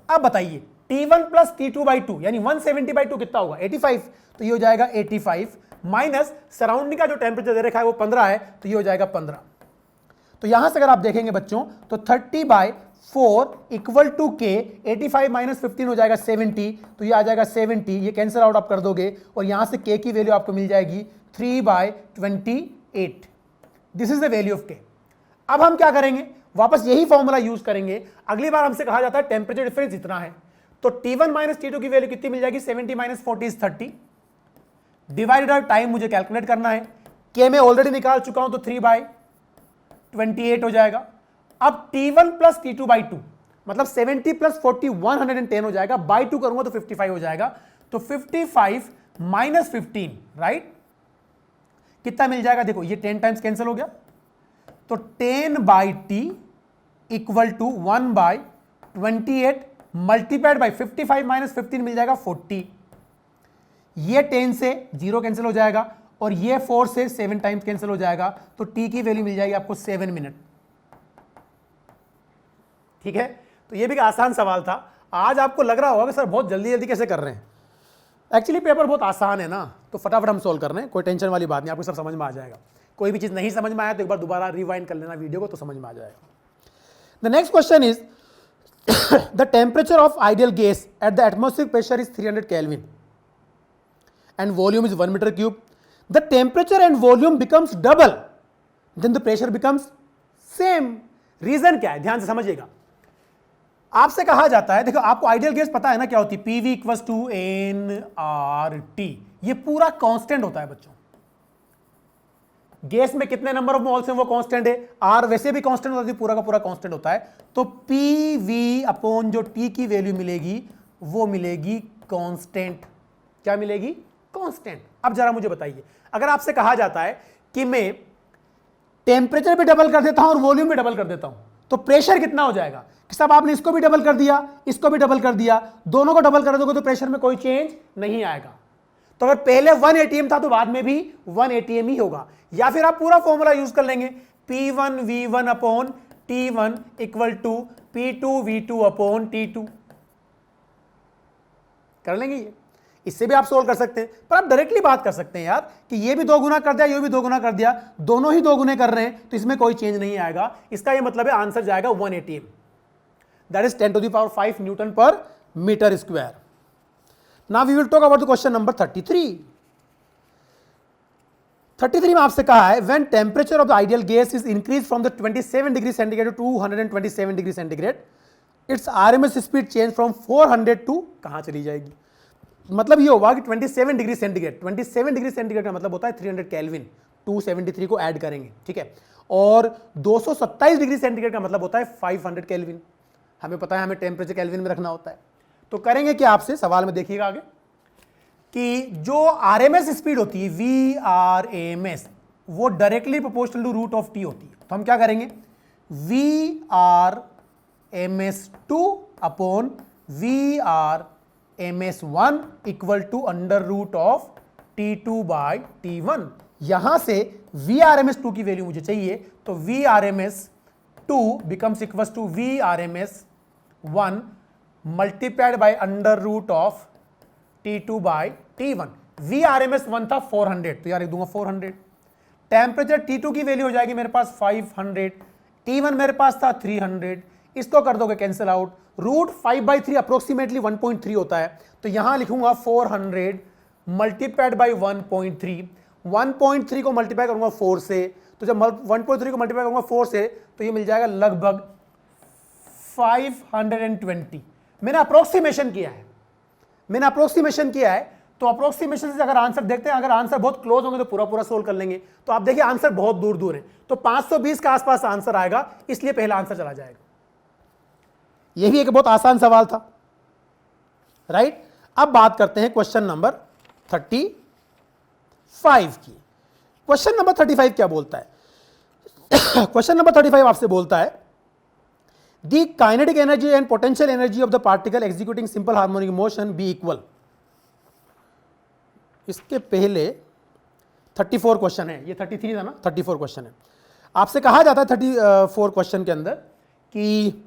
अब बताइए T1 प्लस T2 बाई 2 यानी 170 बाई 2 कितना होगा, 85, तो ये हो जाएगा 85 माइनस सराउंडिंग का जो टेम्परेचर दे रखा है वो 15 है, तो ये हो जाएगा 15। तो यहां से अगर आप देखेंगे बच्चों तो 30/4 इक्वल टू K, 85 माइनस 15 हो जाएगा 70, तो ये आ जाएगा 70, ये कैंसिल आउट आप कर दोगे, और यहां से K की वैल्यू आपको मिल जाएगी 3/28। This is the value of K। अब हम क्या करेंगे, वापस यही फॉर्मूला यूज करेंगे। अगली बार हमसे कहा जाता है टेम्परेचर डिफरेंस इतना है, तो T1 माइनस T2 की वैल्यू कितनी मिल जाएगी, 70 minus 40 is 30, divided by time मुझे कैलकुलेट करना है। K मैं ऑलरेडी निकाल चुका हूं, तो 3/28 हो जाएगा। अब T1 प्लस T2 बाई 2 मतलब 70 प्लस 40 110 हो जाएगा, बाई 2 करूंगा तो 55 हो जाएगा, तो 55 माइनस 15, राइट, कितना मिल जाएगा, देखो ये 10 टाइम्स कैंसिल हो गया, तो 10/T equal to 1/28 multiplied by 55 minus 15 मिल जाएगा 40। ये 10 से 0 कैंसिल हो जाएगा, और ये 4 से 7 टाइम्स कैंसिल हो जाएगा, तो T की वैल्यू मिल जाएगी आपको 7 मिनट। ठीक है, तो ये भी एक आसान सवाल था। आज आपको लग रहा होगा कि सर बहुत जल्दी जल्दी कैसे कर रहे हैं, एक्चुअली पेपर बहुत आसान है ना, तो फटाफट हम सोल्व कर रहे हैं, कोई टेंशन वाली बात नहीं, आपको सब समझ में आ जाएगा। कोई भी चीज नहीं समझ में आया तो एक बार दोबारा रिवाइंड कर लेना वीडियो को, तो समझ में आ जाएगा। The next question is the temperature of ideal gas at the atmospheric pressure is 300 kelvin and volume is 1 meter cube. The temperature and volume becomes double, then the pressure becomes same. Reason क्या है, ध्यान से समझिएगा। आपसे कहा जाता है, देखो आपको आइडियल गैस पता है ना क्या होती है, PV इक्वल्स टू nRT, ये पूरा कांस्टेंट होता है बच्चों। गैस में कितने नंबर ऑफ मोल्स हैं वो कांस्टेंट है, R वैसे भी कांस्टेंट होता है, पूरा का पूरा कांस्टेंट होता है, तो PV अपॉन जो T की वैल्यू मिलेगी वो मिलेगी कांस्टेंट। क्या मिलेगी, कांस्टेंट। अब जरा मुझे बताइए, अगर आपसे कहा जाता है कि मैं टेम्परेचर भी डबल कर देता हूं और वॉल्यूम भी डबल कर देता हूं, तो प्रेशर कितना हो जाएगा, कि साहब आपने इसको भी डबल कर दिया, इसको भी डबल कर दिया, दोनों को डबल कर दोगे तो प्रेशर में कोई चेंज नहीं आएगा। तो अगर पहले 1 atm था तो बाद में भी 1 atm ही होगा, या फिर आप पूरा फॉर्मूला यूज कर लेंगे, P1 V1 upon T1 equal to P2 V2 upon T2, कर लेंगे ये। इससे भी आप सोल्व कर सकते हैं, पर आप डायरेक्टली बात कर सकते हैं यार कि ये भी 2 गुना कर दिया, ये भी 2 गुना कर दिया, दोनों ही 2 गुने कर रहे हैं, तो इसमें कोई चेंज नहीं आएगा। इसका ये मतलब है आंसर जाएगा 1 atm, that is 10 to the power 5 newton per metre square. Now we will talk about the question number 33। 33 में आपसे कहा है when temperature of the ideal gas is increase from the 27 degree centigrade to 227 degree centigrade, it's RMS speed change from 400 to कहां चली जाएगी। मतलब ये होगा कि 27 डिग्री सेंटीग्रेड, 27 डिग्री सेंटीग्रेड का मतलब होता है 300 केल्विन, 273 को ऐड करेंगे, ठीक है, और 227 डिग्री सेंटीग्रेड का मतलब होता है 500 केल्विन। हमें पता है हमें टेम्परेचर केल्विन में रखना होता है। तो करेंगे क्या, आपसे सवाल में देखिएगा आगे कि जो RMS स्पीड होती है VRMS, वो directly proportional to root of T होती है। तो हम क्या करेंगे, V R M S two upon V R M S one equal to under root of T two by T one. यहां से V R M S two की वैल्यू मुझे चाहिए, तो V R M S two becomes equal to V R M S one multiplied by under root of T two by T one. V R M S one था 400, तो यार लिख दूंगा 400। टेम्परेचर T2 की वैल्यू हो जाएगी मेरे पास 500, T1 मेरे पास था 300, इसको कर दोगे कैंसिल आउट। रूट 5/3 अप्रोक्सीमेटली 1.3 होता है, तो यहां लिखूंगा 400 मल्टीप्लाइड बाई 1.3। 1.3 को मल्टीप्लाई करूंगा 4 से, तो जब 1.3 को मल्टीप्लाई करूंगा 4 से तो ये मिल जाएगा लगभग 520। मैंने अप्रोक्सीमेशन किया है, तो अप्रोक्सीमेशन से अगर आंसर देखते हैं, अगर आंसर बहुत क्लोज होंगे तो पूरा पूरा सोल्व कर लेंगे। तो आप देखिए आंसर बहुत दूर दूर है, तो 520 के आसपास आंसर आएगा, इसलिए पहला आंसर चला जाएगा। यह भी एक बहुत आसान सवाल था, राइट। अब बात करते हैं क्वेश्चन नंबर 35 की। क्वेश्चन नंबर 35 क्या बोलता है? क्वेश्चन नंबर 35 आपसे बोलता है the kinetic energy and potential energy of the particle executing simple harmonic motion be equal. इसके पहले 34 क्वेश्चन है, ये 33 था ना, 34 क्वेश्चन है। आपसे कहा जाता है 34 क्वेश्चन के अंदर कि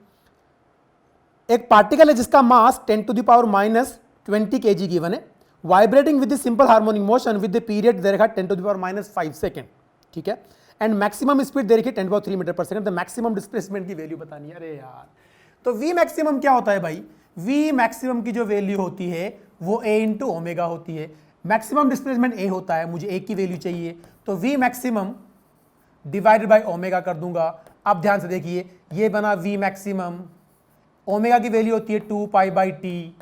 एक पार्टिकल है जिसका mass 10 to the power minus 20 kg given है, vibrating with the simple harmonic motion with the period दे रखा 10 to the power minus 5 second, ठीक है, एंड मैक्सिमम स्पीड दे रखी 10³ मीटर पर सेकंड। तो मैक्सिमम डिस्प्लेसमेंट की वैल्यू बतानी है। अरे यार, तो वी मैक्सिमम क्या होता है भाई? वी मैक्सिमम की जो वैल्यू होती है वो a इंटू ओमेगा होती है। मैक्सिमम डिस्प्लेसमेंट a होता है, मुझे a की वैल्यू चाहिए, तो v maximum divided by omega कर दूंगा। अब ध्यान से देखिए, ये बना v मैक्सिमम, ओमेगा की वैल्यू होती है 2 पाई बाई टी,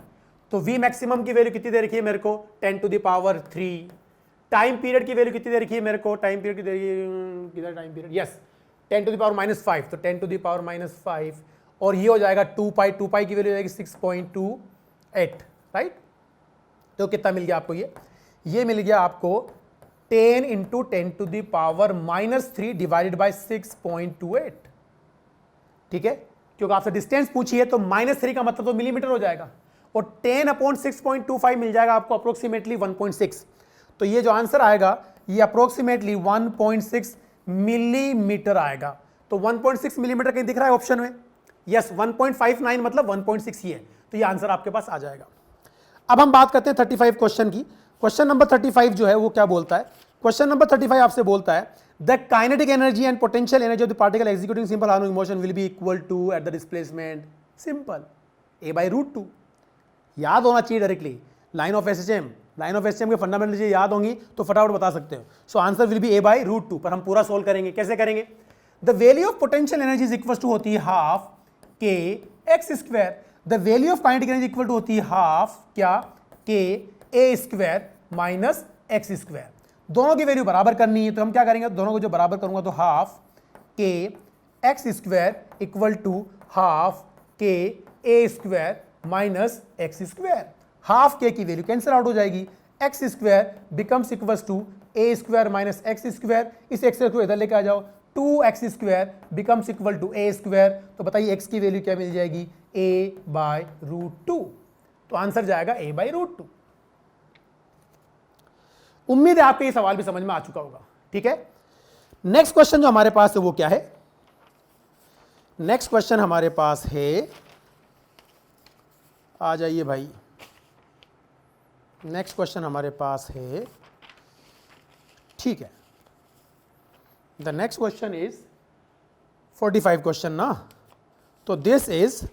तो v मैक्सिमम की वैल्यू कितनी दे रखी है मेरे को? 10 to the power 3। Time period की वैल्यू कितनी दे रखी है मेरे को? टाइम पीरियड की दे रखी है, किधर time period? Yes, 10 to the power minus 5, तो 10 टू द पावर माइनस 5, और ये हो जाएगा 2 पाई की वैल्यू हो जाएगी 6.28, राइट। तो कितना मिल गया आपको? ये मिल गया आपको 10 into 10 to the power minus 3 divided by 6.28, ठीक है, क्योंकि आपसे डिस्टेंस पूछी है तो -3 का मतलब तो मिलीमीटर हो जाएगा, और 10/6.25 मिल जाएगा आपको अप्रोक्सीमेटली 1.6। तो ये जो आंसर आएगा ये अप्रोक्सीमेटली 1.6 मिलीमीटर आएगा। तो 1.6 मिलीमीटर कहीं दिख रहा है ऑप्शन में? यस, 1.59 मतलब 1.6 ही है, तो ये आंसर आपके पास आ जाएगा। अब हम बात करते हैं 35 क्वेश्चन की। क्वेश्चन नंबर 35 जो है वो क्या बोलता है? क्वेश्चन नंबर 35 आपसे बोलता है the kinetic energy and potential energy of the particle executing simple harmonic motion will be equal to at the displacement simple a/√2। याद होना चाहिए डायरेक्टली, लाइन ऑफ एसएचएम के फंडामेंटल चीजें याद होंगी तो फटाफट बता सकते हो। So answer will be a/√2, पर हम पूरा सोल्व करेंगे। कैसे करेंगे? The value of potential energy is equal to होती है हाफ के x square, the value of kinetic energy equal to होती है हाफ क्या? के ए स्क्वायर माइनस एक्स स्क्वायर। दोनों की वैल्यू बराबर करनी है, तो हम क्या करेंगे? दोनों को जो बराबर करूंगा तो हाफ के x square equal to half k A square minus x square. Half k की वैल्यू कैंसिल आउट हो जाएगी, x square becomes equal to a square minus x square. इस एक्स स्क्वायर को इधर लेके आ जाओ, 2x square becomes equal to a square. तो बताइए x की वैल्यू क्या मिल जाएगी? a/√2। तो आंसर जाएगा a/√2। उम्मीद है आपको ये सवाल भी समझ में आ चुका होगा, ठीक है। नेक्स्ट क्वेश्चन जो हमारे पास है वो क्या है? नेक्स्ट क्वेश्चन हमारे पास है, आ जाइए भाई, नेक्स्ट क्वेश्चन हमारे पास है, ठीक है। The next question is 45 question ना। तो this is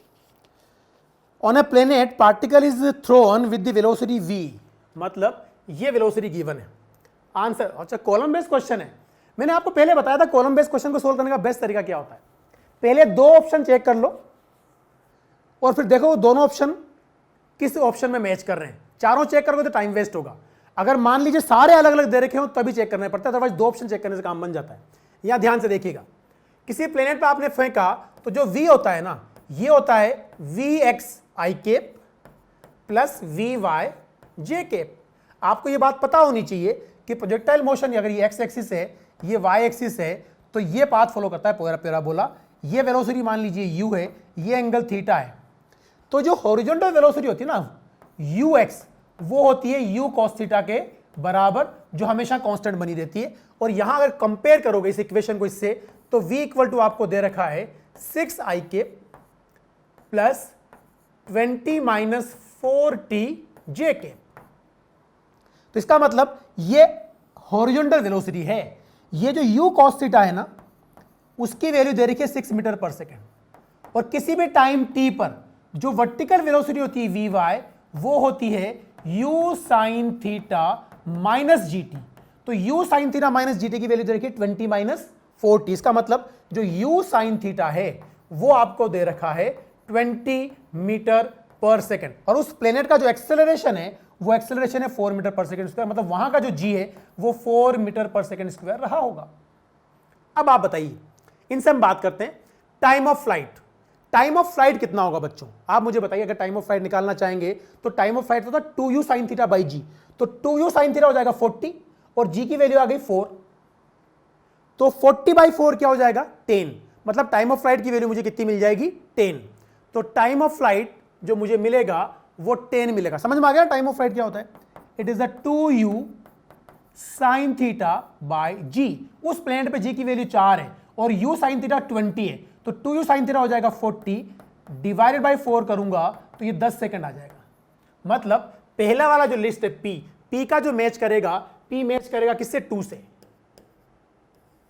on a planet particle is throne with the velocity v, मतलब ये वेलोसिटी गिवन है। आंसर, अच्छा कॉलम बेस्ड क्वेश्चन है। मैंने आपको पहले बताया था कॉलम बेस्ड क्वेश्चन को सोल्व करने का बेस्ट तरीका क्या होता है। पहले दो ऑप्शन चेक कर लो और फिर देखो दोनों ऑप्शन किस ऑप्शन में मैच कर रहे हैं। चारों चेक करोगे तो टाइम वेस्ट होगा। अगर मान लीजिए सारे अलग अलग दे रखे हो तभी चेक करना पड़ता है, अदरवाइज दो ऑप्शन चेक करने से काम बन जाता है। यहां ध्यान से देखिएगा, किसी प्लेनेट पे आपने फेंका तो जो v होता है ना, ये होता है vx i plus vy j। आपको ये बात पता होनी चाहिए कि प्रोजेक्टाइल मोशन अगर ये एक्स एक्सिस है, ये वाई एक्सिस है, तो ये पाथ फॉलो करता है पैराबोला। ये वेलोसिटी मान लीजिए यू है, ये एंगल थीटा है। तो जो हॉरिजॉन्टल वेलोसिटी होती है ना यू एक्स, वो होती है यू कॉस थीटा के बराबर, जो हमेशा कांस्टेंट बनी रहती है। और यहां अगर कंपेयर करोगे इस इक्वेशन को इससे, तो v इक्वल टू आपको दे रखा है 6ik plus 20 minus 4t jk। तो इसका मतलब ये हॉरिजॉन्टल वेलोसिटी है। ये जो u cos थीटा है ना, उसकी वैल्यू दे रखी है 6 मीटर पर सेकेंड। और किसी भी टाइम t पर जो वर्टिकल वेलोसिटी होती है vy, वो होती है u sine theta minus gt। तो u sine theta minus gt की वैल्यू दे रखी है 20 माइनस 4t। इसका मतलब जो u साइन थीटा है वो आपको दे रखा है 20 मीटर पर सेकेंड। और उस प्लेनेट का जो एक्सेलरेशन है वो एक्सेलरेशन है 4 मीटर पर सेकेंड स्क्वायर। मतलब वहां का जो g है वो 4 मीटर पर सेकेंड स्क्वायर रहा होगा। अब आप बताइए, इनसे हम बात करते हैं time of flight. Time of flight कितना होगा बच्चों? आप मुझे बताइए, अगर टाइम ऑफ फ्लाइट निकालना चाहेंगे तो टाइम ऑफ फ्लाइट होता है 2u साइन थीटा बाई जी। तो 2u साइन थीटा हो जाएगा 40 और g की वैल्यू आ गई 4, तो 40 बाई 4 क्या हो जाएगा 10। मतलब टाइम ऑफ फ्लाइट की वैल्यू मुझे कितनी मिल जाएगी 10। तो टाइम ऑफ फ्लाइट जो मुझे मिलेगा वो 10 मिलेगा। समझ में आ गया टाइम ऑफ फ्लाइट क्या होता है? It is the 2u sine theta by g. उस प्लेनेट पे g की वैल्यू 4 है और u साइन थीटा 20 है, तो 2u साइन थीटा हो जाएगा 40 डिवाइडेड बाई 4 करूंगा तो ये 10 सेकंड आ जाएगा। मतलब पहला वाला जो लिस्ट है p का जो मैच करेगा, p मैच करेगा किससे? 2 से।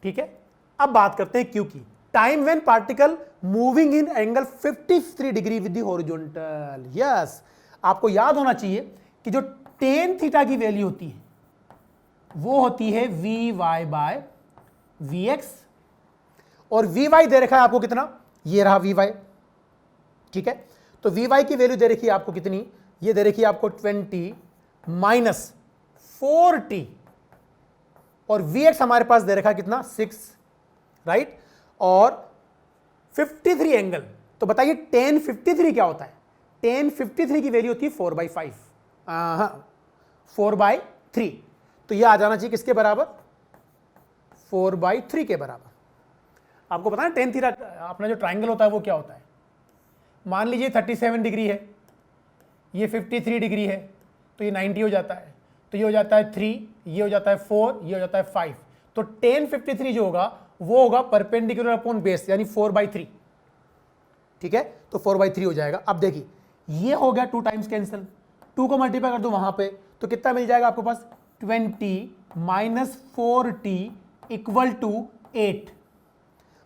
ठीक है, अब बात करते हैं q की। Time when particle moving in angle 53 degree with the horizontal. Yes, आपको याद होना चाहिए कि जो tan थीटा की वैल्यू होती है वो होती है vy बाय vx, और vy दे रखा है आपको कितना? ये रहा vy। ठीक है, तो vy की वैल्यू दे रखी है आपको कितनी? ये दे रखी है आपको 20 माइनस 4t, और vx हमारे पास दे रखा है कितना? 6, राइट। और 53 एंगल, तो बताइए tan 53 क्या होता है? tan 53 की वैल्यू होती है 4/5, 4/3। तो ये आ जाना चाहिए किसके बराबर? 4/3 के बराबर। आपको पता है tan थीटा अपना जो ट्राइंगल होता है वो क्या होता है? मान लीजिए 37 डिग्री है, ये 53 डिग्री है, तो ये 90 हो जाता है, तो ये हो जाता है 3, ये हो जाता है 4, ये हो जाता है 5। तो tan 53 जो होगा वो होगा परपेंडिकुलर अपॉन बेस, यानी 4/3। ठीक है, तो 4/3 हो जाएगा। अब देखिए ये हो गया 2 टाइम्स कैंसिल, 2 को मल्टीप्लाई कर दो वहां पे, तो कितना मिल जाएगा आपके पास? 20 माइनस 4t इक्वल टू 8।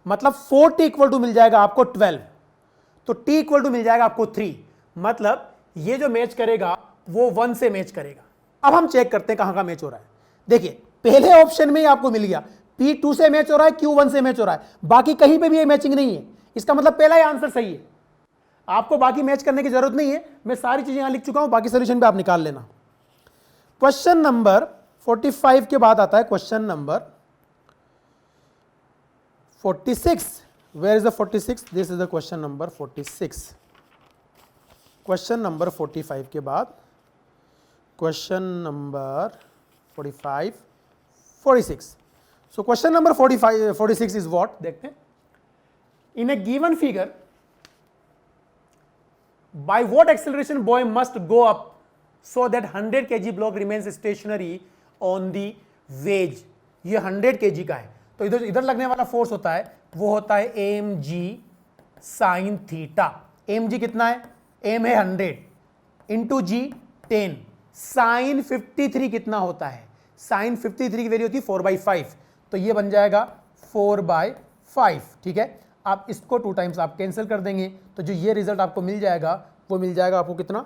मतलब 4t इक्वल टू मिल जाएगा आपको 12, तो t इक्वल टू मिल जाएगा आपको 3। मतलब ये जो मैच करेगा वो 1 से मैच करेगा। अब हम चेक करते हैं कहां का मैच हो रहा है। देखिए पहले ऑप्शन में ही आपको मिल गया, p 2 से मैच हो रहा है, q 1 से मैच हो रहा है, बाकी कहीं पे भी ये मैचिंग नहीं है। इसका मतलब पहला ही आंसर सही है, आपको बाकी मैच करने की जरूरत नहीं है। मैं सारी चीजें यहां लिख चुका हूं, बाकी सोल्यूशन पे आप निकाल लेना। क्वेश्चन नंबर 45 के बाद आता है question number 46। Where is the 46? This is the question number 46। Question number 45 के बाद question number 45, 46। So question number 46 is what? देखते हैं। In a given figure, by what acceleration boy must go up so that 100 kg block remains stationary on the wedge? ये 100 kg का है, तो इधर लगने वाला फोर्स होता है वो होता है mg sin थीटा। mg कितना है? m है 100 इंटू g 10, sin 53 कितना होता है? sin 53 की वैल्यू होती है 4/5, तो ये बन जाएगा 4/5। ठीक है, आप इसको 2 टाइम्स आप कैंसिल कर देंगे, तो जो ये रिजल्ट आपको मिल जाएगा वो मिल जाएगा आपको कितना?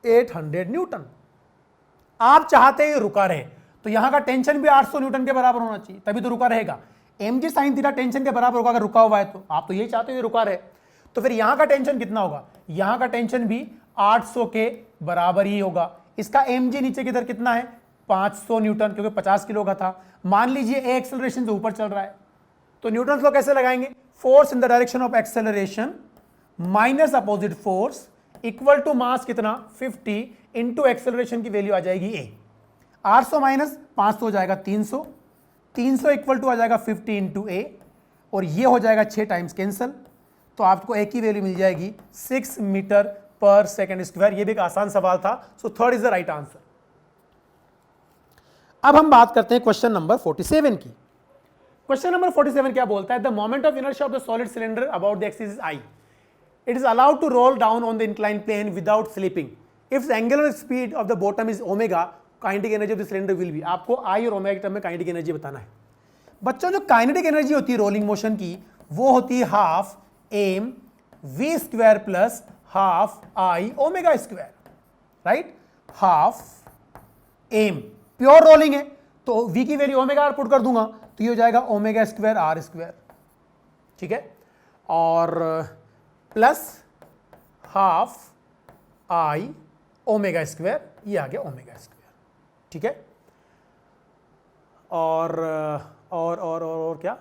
800 न्यूटन। आप चाहते हैं रुका रहे, तो यहां का टेंशन भी 800 न्यूटन के बराबर होना चाहिए, तभी तो रुका रहेगा। mg sin थीटा टेंशन के बराबर होगा अगर रुका हुआ है, तो आप तो यही चाहते हो रुका रहे। तो फिर यहां का टेंशन कितना होगा? यहां का टेंशन भी 800 के बराबर ही होगा। इसका mg नीचे किधर कितना है? 500 न्यूटन, क्योंकि 50 किलो का था। मान लीजिए ए एक्सेलरेशन से ऊपर चल रहा है, तो न्यूटन लॉ कैसे लगाएंगे? Force in the direction of acceleration minus opposite force equal to mass कितना? 50 इंटू एक्सेलरेशन की वैल्यू आ जाएगी a। 800 माइनस 500 हो जाएगा 300, 300 इक्वल टू आ जाएगा 50 इंटू ए, और ये हो जाएगा 6 टाइम्स कैंसल, तो आपको ए की वैल्यू मिल जाएगी 6 मीटर पर सेकेंड स्क्वायर। ये भी एक आसान सवाल था, सो third is the right answer. अब हम बात करते हैं क्वेश्चन नंबर 47 की। क्वेश्चन नंबर 47 क्या बोलता है? The moment of inertia of the solid cylinder about the axis is I, it is allowed to roll down on the incline plane without slipping, if the angular speed of the bottom is omega, kinetic energy of the cylinder will be. आपको I और omega के term में kinetic energy बताना है बच्चों। जो kinetic energy होती है रोलिंग मोशन की, वो होती है half M V square plus half I omega square, right. Half M pure rolling है, तो v की वैल्यू ओमेगा आर पुट कर दूंगा, तो ये हो जाएगा ओमेगा स्क्वायर आर स्क्वायर, ठीक है, और plus half I omega square, ये आ गया ओमेगा स्क्वायर, ठीक है। और क्या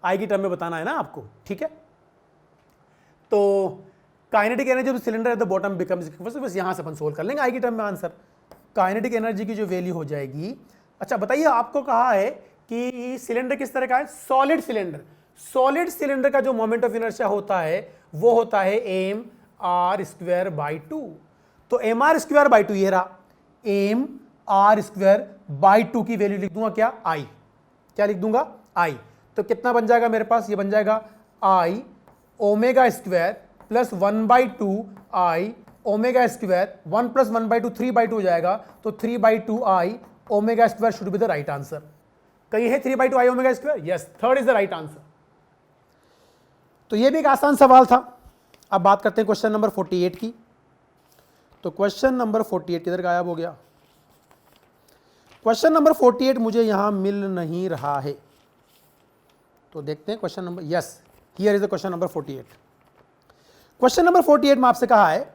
आई की टर्म में बताना है ना आपको, ठीक है। तो kinetic energy of the cylinder at the bottom becomes, बस यहां से अपन सोल्व कर लेंगे आई की टर्म में आंसर। काइनेटिक एनर्जी की जो वैल्यू हो जाएगी, अच्छा बताइए, आपको कहा है कि सिलेंडर किस तरह का है? Solid cylinder. सॉलिड सिलेंडर का जो मोमेंट ऑफ इनर्शिया होता है वो होता है एम आर स्क्वायर बाई 2। तो एम आर स्क्वायर बाई 2 ये रहा, एम आर स्क्वायर बाई 2 की वैल्यू लिख दूंगा क्या? आई। क्या लिख दूंगा? आई। तो कितना बन जाएगा मेरे पास? ये बन जाएगा I omega square plus 1/2 I omega square, 1 plus 1/2 3/2 हो जाएगा, तो 3/2 I omega square should be the right answer. कहीं है 3/2 I omega square? Yes, third is the right answer. तो ये भी एक आसान सवाल था। अब बात करते हैं क्वेश्चन नंबर 48 की। तो क्वेश्चन नंबर 48 किधर गायब हो गया? क्वेश्चन नंबर 48 मुझे यहां मिल नहीं रहा है, तो देखते हैं question number, yes here is the question number 48। Question number 48 में आपसे कहा है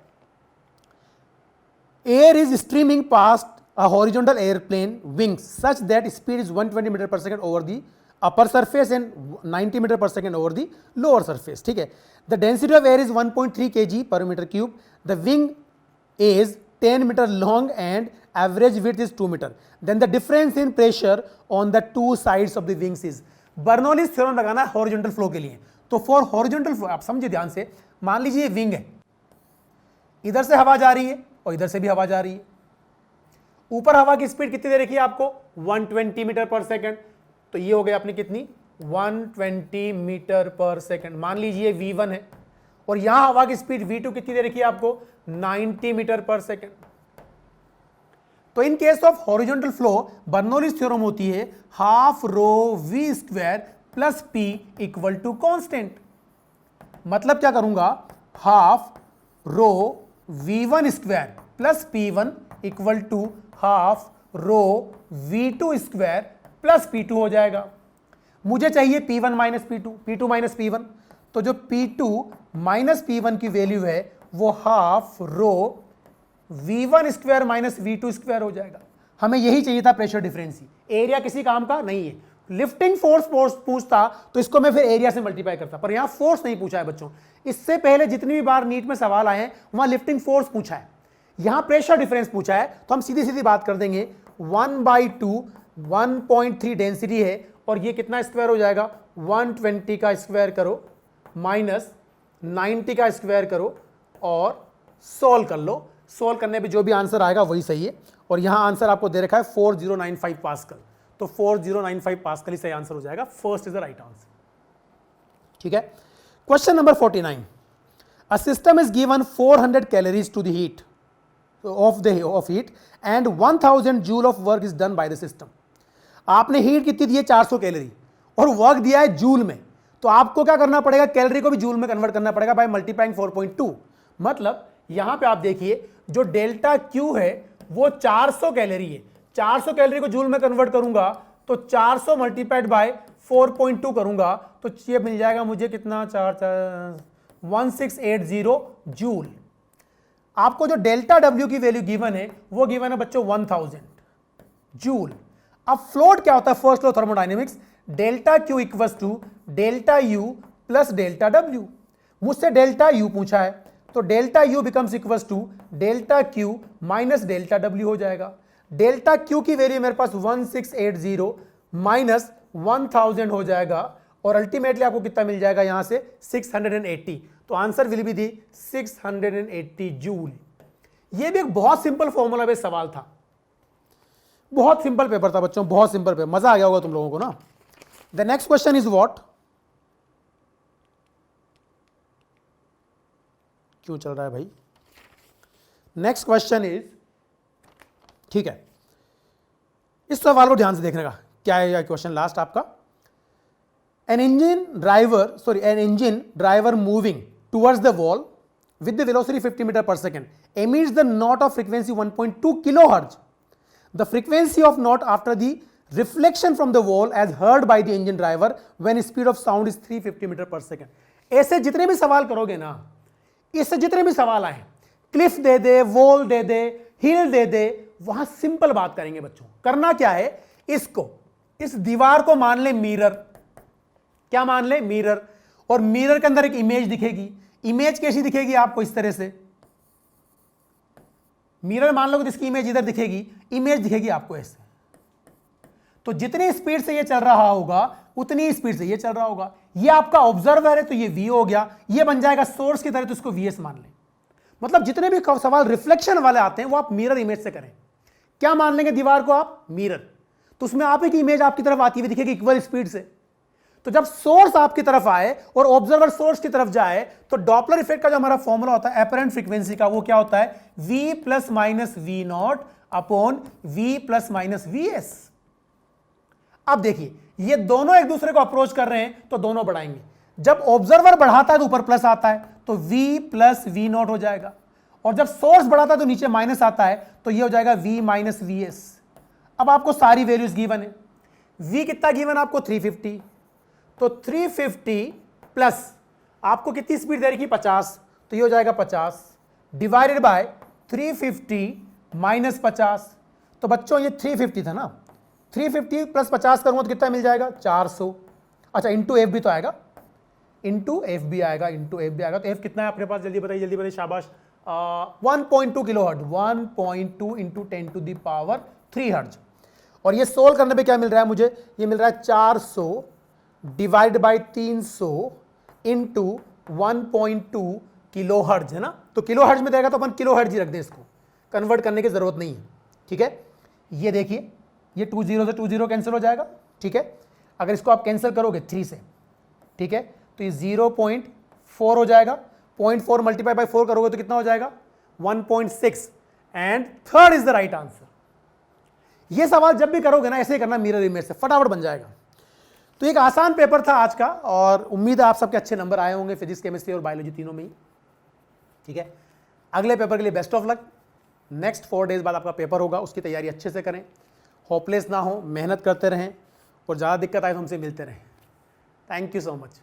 air is streaming past a horizontal airplane wings such that speed is 120 meter per second over the upper surface and 90 meter per second over the lower surface, ठीक है। The density of air is 1.3 kg per meter cube. The wing is 10 meter long and average width is 2 meter. Then the difference in pressure on the two sides of the wings is, Bernoulli's theorem लगाना है horizontal flow के लिए। तो for horizontal flow आप समझिए ध्यान से, मान लीजिए विंग है, इधर से हवा जा रही है और इधर से भी हवा जा रही है। ऊपर हवा की स्पीड कितनी दे रखी है आपको? 120 मीटर पर सेकंड, तो ये हो गया अपनी कितनी? 120 मीटर पर सेकंड। मान लीजिए V1 है, और यहां हवा की स्पीड V2 कितनी दे रखी है आपको? 90 मीटर पर सेकंड। तो in case of horizontal flow Bernoulli's theorem होती है half rho V square plus P equal to constant. मतलब क्या करूंगा? Half rho V1 square plus P1 equal to half rho V2 square plus P2 हो जाएगा। मुझे चाहिए P1 minus P2, P2 minus P1, तो जो P2 माइनस P1 की वैल्यू है वो half rho V1 square minus V2 square हो जाएगा। हमें यही चाहिए था प्रेशर डिफरेंस ही। एरिया किसी काम का नहीं है। लिफ्टिंग फोर्स पूछता तो इसको मैं फिर एरिया से मल्टीप्लाई करता, पर यहां फोर्स नहीं पूछा है बच्चों। इससे पहले जितनी भी बार नीट में सवाल आए हैं वहां लिफ्टिंग फोर्स पूछा है, यहां प्रेशर डिफरेंस पूछा है। तो हम सीधी सीधी बात कर देंगे, 1/2 1.3 डेंसिटी है, और ये कितना स्क्वायर हो जाएगा? 120 का स्क्वायर करो माइनस 90 का स्क्वायर करो और सोल्व कर लो। सोल्व करने पे जो भी आंसर आएगा वही सही है। और यहां आंसर आपको दे रखा है 4095 पास्कल, तो 4095 पास्कल ही सही आंसर हो जाएगा। First is the right answer, ठीक है। Question number 49, a system is given 400 calories to the heat of heat and 1000 joule of work is done by the system. आपने हीट कितनी दी है? 400 कैलोरी, और वर्क दिया है जूल में। तो आपको क्या करना पड़ेगा? कैलोरी को भी जूल में कन्वर्ट करना पड़ेगा बाय मल्टीप्लाइंग 4.2। मतलब यहां पे आप देखिए जो डेल्टा क्यू है वो 400 कैलोरी है। 400 कैलोरी को जूल में कन्वर्ट करूंगा तो 400 मल्टीप्लाइड बाय 4.2 करूंगा तो ये मिल जाएगा मुझे कितना? 1680 जूल। आपको जो डेल्टा डब्ल्यू की वैल्यू गिवन है वो गिवन है बच्चों 1000 जूल। अब फ्लोट क्या होता है? First law thermodynamics, delta Q equals to delta U plus delta W. मुझसे डेल्टा यू पूछा है, तो delta U becomes equals to delta Q minus delta W हो जाएगा। डेल्टा क्यू की वैल्यू मेरे पास 1680 माइनस 1000 हो जाएगा और अल्टीमेटली आपको कितना मिल जाएगा यहां से 680। तो answer will be the 680 joule. ये भी एक बहुत सिंपल फॉर्मूला बेस्ड सवाल था, बहुत सिंपल पेपर था बच्चों, बहुत सिंपल पेपर, मजा आ गया होगा तुम लोगों को ना। The next question is what, क्यों चल रहा है भाई। नेक्स्ट क्वेश्चन इज, ठीक है, इस सवाल को ध्यान से देखने का, क्या है यह क्वेश्चन लास्ट आपका। an engine driver moving towards the wall with the velocity 50 meter per second emits the note of frequency 1.2 kilohertz. The frequency of note after the reflection from the wall as heard by the engine driver when speed of sound is 350 meter per second. ऐसे जितने भी सवाल करोगे ना, इससे जितने भी सवाल आए, क्लिफ दे दे, वॉल दे दे, हिल दे दे, वहां सिंपल बात करेंगे बच्चों। करना क्या है, इसको, इस दीवार को मान ले मिरर, क्या मान ले, मिरर, और मिरर के अंदर एक इमेज दिखेगी। इमेज कैसी दिखेगी आपको, इस तरह से मिरर मान लो कि इसकी इमेज इधर दिखेगी, इमेज दिखेगी आपको ऐसे। तो जितनी स्पीड से ये चल रहा होगा उतनी स्पीड से ये चल रहा होगा। ये आपका ऑब्जर्वर है तो ये V हो गया, ये बन जाएगा सोर्स की तरह, तो इसको VS मान लें। मतलब जितने भी सवाल रिफ्लेक्शन वाले आते हैं वो आप मिरर इमेज से करें। क्या मान लेंगे दीवार को आप, मिरर, तो उसमें आप एक इमेज आपकी तरफ आती हुई दिखेगी इक्वल स्पीड से। तो जब सोर्स आपकी तरफ आए और ऑब्जर्वर सोर्स की तरफ जाए तो डॉपलर इफेक्ट का जो हमारा फॉर्मूला होता है एपरेंट फ्रीक्वेंसी का, वो क्या होता है, V plus minus V not upon V plus minus VS। अब देखिए ये दोनों एक दूसरे को अप्रोच कर रहे हैं तो दोनों बढ़ाएंगे। जब ऑब्जर्वर बढ़ाता है तो ऊपर प्लस आता है तो V प्लस V नॉट हो जाएगा, और जब सोर्स बढ़ाता है तो नीचे माइनस आता है तो ये हो जाएगा V माइनस VS। अब आपको सारी वैल्यूज गिवन है। V कितना गिवन आपको, 350, तो 350 प्लस आपको कितनी स्पीड दे रखी, 50, तो ये हो जाएगा 50 डिवाइडेड बाय 350 माइनस 50। तो बच्चों ये 350 था ना, 350 प्लस 50 करूंगा तो कितना मिल जाएगा, 400। अच्छा इंटू एफ भी तो आएगा, इंटू एफ भी आएगा, इंटू एफ भी आएगा। तो एफ कितना है अपने पास, जल्दी बताइए, जल्दी बताइए, शाबाश। 1.2 kilo hertz, 1.2 into 10 to the power 3 hertz. और ये सोल्व करने पे क्या मिल रहा है मुझे, ये मिल रहा है 400 divide by 300 into 1.2 kilo hertz, है ना। तो किलो हर्ट्ज में देगा तो अपन किलो हर्ट्ज ही रख दें, इसको कन्वर्ट करने की जरूरत नहीं है, ठीक है। ये देखिए ये 20 से 20 कैंसिल हो जाएगा, ठीक है। अगर इसको आप कैंसिल करोगे 3 से, ठीक है, तो ये 0.4 हो जाएगा। 0.4 मल्टीप्लाई बाई 4 करोगे तो कितना हो जाएगा, 1.6, and third is the right answer. ये सवाल जब भी करोगे ना ऐसे ही करना, मिरर इमेज से फटाफट बन जाएगा। तो एक आसान पेपर था आज का, और उम्मीद है आप सबके अच्छे नंबर आए होंगे फिजिक्स, केमिस्ट्री और बायोलॉजी तीनों में ही, ठीक है। अगले पेपर के लिए best of luck. Next 4 days बाद आपका पेपर होगा, उसकी तैयारी अच्छे से करें, होपलेस ना हो, मेहनत करते रहें, और ज़्यादा दिक्कत आए तो हमसे मिलते रहें। Thank you so much.